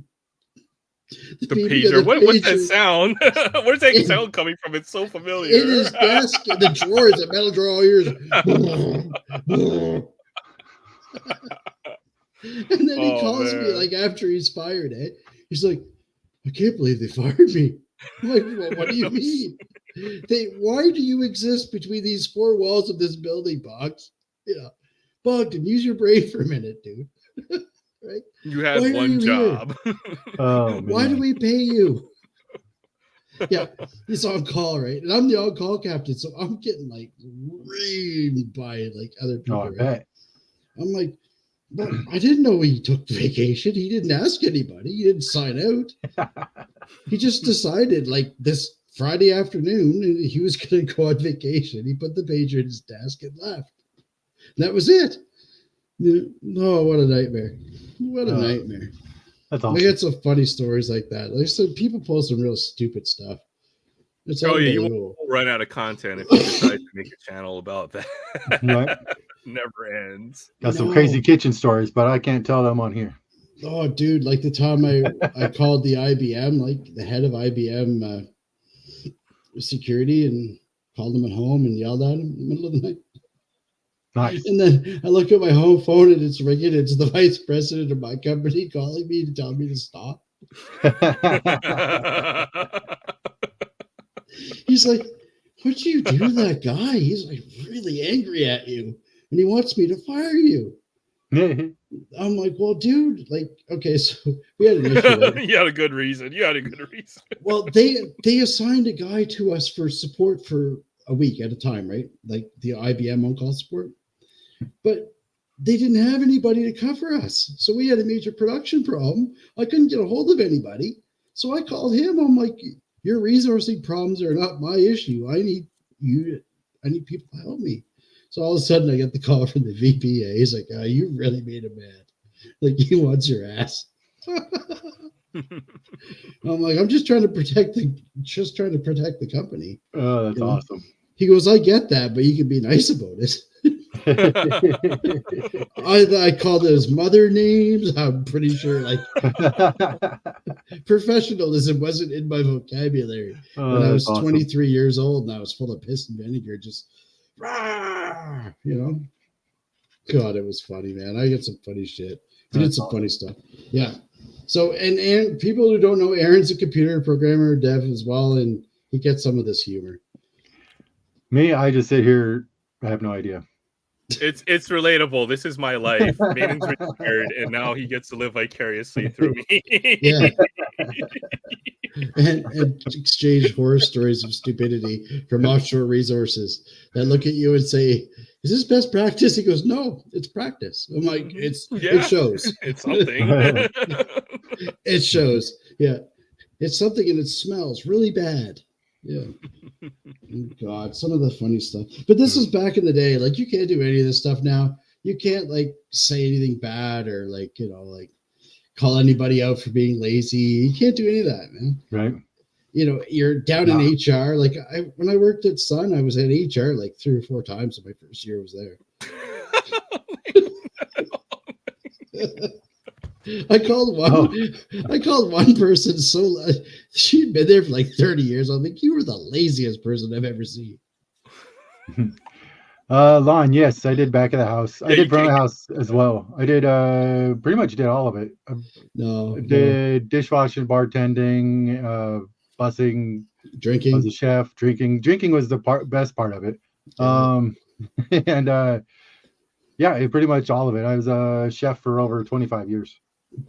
pager. What's that sound? Where's that sound coming from? It's so familiar. In his desk, in the drawers, the metal drawer all ears. And then he calls me like after he's fired, He's like, I can't believe they fired me. I'm like, well, what do you mean? Why do you exist between these four walls of this building, Boggs? Bogdan, use your brain for a minute, dude. Right? You had one job. Why do we pay you? Yeah, he's on call, right? And I'm the on-call captain, so I'm getting like reamed by like other people. Right? I'm like, but I didn't know he took vacation. He didn't ask anybody. He didn't sign out. He just decided like this Friday afternoon, and he was going to go on vacation. He put the pager in his desk and left. And that was it. No, what a nightmare. What a nightmare. That's I awesome. get some funny stories like that. Like some people post some real stupid stuff. It's Oh yeah, you unbelievable. won't run out of content if you decide to make a channel about that. Right. Never ends. Got some crazy kitchen stories, but I can't tell them on here. Oh, dude! Like the time I called the IBM, like the head of IBM security, and called him at home and yelled at him in the middle of the night. Nice. And then I look at my home phone and it's ringing. It's the vice president of my company calling me to tell me to stop. He's like, "What'd you do to that guy? He's like really angry at you, and he wants me to fire you." I'm like, "Well, dude, like, okay, so we had an issue." Right? You had a good reason. Well, they assigned a guy to us for support for a week at a time, right? Like the IBM on-call support. But they didn't have anybody to cover us. So we had a major production problem. I couldn't get a hold of anybody. So I called him. I'm like, your resourcing problems are not my issue. I need people to help me. So all of a sudden I get the call from the VPA. He's like, oh, you really made him mad. Like he wants your ass. I'm like, I'm just trying to protect the company. Oh, that's awesome. He goes, I get that, but you can be nice about it. I called his mother names. I'm pretty sure like professionalism wasn't in my vocabulary when I was 23 years old and I was full of piss and vinegar, just rah, you know. God, it was funny, man. I get some funny shit. We did some funny stuff. Yeah. So and people who don't know, Aaron's a computer programmer, dev as well, and he gets some of this humor. Me, I just sit here. I have no idea. It's relatable. This is my life. Maiden's retired, and now he gets to live vicariously through me. Yeah. and exchange horror stories of stupidity from offshore resources that look at you and say, is this best practice? He goes, no, it's practice. I'm like, it shows. It's something. It shows. Yeah. It's something and it smells really bad. Yeah. Oh, God, some of the funny stuff. But this is back in the day. Like, you can't do any of this stuff now. You can't, like, say anything bad or, like, you know, like, call anybody out for being lazy. You can't do any of that, man. Right. You know, you're down in HR. Like, when I worked at Sun, I was at HR, like, 3 or 4 times in my first year I was there. I called one person she'd been there for like 30 years. I'm like, you were the laziest person I've ever seen. Lawn, yes, I did back of the house. I did front of the house as well. I did pretty much did all of it. Did dishwashing, bartending, busing, drinking. I was a chef, drinking. Drinking was the best part of it. And yeah, pretty much all of it. I was a chef for over 25 years.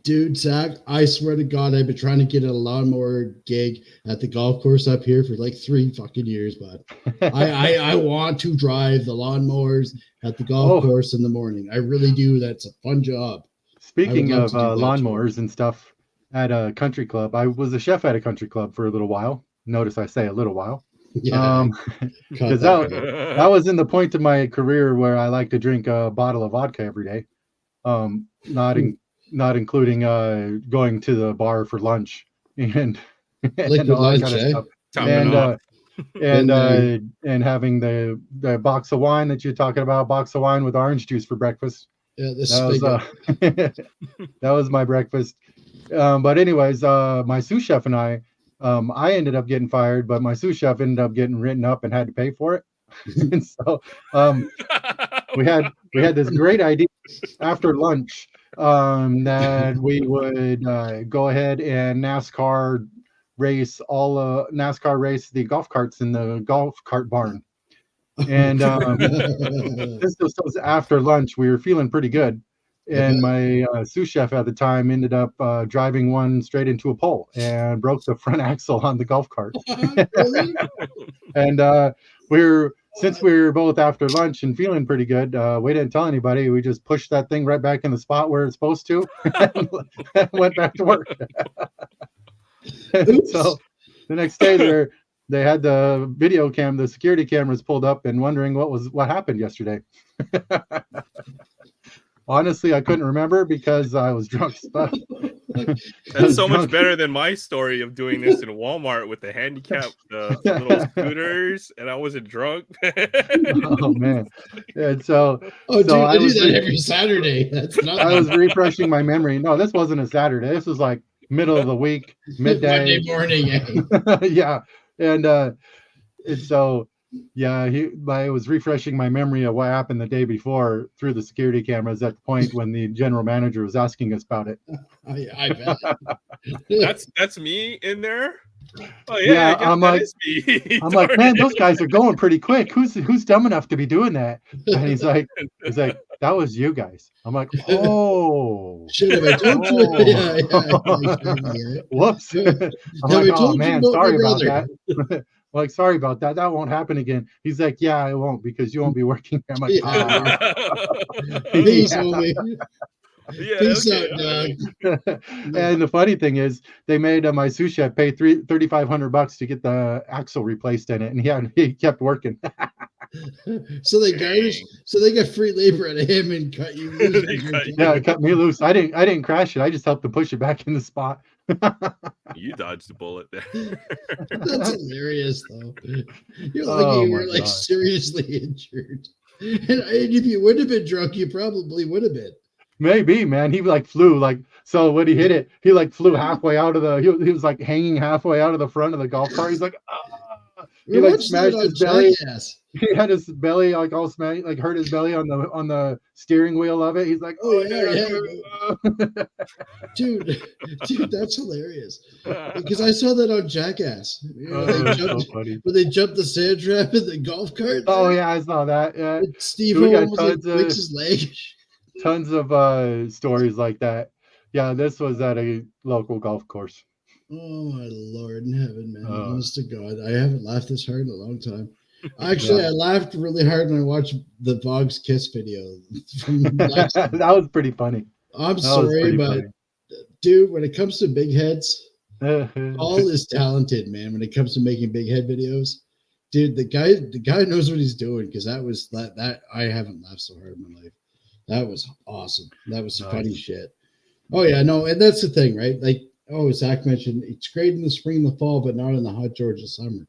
Dude, Zach, I swear to God, I've been trying to get a lawnmower gig at the golf course up here for like 3 fucking years, bud. I want to drive the lawnmowers at the golf course in the morning. I really do. That's a fun job. Speaking of lawnmowers and stuff at a country club, I was a chef at a country club for a little while. Notice I say a little while. Yeah, because that was in the point of my career where I like to drink a bottle of vodka every day. Not including going to the bar for lunch and liquid lunch, kind of and having the box of wine that you're talking about, box of wine with orange juice for breakfast. Yeah, that was my breakfast. But anyways, my sous chef and I ended up getting fired, but my sous chef ended up getting written up and had to pay for it. And so we had this great idea after lunch that we would go ahead and NASCAR race the golf carts in the golf cart barn. And this was after lunch. We were feeling pretty good. And my sous chef at the time ended up driving one straight into a pole and broke the front axle on the golf cart. And since we were both after lunch and feeling pretty good, we didn't tell anybody. We just pushed that thing right back in the spot where it's supposed to and went back to work. So the next day they had the video cam, the security cameras pulled up, and wondering what happened yesterday. Honestly, I couldn't remember because I was drunk as fuck. That's so much better than my story of doing this in Walmart with the handicap little scooters, and I wasn't drunk. Oh man! And so, dude, I do was that every Saturday. That's nothing. I was refreshing my memory. No, this wasn't a Saturday. This was like middle of the week, midday, Monday morning. Yeah, and so. Yeah, I was refreshing my memory of what happened the day before through the security cameras at the point when the general manager was asking us about it. I bet. That's me in there. Oh yeah, I'm like, man, those guys are going pretty quick. Who's dumb enough to be doing that? And he's like, that was you guys. I'm like, oh, should have I told you? Yeah. Whoops. I'm like, oh man, sorry about that. Like, sorry about that. That won't happen again. He's like, yeah, it won't because you won't be working. I'm like, Peace, yeah, peace okay. out, dog. And the funny thing is, they made my sous chef pay $3,500 to get the axle replaced in it, and he kept working. So they got free labor out of him and cut you loose. It cut me loose. I didn't crash it. I just helped them push it back in the spot. You dodged the bullet there. That's hilarious, though. You're lucky you were like seriously injured. And if you would have been drunk, you probably would have been. Maybe, man. He like flew so when he hit it, he like flew halfway out of he was like hanging halfway out of the front of the golf cart. He's like, he like smashed his belly. He had his belly like all smashed, like hurt his belly on the steering wheel of it. He's like, dude, that's hilarious. Because I saw that on Jackass. They jumped the sand trap in the golf cart. Oh yeah, I saw that. Yeah, Steve almost breaks his leg. Tons of stories like that. Yeah, this was at a local golf course. Oh my Lord in heaven, man! Honest to God, I haven't laughed this hard in a long time. Actually, I laughed really hard when I watched the Boggs Kiss video. That was pretty funny. I'm sorry, but dude, when it comes to big heads, Paul is talented, man. When it comes to making big head videos, dude, the guy knows what he's doing. Because that I haven't laughed so hard in my life. That was awesome. That was funny shit. Oh yeah, no, and that's the thing, right? Like, Zach mentioned it's great in the spring and the fall, but not in the hot Georgia summer.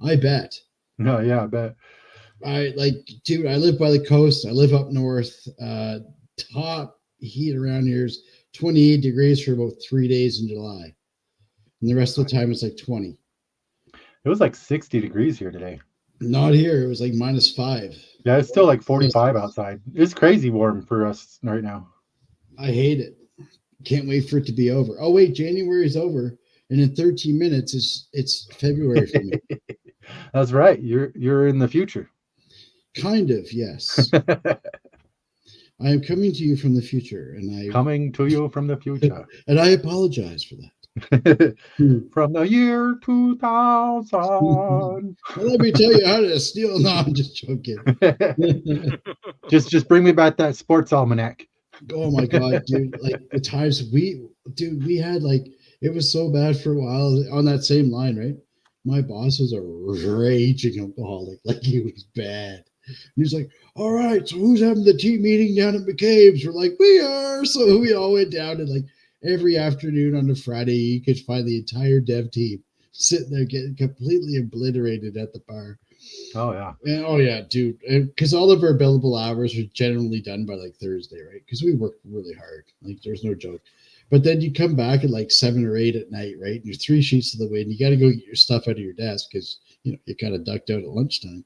I bet. No, yeah, I bet. Dude, I live by the coast. I live up north. Top heat around here is 28 degrees for about 3 days in July. And the rest of the time it's like 20. It was like 60 degrees here today. Not here. It was like -5. Yeah, it's still like 45 outside. It's crazy warm for us right now. I hate it. Can't wait for it to be over. Oh wait, January's over, and in 13 minutes it's February for me. That's right. You're in the future. Kind of, yes. I am coming to you from the future, coming to you from the future, and I apologize for that. From the year 2000. Let me tell you how to steal. No, I'm just joking. just bring me back that sports almanac. Oh my God, dude! Like the times we had it was so bad for a while on that same line, right? My boss was a raging alcoholic, like he was bad. And he's like, "All right, so who's having the team meeting down at McCabe's?" We're like, "We are." So we all went down, and like every afternoon on a Friday, you could find the entire dev team sitting there getting completely obliterated at the bar. Oh yeah. Oh yeah, dude. Because all of our billable hours are generally done by like Thursday, right? Because we work really hard. Like there's no joke. But then you come back at like 7 or 8 at night, right? And you're 3 sheets of the way, and you got to go get your stuff out of your desk because you kind of ducked out at lunchtime.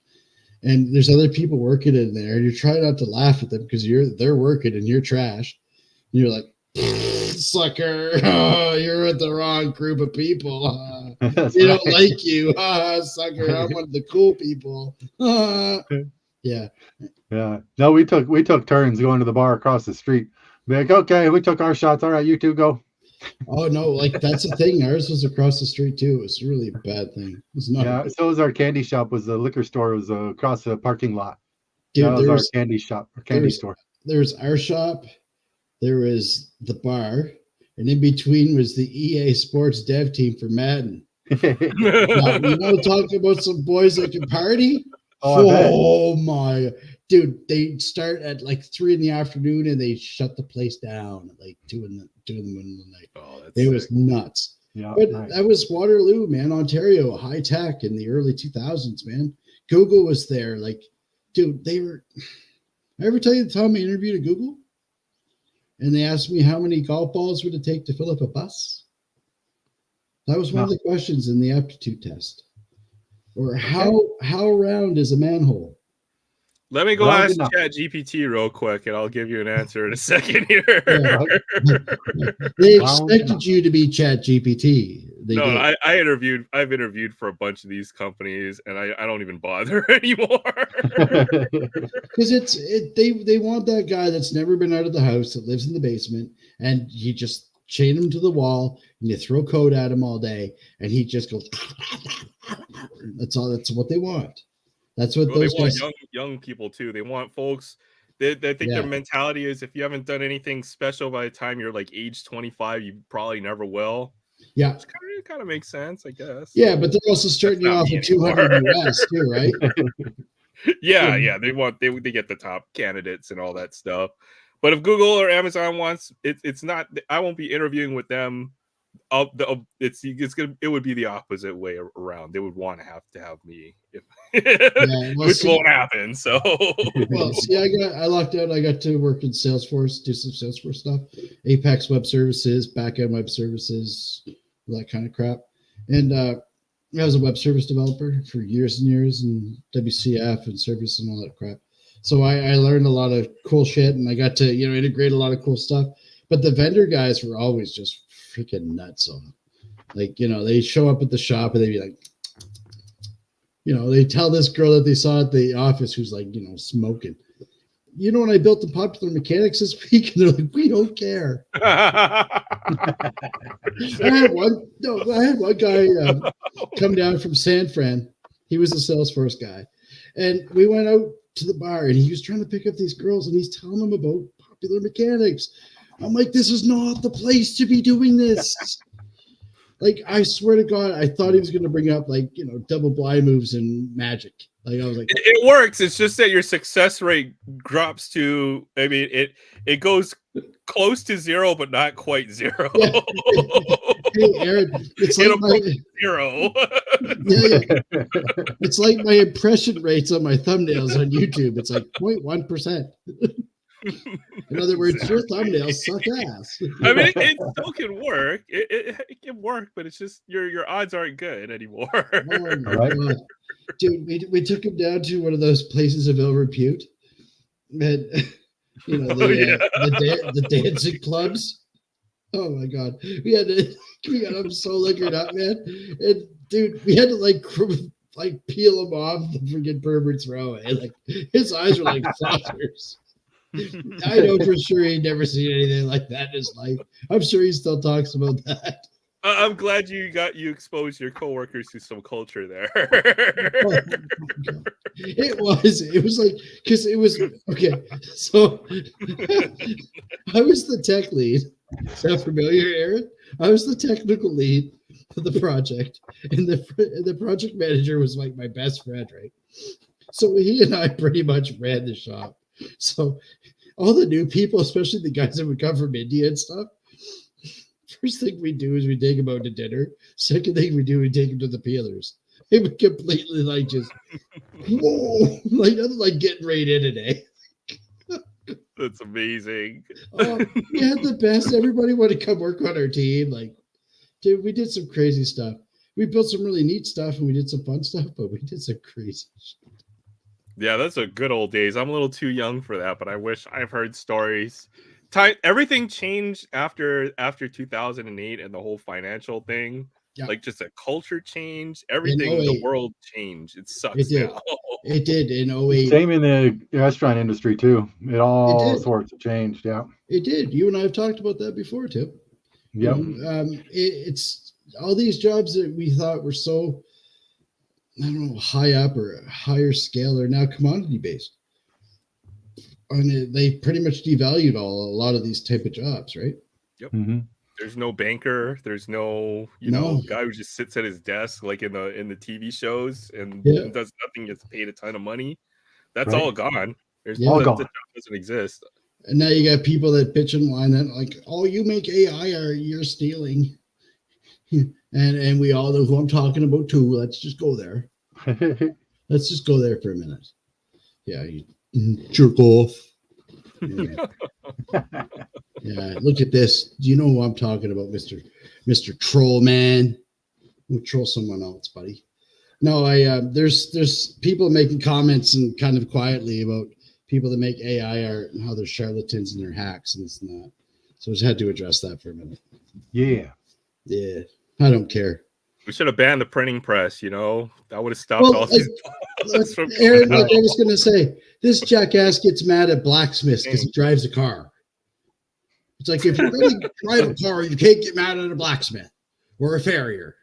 And there's other people working in there, and you're trying not to laugh at them because they're working and you're trash. And you're like, sucker, you're with the wrong group of people. They don't like you, sucker. I'm one of the cool people. Yeah. No, we took turns going to the bar across the street. Be like, okay, we took our shots. All right, you two go. Oh no, like that's the thing. Ours was across the street too. It was really a bad thing. It's not. Yeah, so was our candy shop. Was the liquor store was across the parking lot. Dude, that was our candy shop or candy store. There's our shop. There was the bar, and in between was the EA Sports dev team for Madden. Now, you want to talk about some boys that can party? Oh, I bet. Oh my, dude! They start at like 3 in the afternoon and they shut the place down at like 2 in the middle of the night. Oh, that's It sick. was nuts. Yeah, But nice. that was Waterloo, man, Ontario, high tech in the early 2000s, man. Google was there. Like, dude, they were. I ever tell you the time I interviewed at Google? And they asked me how many golf balls would it take to fill up a bus? That was one of the questions in the aptitude test. Or how round is a manhole? Let me go Round ask enough. ChatGPT real quick, and I'll give you an answer in a second here. Yeah. They Round expected enough. you to be ChatGPT. They No, did. I've interviewed for a bunch of these companies, and I don't even bother anymore. Because they want that guy that's never been out of the house, that lives in the basement, and you just chain him to the wall and you throw code at him all day, and he just goes. That's all. That's what they want. That's what Well, those they want guys. young people too. They want folks. They think Yeah. their mentality is if you haven't done anything special by the time you're like age 25, you probably never will. Yeah. Which kind of makes sense, I guess. Yeah, but they're also starting you not off me at 200 anymore. US too, right? Yeah. They get the top candidates and all that stuff. But if Google or Amazon wants, it's not. I won't be interviewing with them. It would be the opposite way around. They would want to have me, which won't happen. So, well, see, I lucked out. I got to work in Salesforce, do some Salesforce stuff, Apex Web Services, backend web services, that kind of crap. And I was a web service developer for years and years, and WCF and service and all that crap. So I learned a lot of cool shit, and I got to integrate a lot of cool stuff. But the vendor guys were always just freaking nuts on it. Like, they show up at the shop and they'd be like, they tell this girl that they saw at the office who's like, smoking. When I built the Popular Mechanics this week, and they're like, we don't care. I had one guy come down from San Fran. He was a Salesforce guy. And we went out to the bar, and he was trying to pick up these girls, and he's telling them about Popular Mechanics. I'm like, this is not the place to be doing this. Like, I swear to God, I thought he was going to bring up, like, double blind moves and magic. Like, I was like, it works. It's just that your success rate drops to, I mean, it goes close to 0, but not quite 0. Yeah. Hey, Aaron, it's like my 0. yeah. It's like my impression rates on my thumbnails on YouTube. It's like 0.1%. In other words, your thumbnails suck ass. I mean, it still can work. It can work, but it's just your odds aren't good anymore. Oh my God. Dude, we took him down to one of those places of ill repute, and the dancing clubs. Oh my God, we got him so liquored up, man. And dude, we had to like peel him off the freaking pervert's row. Like his eyes were like saucers. I know for sure he'd never seen anything like that in his life. I'm sure he still talks about that. I'm glad you exposed your coworkers to some culture there. It was like, because it was okay. So I was the tech lead. Is that familiar, Aaron? I was the technical lead for the project, and the project manager was like my best friend, right? So he and I pretty much ran the shop. So all the new people, especially the guys that would come from India and stuff, first thing we do is we take them out to dinner. Second thing we do, we take them to the peelers. It would completely like just, whoa, like nothing like getting right in today. That's amazing. We had the best. Everybody wanted to come work on our team. Like, dude, we did some crazy stuff. We built some really neat stuff and we did some fun stuff, but we did some crazy shit. Yeah, that's a good old days. I'm a little too young for that, but I wish I've heard stories. Everything changed after 2008 and the whole financial thing. Yeah. Like just a culture change. Everything in the world changed. It sucks now. It did in 08. Same in the restaurant industry too. It all sorts of changed. Yeah, it did. You and I have talked about that before too. Yep. It's all these jobs that we thought were so, I don't know, high up or higher scale are now commodity based. And they pretty much devalued a lot of these type of jobs, right? Yep. Mm-hmm. There's no banker. There's no, No. guy who just sits at his desk like in the TV shows and Yeah. does nothing, gets paid a ton of money. That's Right. all gone. There's Yeah. All the gone. job doesn't exist. And now you got people that bitch and whine that like, oh, you make AI or you're stealing. and we all know who I'm talking about too. Let's just go there. Let's just go there for a minute. Yeah, you jerk off. Yeah. Yeah, look at this. Do you know who I'm talking about, Mr. Troll Man? We'll troll someone else, buddy. No, there's people making comments and kind of quietly about people that make AI art and how they're charlatans and they're hacks and this and that. So I just had to address that for a minute. Yeah. Yeah, I don't care. We should have banned the printing press. That would have stopped all these. Aaron, like I was going to say, this jackass gets mad at blacksmiths because he drives a car. It's like if you really drive a car, you can't get mad at a blacksmith or a farrier.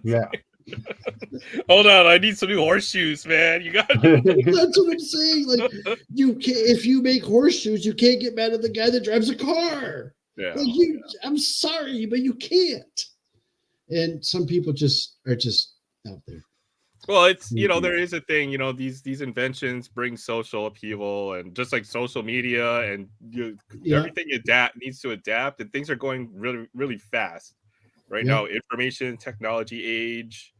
Yeah. Hold on, I need some new horseshoes, man. You got. That's what I'm saying. Like you can't, if you make horseshoes, you can't get mad at the guy that drives a car. Yeah. Like I'm sorry, but you can't. And some people are just out there. Well, it's there is a thing. These inventions bring social upheaval, and just like social media, and everything needs to adapt, and things are going really, really fast right now. Information technology age,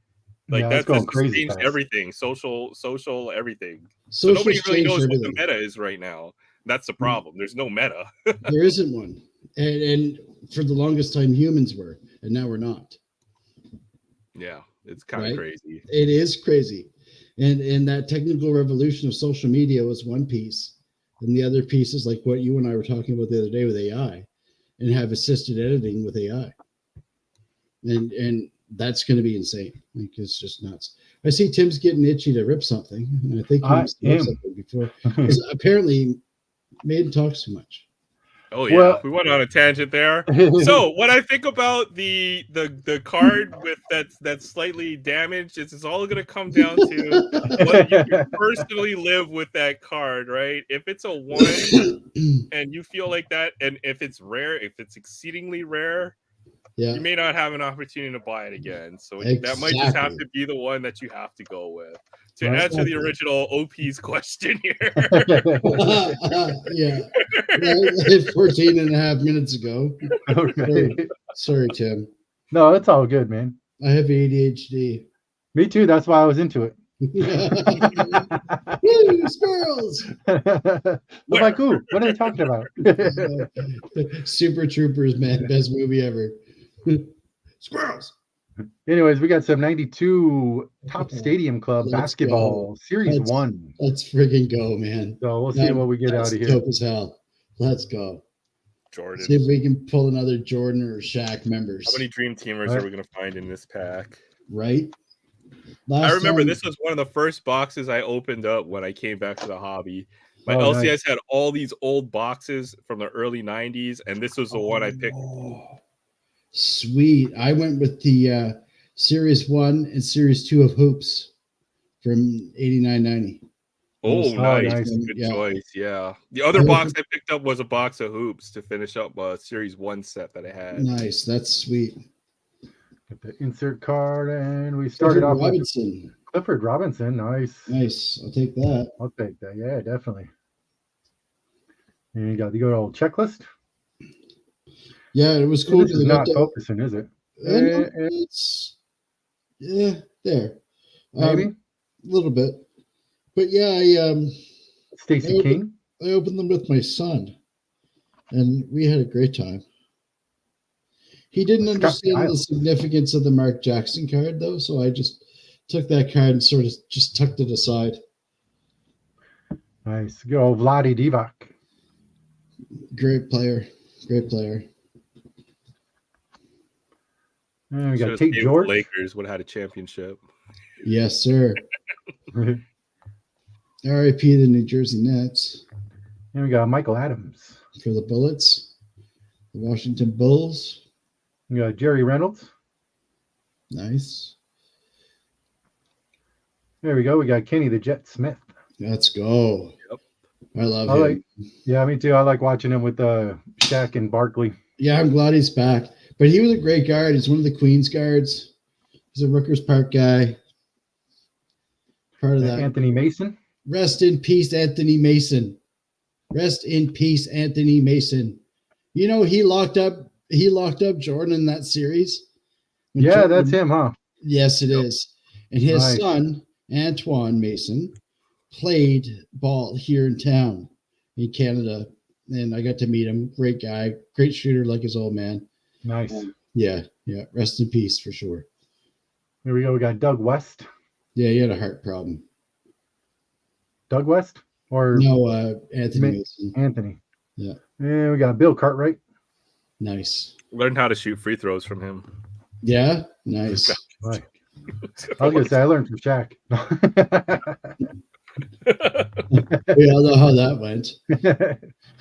like that's going just crazy changed fast. everything. Social everything. So Social nobody really knows everything. what the meta is right now. That's the problem. There's no meta. There isn't one, and for the longest time humans were, and now we're not. Yeah, it's kind of crazy. It is crazy. And that technical revolution of social media was one piece. And the other piece is like what you and I were talking about the other day with AI and have assisted editing with AI. And that's going to be insane. Like it's just nuts. I see Tim's getting itchy to rip something. And I think he must have ripped something before. Apparently Maiden talks too much. Oh yeah, well, we went on a tangent there. So when I think about the card with that's slightly damaged, it's all going to come down to whether you can personally live with that card, right? If it's a 1 and you feel like that, and if it's rare, if it's exceedingly rare, you may not have an opportunity to buy it again. So that might just have to be the one that you have to go with. To answer the original OP's question here. Yeah. 14 and a half minutes ago. Okay. Sorry, Tim. No, it's all good, man. I have ADHD. Me too. That's why I was into it. Woo, squirrels! I'm like, ooh, what are they talking about? Super Troopers, man. Best movie ever. Squirrels! Anyways, we got some 92 Top Stadium Club basketball Series 1. Let's friggin' go, man. So we'll see what we get out of here. Dope as hell. Let's go. Jordan. See if we can pull another Jordan or Shaq members. How many Dream Teamers are we going to find in this pack? Right? I remember this was one of the first boxes I opened up when I came back to the hobby. My LCS had all these old boxes from the early 90s, and this was the one I picked. Sweet. I went with the Series 1 and Series 2 of Hoops from 89-90. Oh, nice. Good choice. Yeah. The other box I picked up was a box of Hoops to finish up a Series 1 set that I had. Nice. That's sweet. Get the insert card, and we started off with Clifford Robinson. Nice. I'll take that. I'll take that. Yeah, definitely. And you got the good old checklist. Yeah, it was cool. This is not focusing, is it? There. Maybe a little bit, but yeah, Stacey King. I opened them with my son, and we had a great time. He didn't understand the significance of the Mark Jackson card, though, so I just took that card and sort of just tucked it aside. Nice. Good old Vlade Divac. Great player. Great player. And we got Tate George. Lakers would have had a championship. Yes, sir. R.I.P. the New Jersey Nets. And we got Michael Adams. For the Bullets. The Washington Bulls. We got Jerry Reynolds. Nice. There we go. We got Kenny the Jet Smith. Let's go. Yep. I love him. Yeah, me too. I like watching him with Shaq and Barkley. Yeah, I'm glad he's back. But he was a great guard. He's one of the Queen's guards. He's a Rooker's Park guy. Part of that. Anthony Mason. Rest in peace, Anthony Mason. Rest in peace, Anthony Mason. You know, he locked up Jordan in that series. When Yeah, Jordan, that's him, huh? Yes, it is. And his Nice. son, Antoine Mason, played ball here in town in Canada. And I got to meet him. Great guy, great shooter like his old man. Nice. Yeah. Rest in peace for sure. Here we go. We got Doug West. Yeah, he had a heart problem. Doug West or No, Anthony Mason. Anthony. Yeah. And we got Bill Cartwright. Nice. Learned how to shoot free throws from him. Yeah, nice. Right. I was gonna say I learned from Shaq. We all know how that went.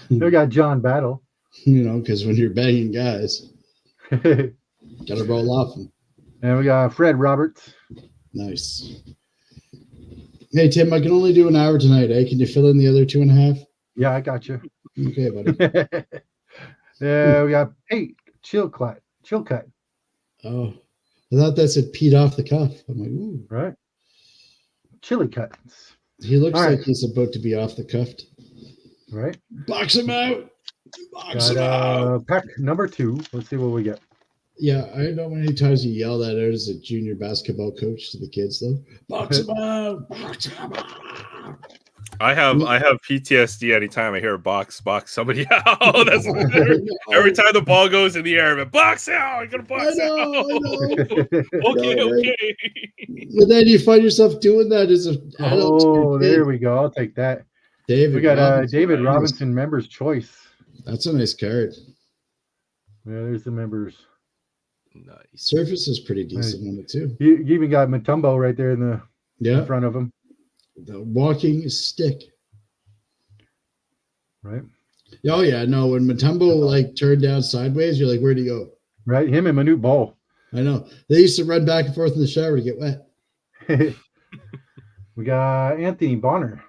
We got John Battle. You know, because when you're banging guys, And gotta roll off them. we got Fred Roberts. Nice. Hey Tim, I can only do an hour tonight, eh? Can you fill in the other 2.5? Yeah, I got you. Okay, buddy. We got Pete Chilcutt. Oh, I thought that said Pete off the cuff. I'm like, ooh. Right. Chili cuts. He looks All like right. he's about to be off the cuffed. Right. Box him out. Box him Got out. pack number 2. Let's see what we get. Yeah, I know many times you yell that out as a junior basketball coach to the kids, though. Box him out. Box him out. I have PTSD anytime I hear box somebody out. That's every time the ball goes in the air, but box out. I'm gonna box I out. know. Okay, No, okay. But then you find yourself doing that as an adult. Oh, there we go. I'll take that. David We got Robinson. David Robinson members choice. That's a nice card. Yeah, there's the members. Nice. Surface is pretty decent on it too. You even got Mutombo right there in the Yeah, front of him. the walking stick. Right. Oh yeah, no. When Mutombo like turned down sideways, you're like, where'd he go? Right. Him and Manute Ball. I know. They used to run back and forth in the shower to get wet. We got Anthony Bonner.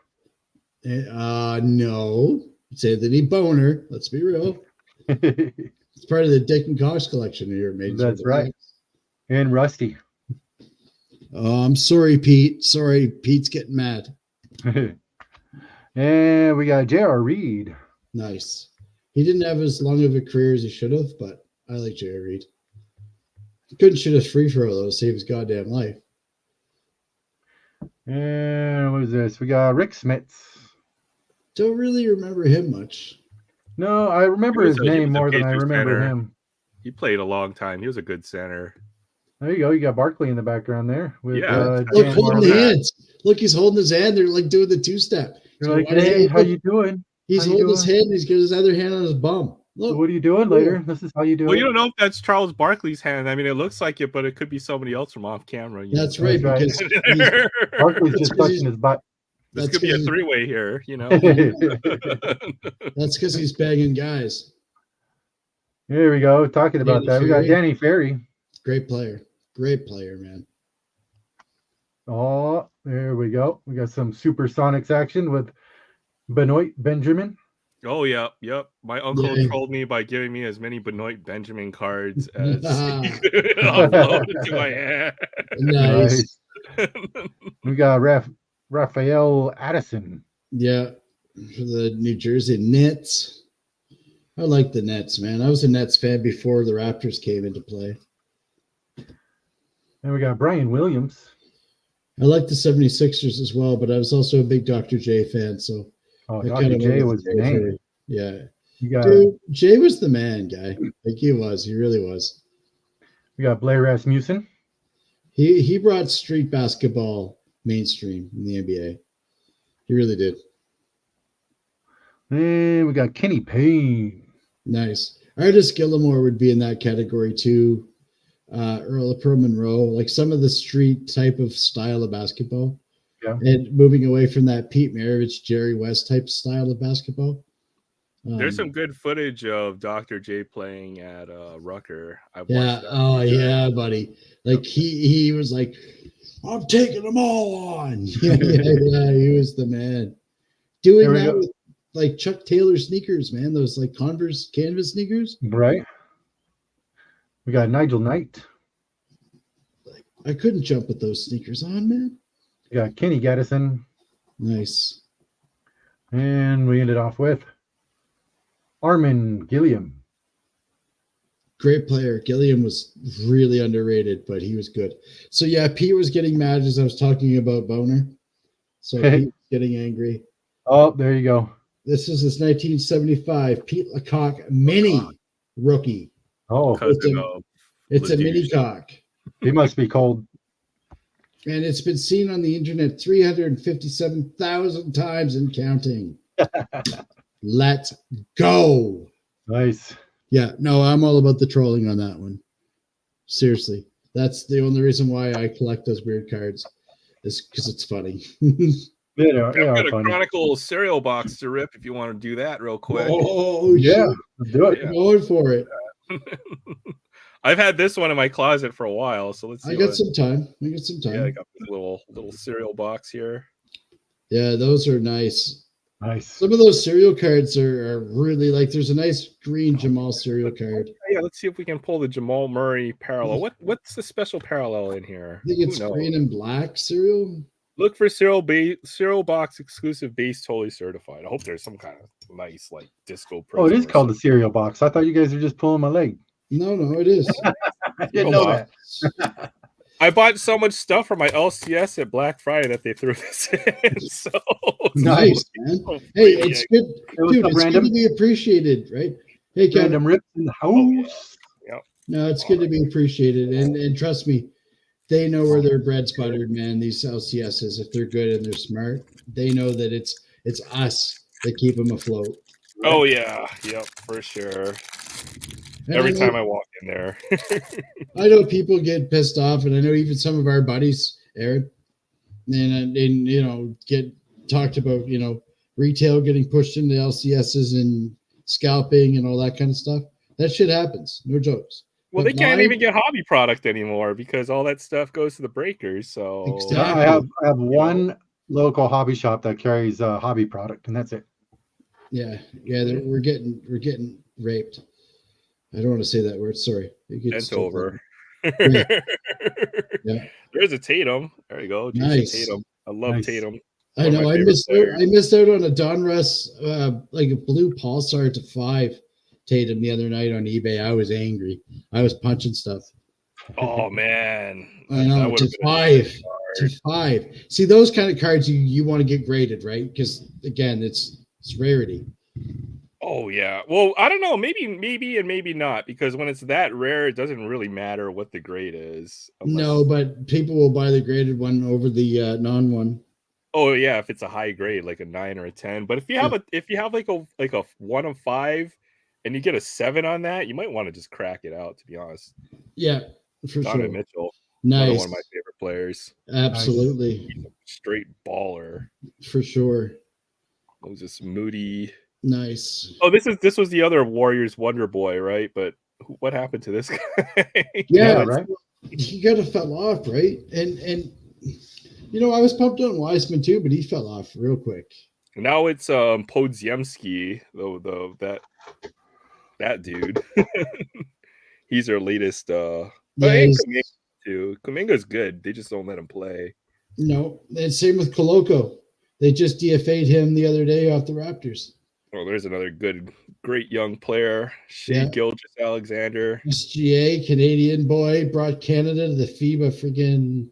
No. It's Anthony Boner. Let's be real. It's part of the Dick and Cox collection here. That's right. And Rusty. Oh, I'm sorry, Pete. Sorry, Pete's getting mad. And we got J.R. Reed. Nice. He didn't have as long of a career as he should have, but I like J.R. Reed. He couldn't shoot a free throw, though, to save his goddamn life. And what is this? We got Rick Smits. Don't really remember him much. No, I remember He his was a name more than I Pacers remember center. him. He played a long time. He was a good center. There you go. You got Barkley in the background there. With, Yeah. Look, Dan holding Marley. the hands. Look, he's holding his hand. They're like doing the two-step. You're So like, one hey, hand- how you doing? He's how you holding his doing? hand. He's got his other hand on his bum. So Look. what are you doing later? This is how you do Well, it. you don't know if that's Charles Barkley's hand. I mean, it looks like it, but it could be somebody else from off camera. You That's know? right, That's right. because he's, Barkley's That's just 'cause touching his butt. This That's could be a 'cause- three-way here, you know. that's because he's banging guys. Here we go. Talking about Danny that. We got Ferry. Danny Ferry. Great player. Great player, man. Oh, there we go. We got some Supersonics action with Benoit Benjamin. Oh, yeah, yep. My uncle Yeah. trolled me by giving me as many Benoit Benjamin cards as he could upload to my hand. Nice. We got Raphael Addison. Yeah. For the New Jersey Nets. I like the Nets, man. I was a Nets fan before the Raptors came into play. And we got Brian Williams. I like the 76ers as well, but I was also a big Dr. J fan, so Oh, I Dr. kinda J went was with the Jay name. Ferry. Yeah. You got, Dude, Jay was the man, guy. Like he was. He really was. we got Blair Rasmussen. He brought street basketball mainstream in the NBA. He really did. And we got Kenny Payne. Nice. Artist Gillimore would be in that category too. Earl of Pearl Monroe, like some of the street type of style of basketball. Yeah. And moving away from that Pete Maravich, Jerry West type style of basketball. There's some good footage of Dr. J playing at Rucker. I've Yeah. watched that. Oh yeah, buddy. Like he was like, I'm taking them all on. Yeah, he was the man. Doing There we that go. with like Chuck Taylor sneakers, man. Those like Converse canvas sneakers. Right. We got Nigel Knight. Like I couldn't jump with those sneakers on, man. We got Kenny Gaddison. Nice. And we ended off with Armin Gilliam. Great player. Gilliam was really underrated, but he was good. So yeah, Pete was getting mad as I was talking about Boner. So Pete was getting angry. Oh, there you go. This is his 1975 Pete Lecoq mini rookie. Oh, It's a mini cock. he must be cold. And it's been seen on the internet 357,000 times and counting. Let's go. Nice. Yeah, no, I'm all about the trolling on that one. Seriously. That's the only reason why I collect those weird cards is because it's funny. They I've are got a funny. Chronicle cereal box to rip if you want to do that real quick. Oh, Yeah, shit. let's do it. Yeah. Going for it. I've had this one in my closet for a while, so let's see. I got some time. Yeah, I got this little cereal box here. Yeah, those are nice. Nice. Some of those cereal cards are really like there's a nice green Jamal cereal card. Yeah, let's see if we can pull the Jamal Murray parallel. What's the special parallel in here? I think it's green and black cereal. Look for cereal box exclusive base totally certified. I hope there's some kind of nice like disco. Oh, it is called the cereal box. I thought you guys were just pulling my leg. No, it is. I didn't know that. I bought so much stuff for my LCS at Black Friday that they threw this in. So nice, man. Hey, it's good, dude. It's good to be appreciated, right? Hey, Kevin. Random rips in the house. Yep. No, it's good to be appreciated, and trust me, they know where their bread's buttered, man. These LCSs, if they're good and they're smart, they know that it's us that keep them afloat. Oh yeah, yep, for sure. And Every time I walk in there. I know people get pissed off, and I know even some of our buddies, Aaron, and you know, get talked about, you know, retail getting pushed into LCSs and scalping and all that kind of stuff. That shit happens. No jokes. Well, But they can't even get hobby product anymore because all that stuff goes to the breakers. So Exactly. I have one local hobby shop that carries hobby product, and that's it. Yeah, we're getting raped. I don't want to say that word. Sorry. Bent over. Yeah. Yeah. There's a Tatum. There you go. Nice. Tatum. I love Nice. Tatum. I know. I missed out on a Donruss, like a blue Pulsar to 5 Tatum the other night on eBay. I was angry. I was punching stuff. Oh man. I know. To 5. To 5. See, those kind of cards you want to get graded, right? Because again, it's rarity. Oh yeah. Well, I don't know. Maybe and maybe not, because when it's that rare, it doesn't really matter what the grade is. No, but people will buy the graded one over the non one. Oh yeah, if it's a high grade, like a 9 or a 10. But if you have like a 1 of 5 and you get a 7 on that, you might want to just crack it out, to be honest. Yeah, for Donovan sure. Mitchell. Nice. One of my favorite players. Absolutely. He's a straight baller. For sure. Moses Moody. Nice. Oh, this was the other Warriors Wonder Boy, right? But what happened to this guy? Yeah, right. He kind of fell off, right? And you know, I was pumped on Wiseman too, but he fell off real quick. Now it's Podziemski, though that dude. He's our latest. But Kuminga too. Kuminga's good. They just don't let him play. No, and same with Koloko. They just DFA'd him the other day off the Raptors. Oh, there's another great young player, Shea Gilgeous-Alexander. SGA, Canadian boy, brought Canada to the FIBA friggin'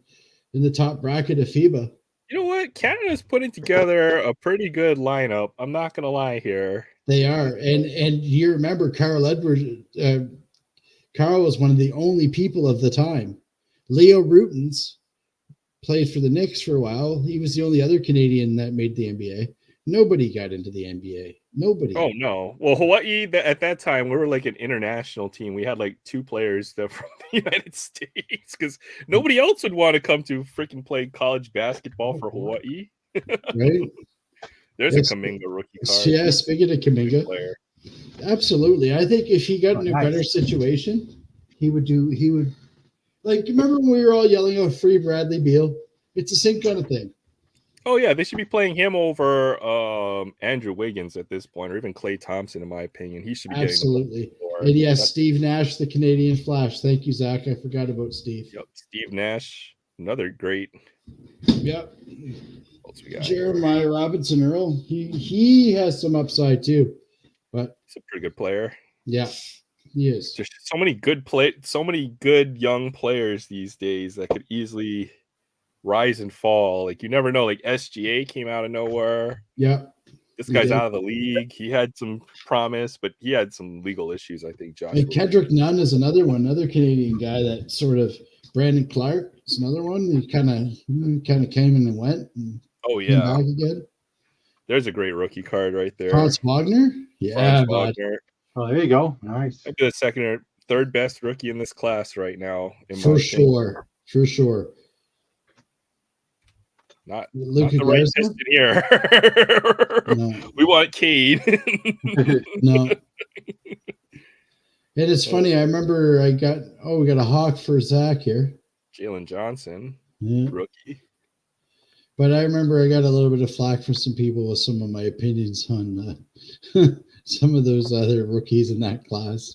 in the top bracket of FIBA. You know what? Canada's putting together a pretty good lineup. I'm not gonna lie here. They are, and you remember Carl Edwards. Carl was one of the only people of the time. Leo Rutens played for the Knicks for a while. He was the only other Canadian that made the NBA. Nobody got into the NBA. Nobody. Oh no! Well, Hawaii at that time we were like an international team. We had like 2 players that from the United States because nobody else would want to come to freaking play college basketball for Hawaii. Right? There's a Kuminga rookie card. Yeah, speaking of Kuminga, absolutely. I think if he got in a better situation, he would like. Remember when we were all yelling out free Bradley Beal? It's the same kind of thing. Oh yeah, they should be playing him over Andrew Wiggins at this point, or even Klay Thompson, in my opinion. He should be Absolutely. getting the And yes, That's- Steve Nash, the Canadian Flash. Thank you, Zach. I forgot about Steve. Yep, Steve Nash, another great. Yep. What else we got? Jeremiah Robinson Earl. He has some upside too. But He's a pretty good player. yeah, he is. Just so many good young players these days that could easily rise and fall. Like you never know. Like SGA came out of nowhere. Yeah. This He guy's did. out of the league. He had some promise, but he had some legal issues, I think. Josh. And Kendrick Nunn is another one, another Canadian guy that sort of Brandon Clark is another one. He kind of came in and went and Oh came yeah, back again. there's a great rookie card right there. Franz Wagner? Yeah, Franz Wagner. Oh, there you go. Nice. Might be the second or third best rookie in this class right now. In for my sure. For sure. Not Luka the right Garza? piston here. No. We want Cade. No. And it's funny, I remember we got a hawk for Zach here. Jalen Johnson, Yeah. rookie. But I remember I got a little bit of flack from some people with some of my opinions on some of those other rookies in that class.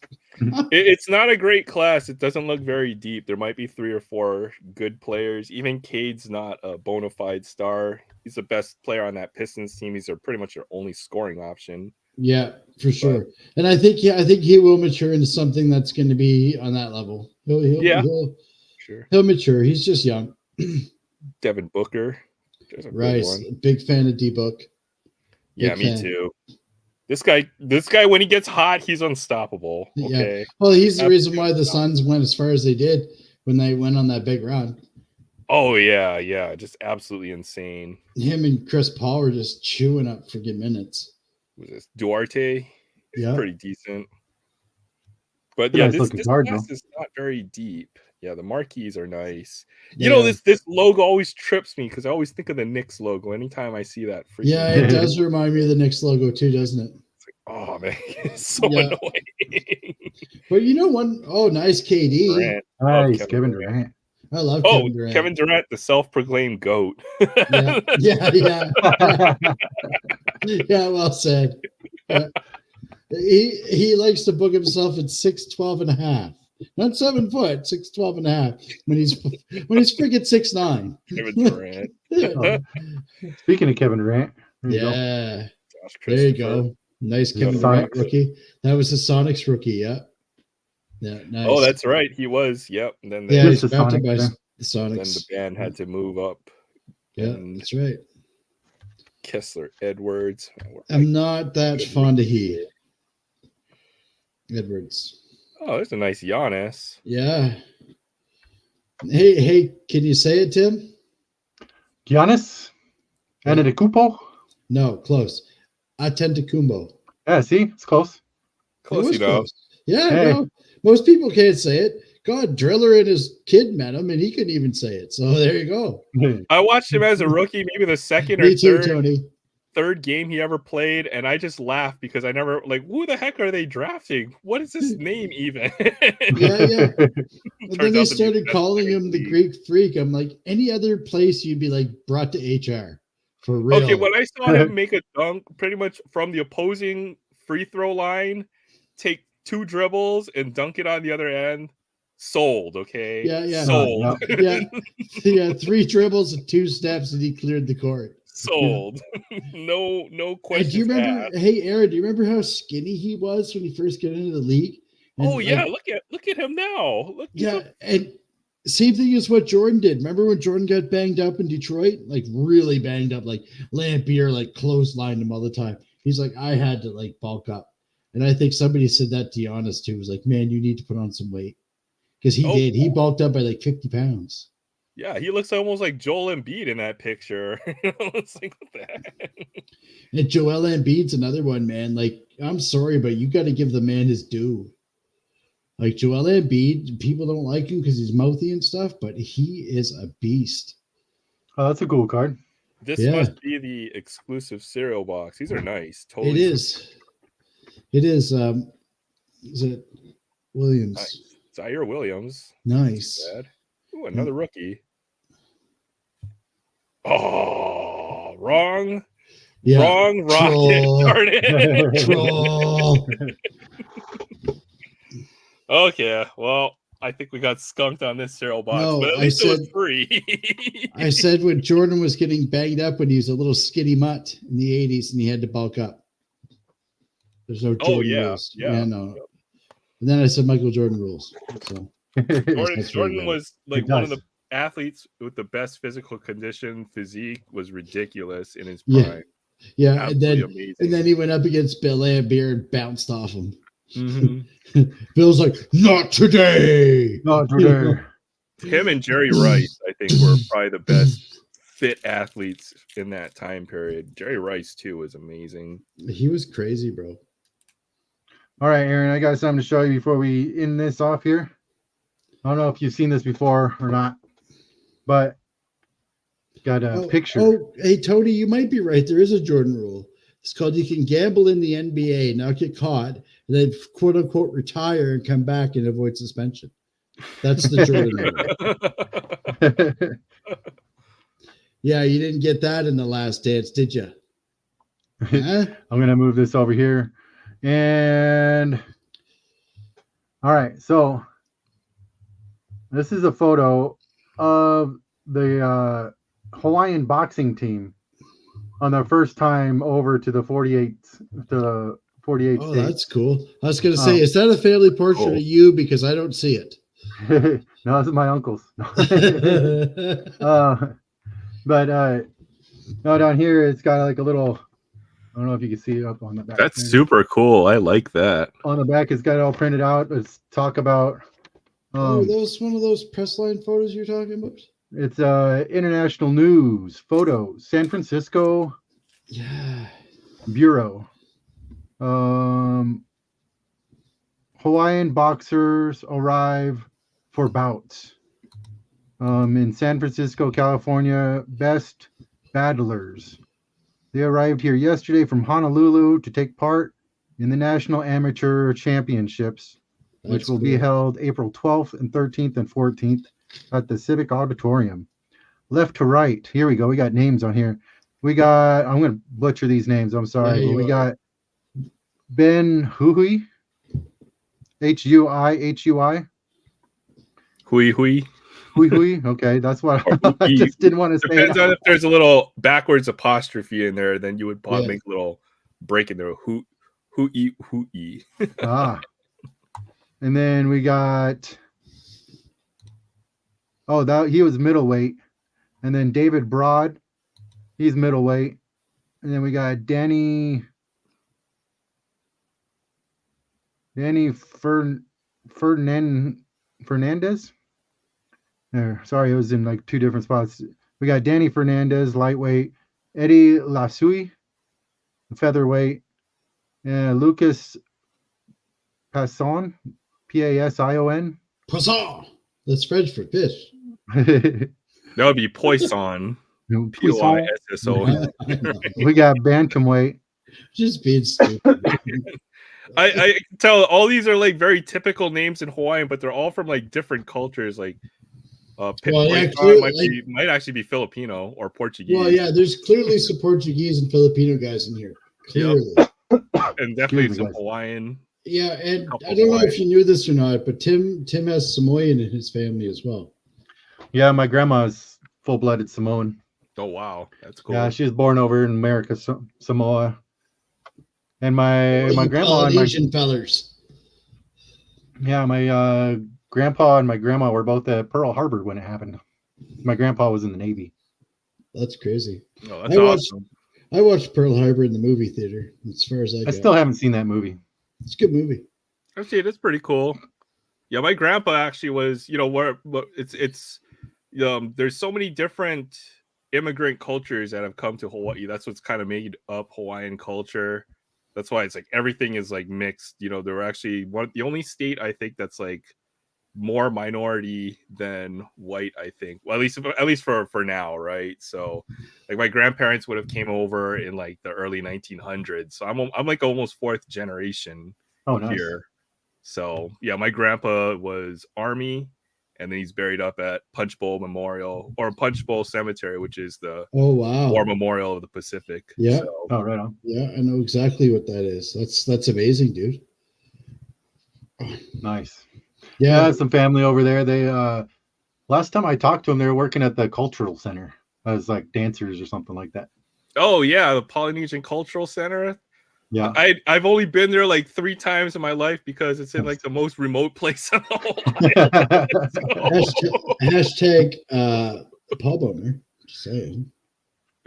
It's not a great class. It doesn't look very deep. There might be 3 or 4 good players. Even Cade's not a bona fide star. He's the best player on that Pistons team. He's pretty much their only scoring option. Yeah, for sure. And I think he will mature into something that's going to be on that level. He'll mature. He's just young. Devin Booker. There's a good Rice, one. big fan of D-Book. Yeah, Big me fan. too. This guy, when he gets hot, he's unstoppable. Okay. Yeah. Well, he's the reason why the Suns went as far as they did when they went on that big run. Oh yeah, just absolutely insane. Him and Chris Paul were just chewing up friggin' minutes. Was this Duarte? Yeah. Pretty decent. But Pretty yeah, nice this looking card, class though. is not very deep. Yeah, the marquees are nice. Yeah. You know, this logo always trips me because I always think of the Knicks logo anytime I see that. Freaking Yeah, it does remind me of the Knicks logo too, doesn't it? It's like, oh man, it's so Yeah. annoying. But you know one, nice KD. Durant. Nice, Kevin Kevin Durant. Durant. I love Oh, Kevin Durant. Kevin Durant, the self-proclaimed GOAT. Yeah. Yeah, well said. Yeah. He likes to book himself at 6'12" and a half. Not 7 foot, 6'12" and a half. When he's freaking 6'9". Kevin Durant. Yeah. Speaking of Kevin Durant, there you go. Yeah. Josh There you Christopher. go. Nice Yeah, Kevin Durant Sonics. rookie. That was the Sonics rookie, yeah. Yeah, nice. Oh, that's right. He was. Yep. And then yeah, he's the drafted by Sonics, the then Sonics. the band had to move up. Yeah, and that's right. Kessler Edwards. I'm not that fond of he. Edwards. Oh, there's a nice Giannis. Yeah. Hey, can you say it, Tim? Giannis Antetokounmpo. No, close. Antetokounmpo. Yeah, see, it's close. It Close was enough. close. Yeah, Hey. no. Most people can't say it. God, Driller and his kid met him, and he couldn't even say it. So there you go. I watched him as a rookie, maybe the second or Me too, third Tony. game he ever played, and I just laughed because I never who the heck are they drafting? What is his name even? Yeah. But Turns then they out to be started the calling best him the league. Greek Freak. I'm like, any other place you'd be like brought to HR for real. Okay, when I saw him make a dunk pretty much from the opposing free throw line, take 2 dribbles and dunk it on the other end, sold. Okay, Yeah. sold. yeah, 3 dribbles and 2 steps, and he cleared the court. Sold. no And questions do you remember? asked. Hey, Aaron, do you remember how skinny he was when he first got into the league? And, Oh yeah, like, look at him now. yeah, and same thing as what Jordan did. Remember when Jordan got banged up in Detroit? Like really banged up, like Lampier like clotheslined him all the time. He's like, I had to like bulk up. And I think somebody said that to Giannis too. Was like, man, you need to put on some weight. Because he did. He bulked up by like 50 pounds. Yeah, he looks almost like Joel Embiid in that picture. It's like, what the heck? And Joel Embiid's another one, man. Like, I'm sorry, but you got to give the man his due. Like Joel Embiid, people don't like him because he's mouthy and stuff, but he is a beast. Oh, that's a cool card. This Yeah. must be the exclusive cereal box. These are nice. Totally. It is. It is. Is it Williams? Nice. Zaire Williams. Nice. Bad. Ooh, another rookie. Oh, wrong Yeah. rocket. Troll. Darn it. Troll. Okay, well, I think we got skunked on this cereal box, No, but at I least it was said- free. I said when Jordan was getting banged up when he was a little skinny mutt in the 80s and he had to bulk up. There's no Jordan rules. yeah. No. And then I said Michael Jordan rules. So Jordan was like It one of does. the athletes with the best physical condition. Physique was ridiculous in his Yeah. prime. yeah, Absolutely amazing. and then he went up against Bill Laimbeer and bounced off him. Mm-hmm. Bill's like, not today. Not today. Him and Jerry Rice, I think, were probably the best fit athletes in that time period. Jerry Rice too was amazing. He was crazy, bro. All right, Aaron, I got something to show you before we end this off here. I don't know if you've seen this before or not, but got a picture. Oh, hey, Tony, you might be right. There is a Jordan rule. It's called you can gamble in the NBA, not get caught, and then quote unquote retire and come back and avoid suspension. That's the Jordan rule. Yeah, you didn't get that in the Last Dance, did you? Huh? I'm going to move this over here. And all right, so this is a photo of the Hawaiian boxing team on their first time over to the 48 Oh, states. that's cool. I was going to say, is that a family portrait of you? Because I don't see it. No, this is my uncle's. But no, down here it's got like a little. I don't know if you can see it up on the back. That's super cool. I like that. On the back, it's got it all printed out. Let's talk about. Oh, those one of those press line photos you're talking about? It's international news photos, San Francisco Bureau. Hawaiian boxers arrive for bouts. In San Francisco, California, best battlers. They arrived here yesterday from Honolulu to take part in the National Amateur Championships, which will be held April 12th and 13th and 14th at the Civic Auditorium. Left to right. Here we go. We got names on here. We got, I'm going to butcher these names. I'm sorry. But we got Ben Hui, Hui. Hui Hui. Hui. Okay, that's what I just didn't want to say. Depends on if there's a little backwards apostrophe in there, then you would probably make a little break in there. Hui. Ah. And then we got he was middleweight. And then David Broad, he's middleweight. And then we got Danny Fernandez. Sorry, it was in like two different spots. We got Danny Fernandez, lightweight, Eddie Lasui, featherweight, and Lucas Passon, P-A-S-I-O-N. Passon. That's French for fish. That would be Poisson. P-O-I-S-S-O-N. We got bantamweight. Just being stupid. I can tell all these are like very typical names in Hawaiian, but they're all from like different cultures. Like might actually be Filipino or Portuguese. Well, yeah, there's clearly some Portuguese and Filipino guys in here. Clearly. Yep. And definitely some Hawaiian. Yeah, and I don't know if you knew this or not, but Tim has Samoan in his family as well. Yeah, my grandma's full-blooded Samoan. Oh, wow. That's cool. Yeah, she was born over in America, Samoa. And my grandma and Asian fellers. Yeah, my grandpa and my grandma were both at Pearl Harbor when it happened. My grandpa was in the Navy. That's crazy. Oh, that's awesome. I watched Pearl Harbor in the movie theater. As far as I still haven't seen that movie. It's a good movie. Actually, it's pretty cool. Yeah, my grandpa actually was. It's there's so many different immigrant cultures that have come to Hawaii. That's what's kind of made up Hawaiian culture. That's why it's like everything is like mixed. There were actually the only state I think that's like more minority than white. I think, well, at least for now, right? So, like my grandparents would have came over in like the early 1900s. So I'm like almost fourth generation nice. here. So yeah, my grandpa was Army, and then he's buried up at Punch Bowl Memorial or Punch Bowl Cemetery, which is the Oh wow. War Memorial of the Pacific. Yeah. So, Oh, right on. Yeah, I know exactly what that is. That's amazing, dude. Nice. Yeah, I Yeah. have some family over there. They last time I talked to them, they were working at the cultural center as like dancers or something like that. oh yeah, the Polynesian Cultural Center. Yeah. I've only been there like 3 times in my life because it's in like the most remote place in the whole island. Hashtag pub owner. Just saying.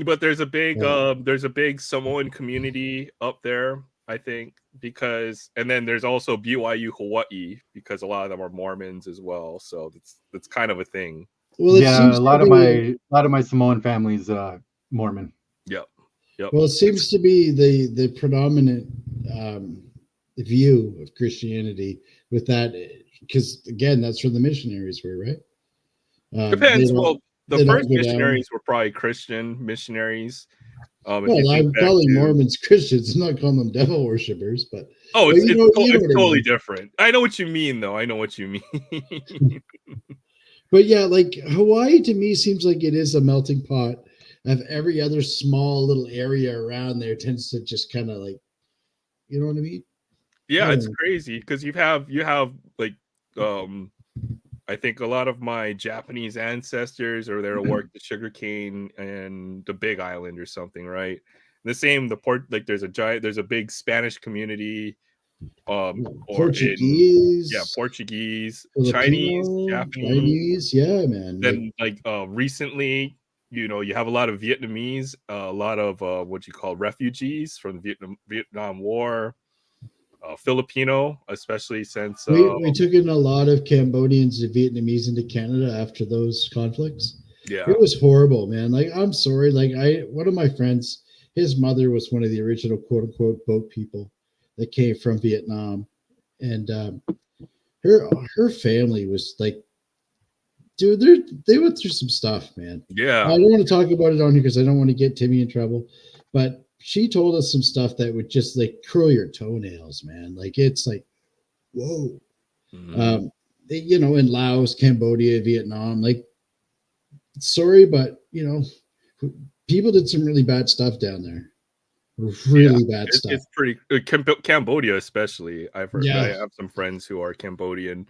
But there's a big Samoan community up there, I think, because and then there's also BYU Hawaii because a lot of them are Mormons as well. So that's kind of a thing. Well, it yeah, seems a lot to of be- my Samoan family's Mormon. Yep. Well, it seems to be the predominant view of Christianity with that, because again, that's where the missionaries were, right? Depends. Well, the they don't first go down. missionaries were probably Christian missionaries. If you Well, think I'm back calling to- Mormons Christians. I'm not calling them devil worshippers, but Oh, well, it's, you it's, know- to- you know it's what I totally mean. different. I know what you mean, though. I know what you mean. But yeah, like Hawaii to me seems like it is a melting pot of every other small little area around there tends to just kind of like, you know what I mean? Yeah, it's Oh. crazy because you have like I think a lot of my Japanese ancestors are there to work the sugarcane and the Big Island or something, right? The same the port like there's a big Spanish community or Portuguese, Portuguese, Chinese, Filipino, Japanese. yeah, man. Then recently, you have a lot of Vietnamese, a lot of what you call refugees from the Vietnam War, Filipino, especially since we took in a lot of Cambodians and Vietnamese into Canada after those conflicts. yeah, It was horrible, man. Like, I'm sorry. Like, one of my friends, his mother was one of the original quote unquote boat people that came from Vietnam, and her family was like, dude, they went through some stuff, man. yeah. I don't want to talk about it on here because I don't want to get Timmy in trouble, but she told us some stuff that would just like curl your toenails, man. Like, it's like, whoa. Mhm. In Laos, Cambodia, Vietnam, like, sorry, but people did some really bad stuff down there. Really bad stuff. It's pretty Cambodia, especially. I have some friends who are Cambodian.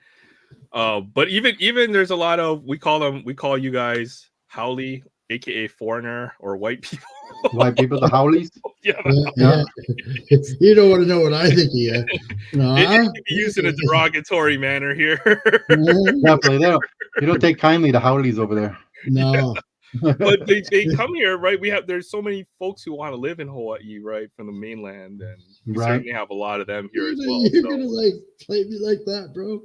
But even there's a lot of we call you guys Howley, aka foreigner or white people. White people, the Howleys. Yeah, Yeah. You don't want to know what I think of you. No, it can be used in a derogatory manner here. Definitely, you don't take kindly to Howleys over there. No. But they come here, right? There's so many folks who want to live in Hawaii, right, from the mainland, and we Right. certainly have a lot of them here as well. You're so. gonna like play me like that, bro.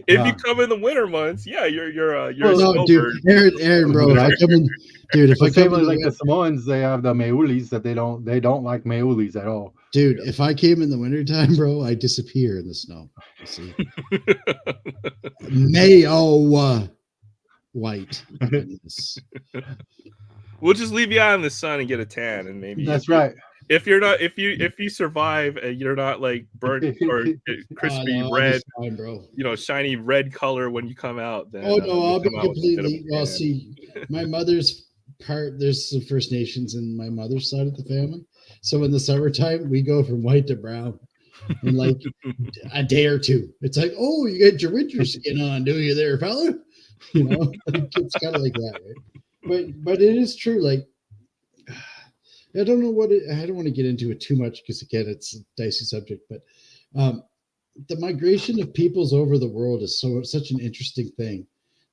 If you come in the winter months, yeah, you're a No, dude, snowbird. Aaron, bro. If I come in, dude, if I But same come with in, like the Samoans, they have the Meulis that they don't like Meulis at all. dude, if I came in the wintertime, bro, I disappear in the snow. You see, Mayo white. Goodness. We'll just leave you out in the sun and get a tan, and maybe That's right. if you survive and you're not like burnt or crispy no, red, fine, bro. shiny red color when you come out, then Oh no, I'll be come out with a bit of completely. a Well, tan. see, my mother's part. There's some First Nations in my mother's side of the family. So in the summertime, we go from white to brown in like a day or two. It's like, oh, you got your winter skin on, do you, there, fella? It's kind of like that, right? But it is true. Like, I don't know I don't want to get into it too much because again, it's a dicey subject. But the migration of peoples over the world is such an interesting thing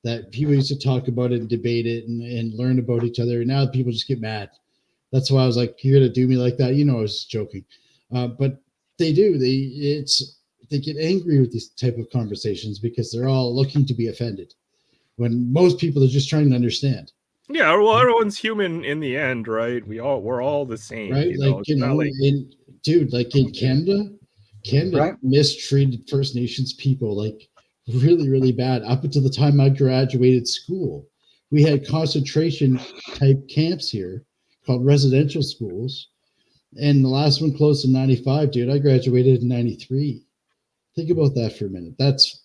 that people used to talk about it and debate it and learn about each other. And now people just get mad. That's why I was like, "You're gonna do me like that?" I was just joking, but they do. They get angry with these type of conversations because they're all looking to be offended, when most people are just trying to understand. Yeah, well, everyone's human in the end, right? We're all the same, Right? Like in Canada Right. mistreated First Nations people like really, really bad. Up until the time I graduated school, we had concentration type camps here called residential schools. And the last one closed in 95, dude. I graduated in 93. Think about that for a minute. That's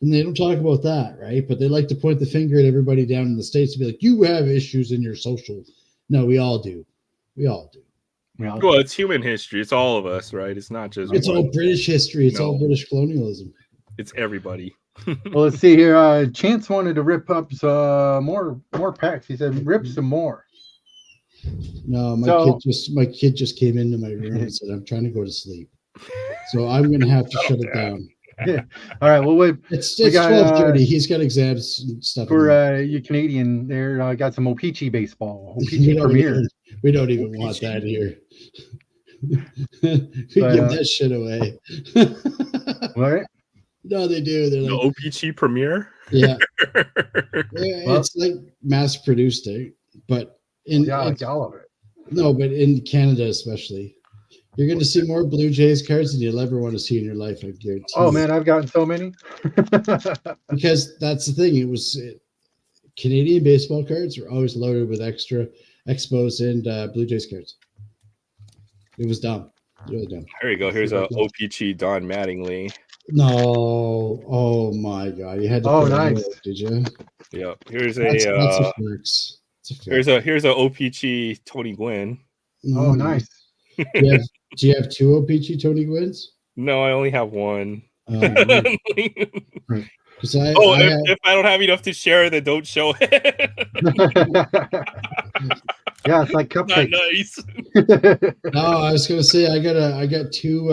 And they don't talk about that, right? But they like to point the finger at everybody down in the States and be like, you have issues in your social. No, we all do. We all do. Yeah. Well, it's human history. It's all of us, right? It's not just It's one. all British history. It's all No. British colonialism. It's everybody. Well, let's see here. Chance wanted to rip up some more packs. He said, "Rip some more." No, So- my kid just came into my room and said, I'm trying to go to sleep. So I'm gonna have to shut it down. All right. Well, wait It's We got, 12:30. He's got exams and stuff. for you Canadian there. I got some o-pee-chee baseball. we, O-pee-chee don't Premier. even, we don't even want O-pee-chee. that here. we But, give that shit away. All right. No, they do. They're The like, o-pee-chee Premiere. yeah, Well- it's like mass produced, but in Yeah, I like all of it. no, but in Canada especially, you're going to see more Blue Jays cards than you'll ever want to see in your life. I guarantee. Oh you. man, I've gotten so many. Because that's the thing. Canadian baseball cards are always loaded with extra Expos and Blue Jays cards. It was dumb. Really dumb. There you go. Here's a o-pee-chee Don Mattingly. No. Oh my God. You had to. Oh, put it nice. out, did you? Yep. Here's That's a a flex. It's a flex. here's a o-pee-chee Tony Gwynn. Oh, nice. Do you have two o-pee-chee Tony Gwynns? No, I only have one. Because I If I don't have enough to share, then don't show it. Yeah, it's like Not cupcakes. nice. no, I was gonna say I got two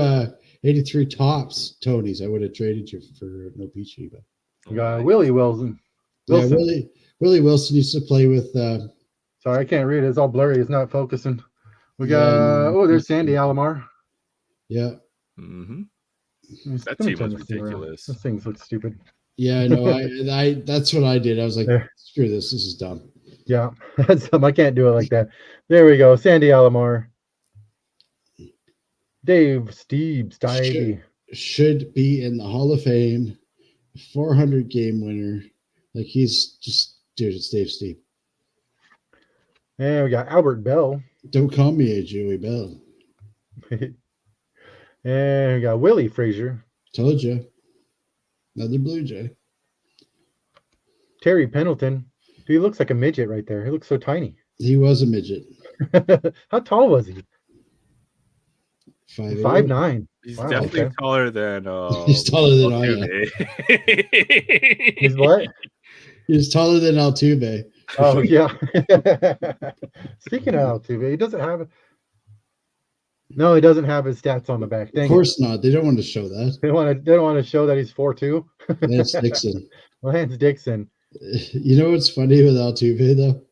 83 tops Tonys. I would have traded you for an o-pee-chee, but We got Willie Wilson. yeah, Willie Wilson used to play with. Sorry, I can't read it. It's all blurry. It's not focusing. We got Yeah, no. there's Sandy Alomar. Yeah, Hmm. Let That me team turn was this thing around. ridiculous. This things look stupid. yeah, I know. I that's what I did. I was like, There. screw this. This is dumb. Yeah, that's I can't do it like that. There we go. Sandy Alomar. Steve Stidy. Should be in the Hall of Fame. 400 game winner. Like he's just dude. It's Dave Steve. And we got Albert Bell. Don't call me a Joey Bell. And we got Willie Frazier. Told you. Another Blue Jay. Terry Pendleton. Dude, he looks like a midget right there. He looks so tiny. He was a midget. How tall was he? 5'8". 5'9". He's Wow, definitely okay. taller than. He's taller than I am. Altuve. He's what? He's taller than Altuve. Oh yeah. Speaking of Altuve, he doesn't have it. No, he doesn't have his stats on the back. Dang Of course not. They don't want to show that. it. They don't want to show that he's 4'2". Lance Dixon. Lance Dixon. You know what's funny with Altuve though?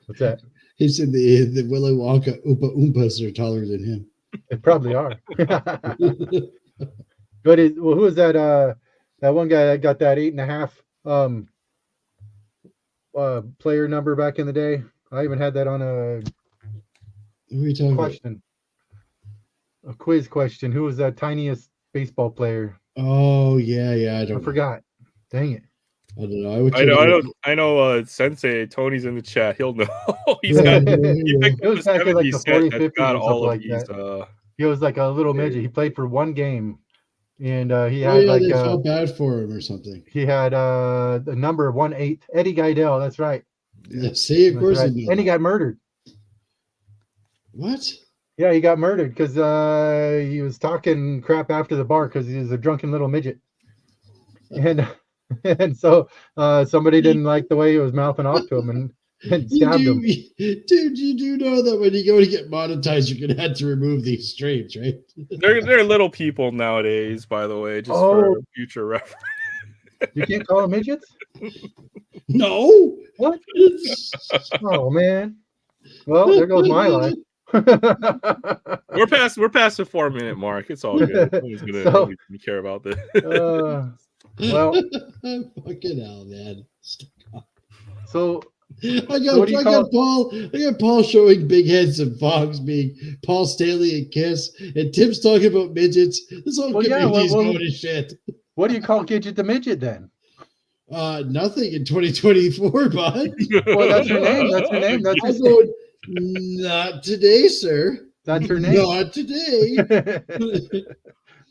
What's that? He said the Willy Wonka Oompa Oompas are taller than him. They probably are. But who is that? That one guy that got that 8.5 player number back in the day. I even had that on a Who are you talking question, a quiz question. Who was that tiniest baseball player? about? Oh yeah. I I don't. forgot. Dang it. I don't know. I know. Sensei Tony's in the chat. He'll know. He's Yeah, got. He picked It up was a back in, like, the 70 set 40s, that's 50s got or all of something like these. He was like a little midget. He played for one game, and he Oh had yeah, like they felt bad for him or something. he had the number 1-8. Eddie Geidel. That's right. Yeah, see, of That's course right. he knew. And he got murdered. What? Yeah, he got murdered because he was talking crap after the bar because he was a drunken little midget, and so somebody didn't like the way he was mouthing off to him and stabbed him. Dude, you do know that when you go to get monetized, you're gonna have to remove these streams, right? They're little people nowadays, by the way, just Oh. for future reference. You can't call them midgets? No. What? Oh man. Well, there goes my life. We're past the 4-minute mark. It's all good. Nobody's gonna care about this. Well, Fucking hell, man. so I what do you call got Paul showing big heads and Fox being Paul Staley and Kiss, and Tim's talking about midgets. This whole Well, yeah, community's well- going to shit. what do you call Gidget the midget then? Nothing in 2024, bud. Well, that's her name. That's her name. That's I'm going, not today, sir. That's her name. Not today.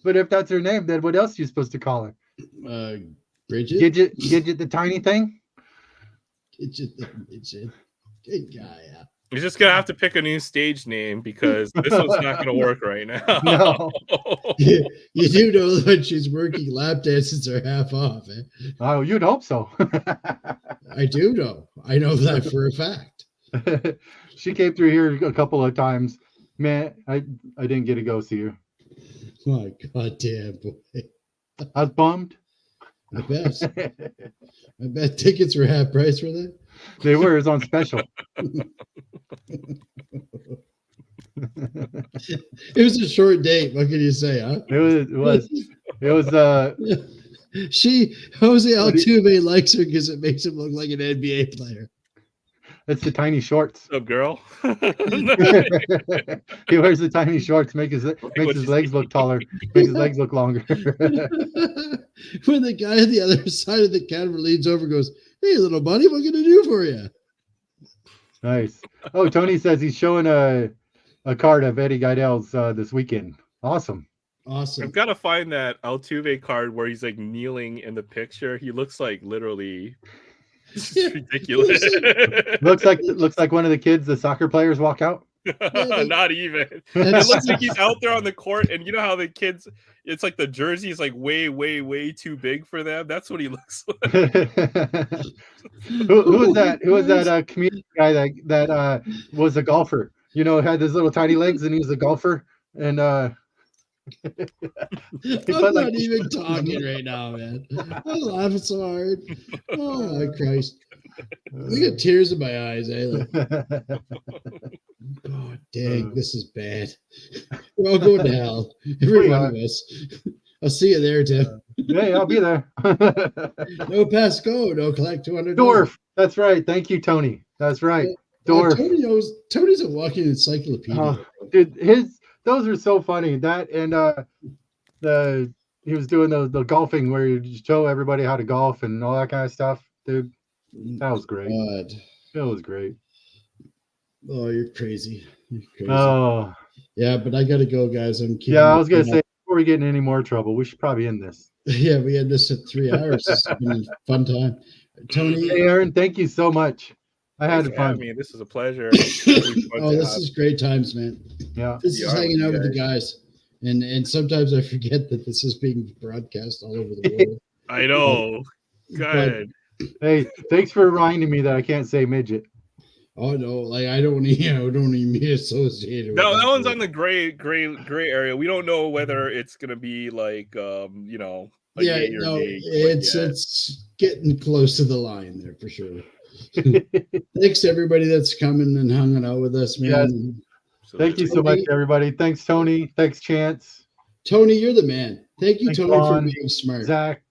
But if that's her name, then what else are you supposed to call her? Bridget. Gidget the tiny thing. Bridget. Good guy. Yeah. You're just gonna have to pick a new stage name because this one's not gonna work right now. No. You do know that when she's working, lap dances are half off. Eh? Oh, you'd hope so. I do know. I know that for a fact. She came through here a couple of times. Man, I didn't get to go see her. My goddamn boy. I was bummed. I bet. I bet tickets were half price, were they? They were. It was on special. It was a short date. What can you say, huh? It was. Jose Altuve likes her because it makes him look like an NBA player. It's the tiny shorts. What's up, girl? He wears the tiny shorts, makes his legs look taller, makes his legs look longer. When the guy on the other side of the counter leans over and goes, "Hey, little buddy, what can I do for you?" Nice. Oh, Tony says he's showing a card of Eddie Geidel's this weekend. Awesome. Awesome. I've got to find that Altuve card where he's like kneeling in the picture. He looks like literally ridiculous. Looks like one of the kids, the soccer players, walk out. Not even. It looks like he's out there on the court, and you know how the kids, it's like the jersey is like way, way, way too big for them. That's what he looks like. Who was that? Who was that comedian guy that was a golfer? You know, had his little tiny legs, and he was a golfer. And I'm not even talking right now, man. I'm laughing so hard. Oh my Christ! I got tears in my eyes. Eh? God dang, this is bad. We're all going to hell. Every one of us. I'll see you there, Tim. Hey, I'll be there. No pass go, no collect $200. Dwarf. That's right. Thank you, Tony. That's right. Dwarf. Tony's a walking encyclopedia. Dude, those are so funny. That and he was doing the golfing where you show everybody how to golf and all that kind of stuff. Dude, that was great. God. That was great. Oh, you're crazy. You're crazy. Oh. Yeah, but I gotta go, guys. I was gonna say before we get in any more trouble, we should probably end this. Yeah, we had this at 3 hours. This has been a fun time. Tony. Hey, Aaron, thank you so much. I had fun. This is a pleasure. This is great times, man. Yeah. This is hanging out with the guys. And sometimes I forget that this is being broadcast all over the world. I know. Good. Hey, thanks for reminding me that I can't say midget. Oh no, like I don't even be associated with No, that one's on the gray area. We don't know whether it's gonna be like it's getting close to the line there for sure. Thanks to everybody that's coming and hanging out with us, man. Yes. Thank you so much, everybody. Thanks, Tony. Thanks, Chance. Tony, you're the man. Thank you, Thanks, Tony, Ron, for being smart. Zach.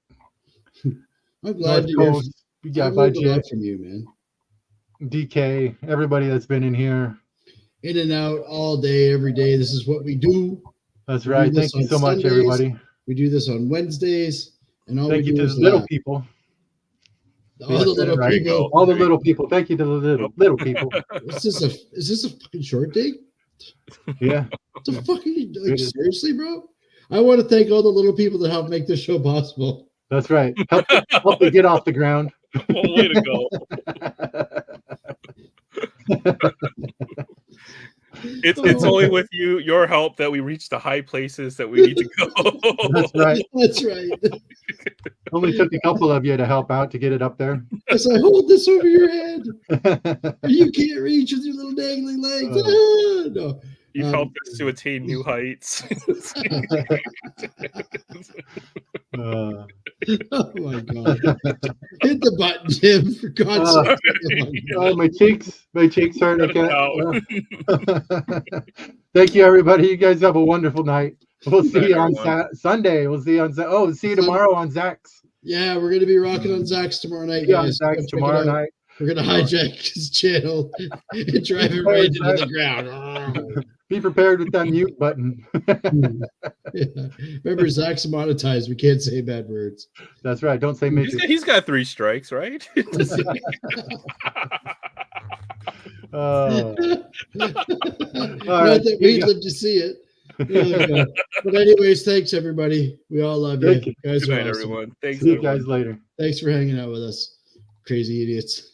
I'm glad to hear from you, man. DK, everybody that's been in here. In and out all day, every day. This is what we do. That's right. Thank you so much, everybody. We do this on Wednesdays. And thank you to the little people. All the little people. All the little people. Thank you to the little people. Is this a fucking short date? Yeah. The fucking seriously, bro? I want to thank all the little people that help make this show possible. That's right. Help me get off the ground. Oh, way to go. It's only with your help that we reach the high places that we need to go. That's right. That's right. Only took a couple of you to help out to get it up there. As I hold this over your head, you can't reach with your little dangling legs. No. You've helped us to attain new heights. Oh my God! Hit the button, Jim, for God's sake. Oh, my cheeks hurt. Thank you, everybody. You guys have a wonderful night. We'll see you on Sunday. We'll see you on. See you tomorrow on Zach's. Yeah, we're gonna be rocking on Zach's tomorrow night. Yeah, on Zach's tomorrow night. We're gonna hijack his channel and drive it right into the ground. Be prepared with that mute button. Yeah. Remember, Zach's monetized. We can't say bad words. That's right. Don't say midget. He's got 3 strikes, right? All Not that we'd live to see it. Oh, God. But anyways, thanks everybody. We all love you. Thank you. Guys Good are night, awesome. everyone. Thanks, See you everyone. guys later. Thanks for hanging out with us, crazy idiots.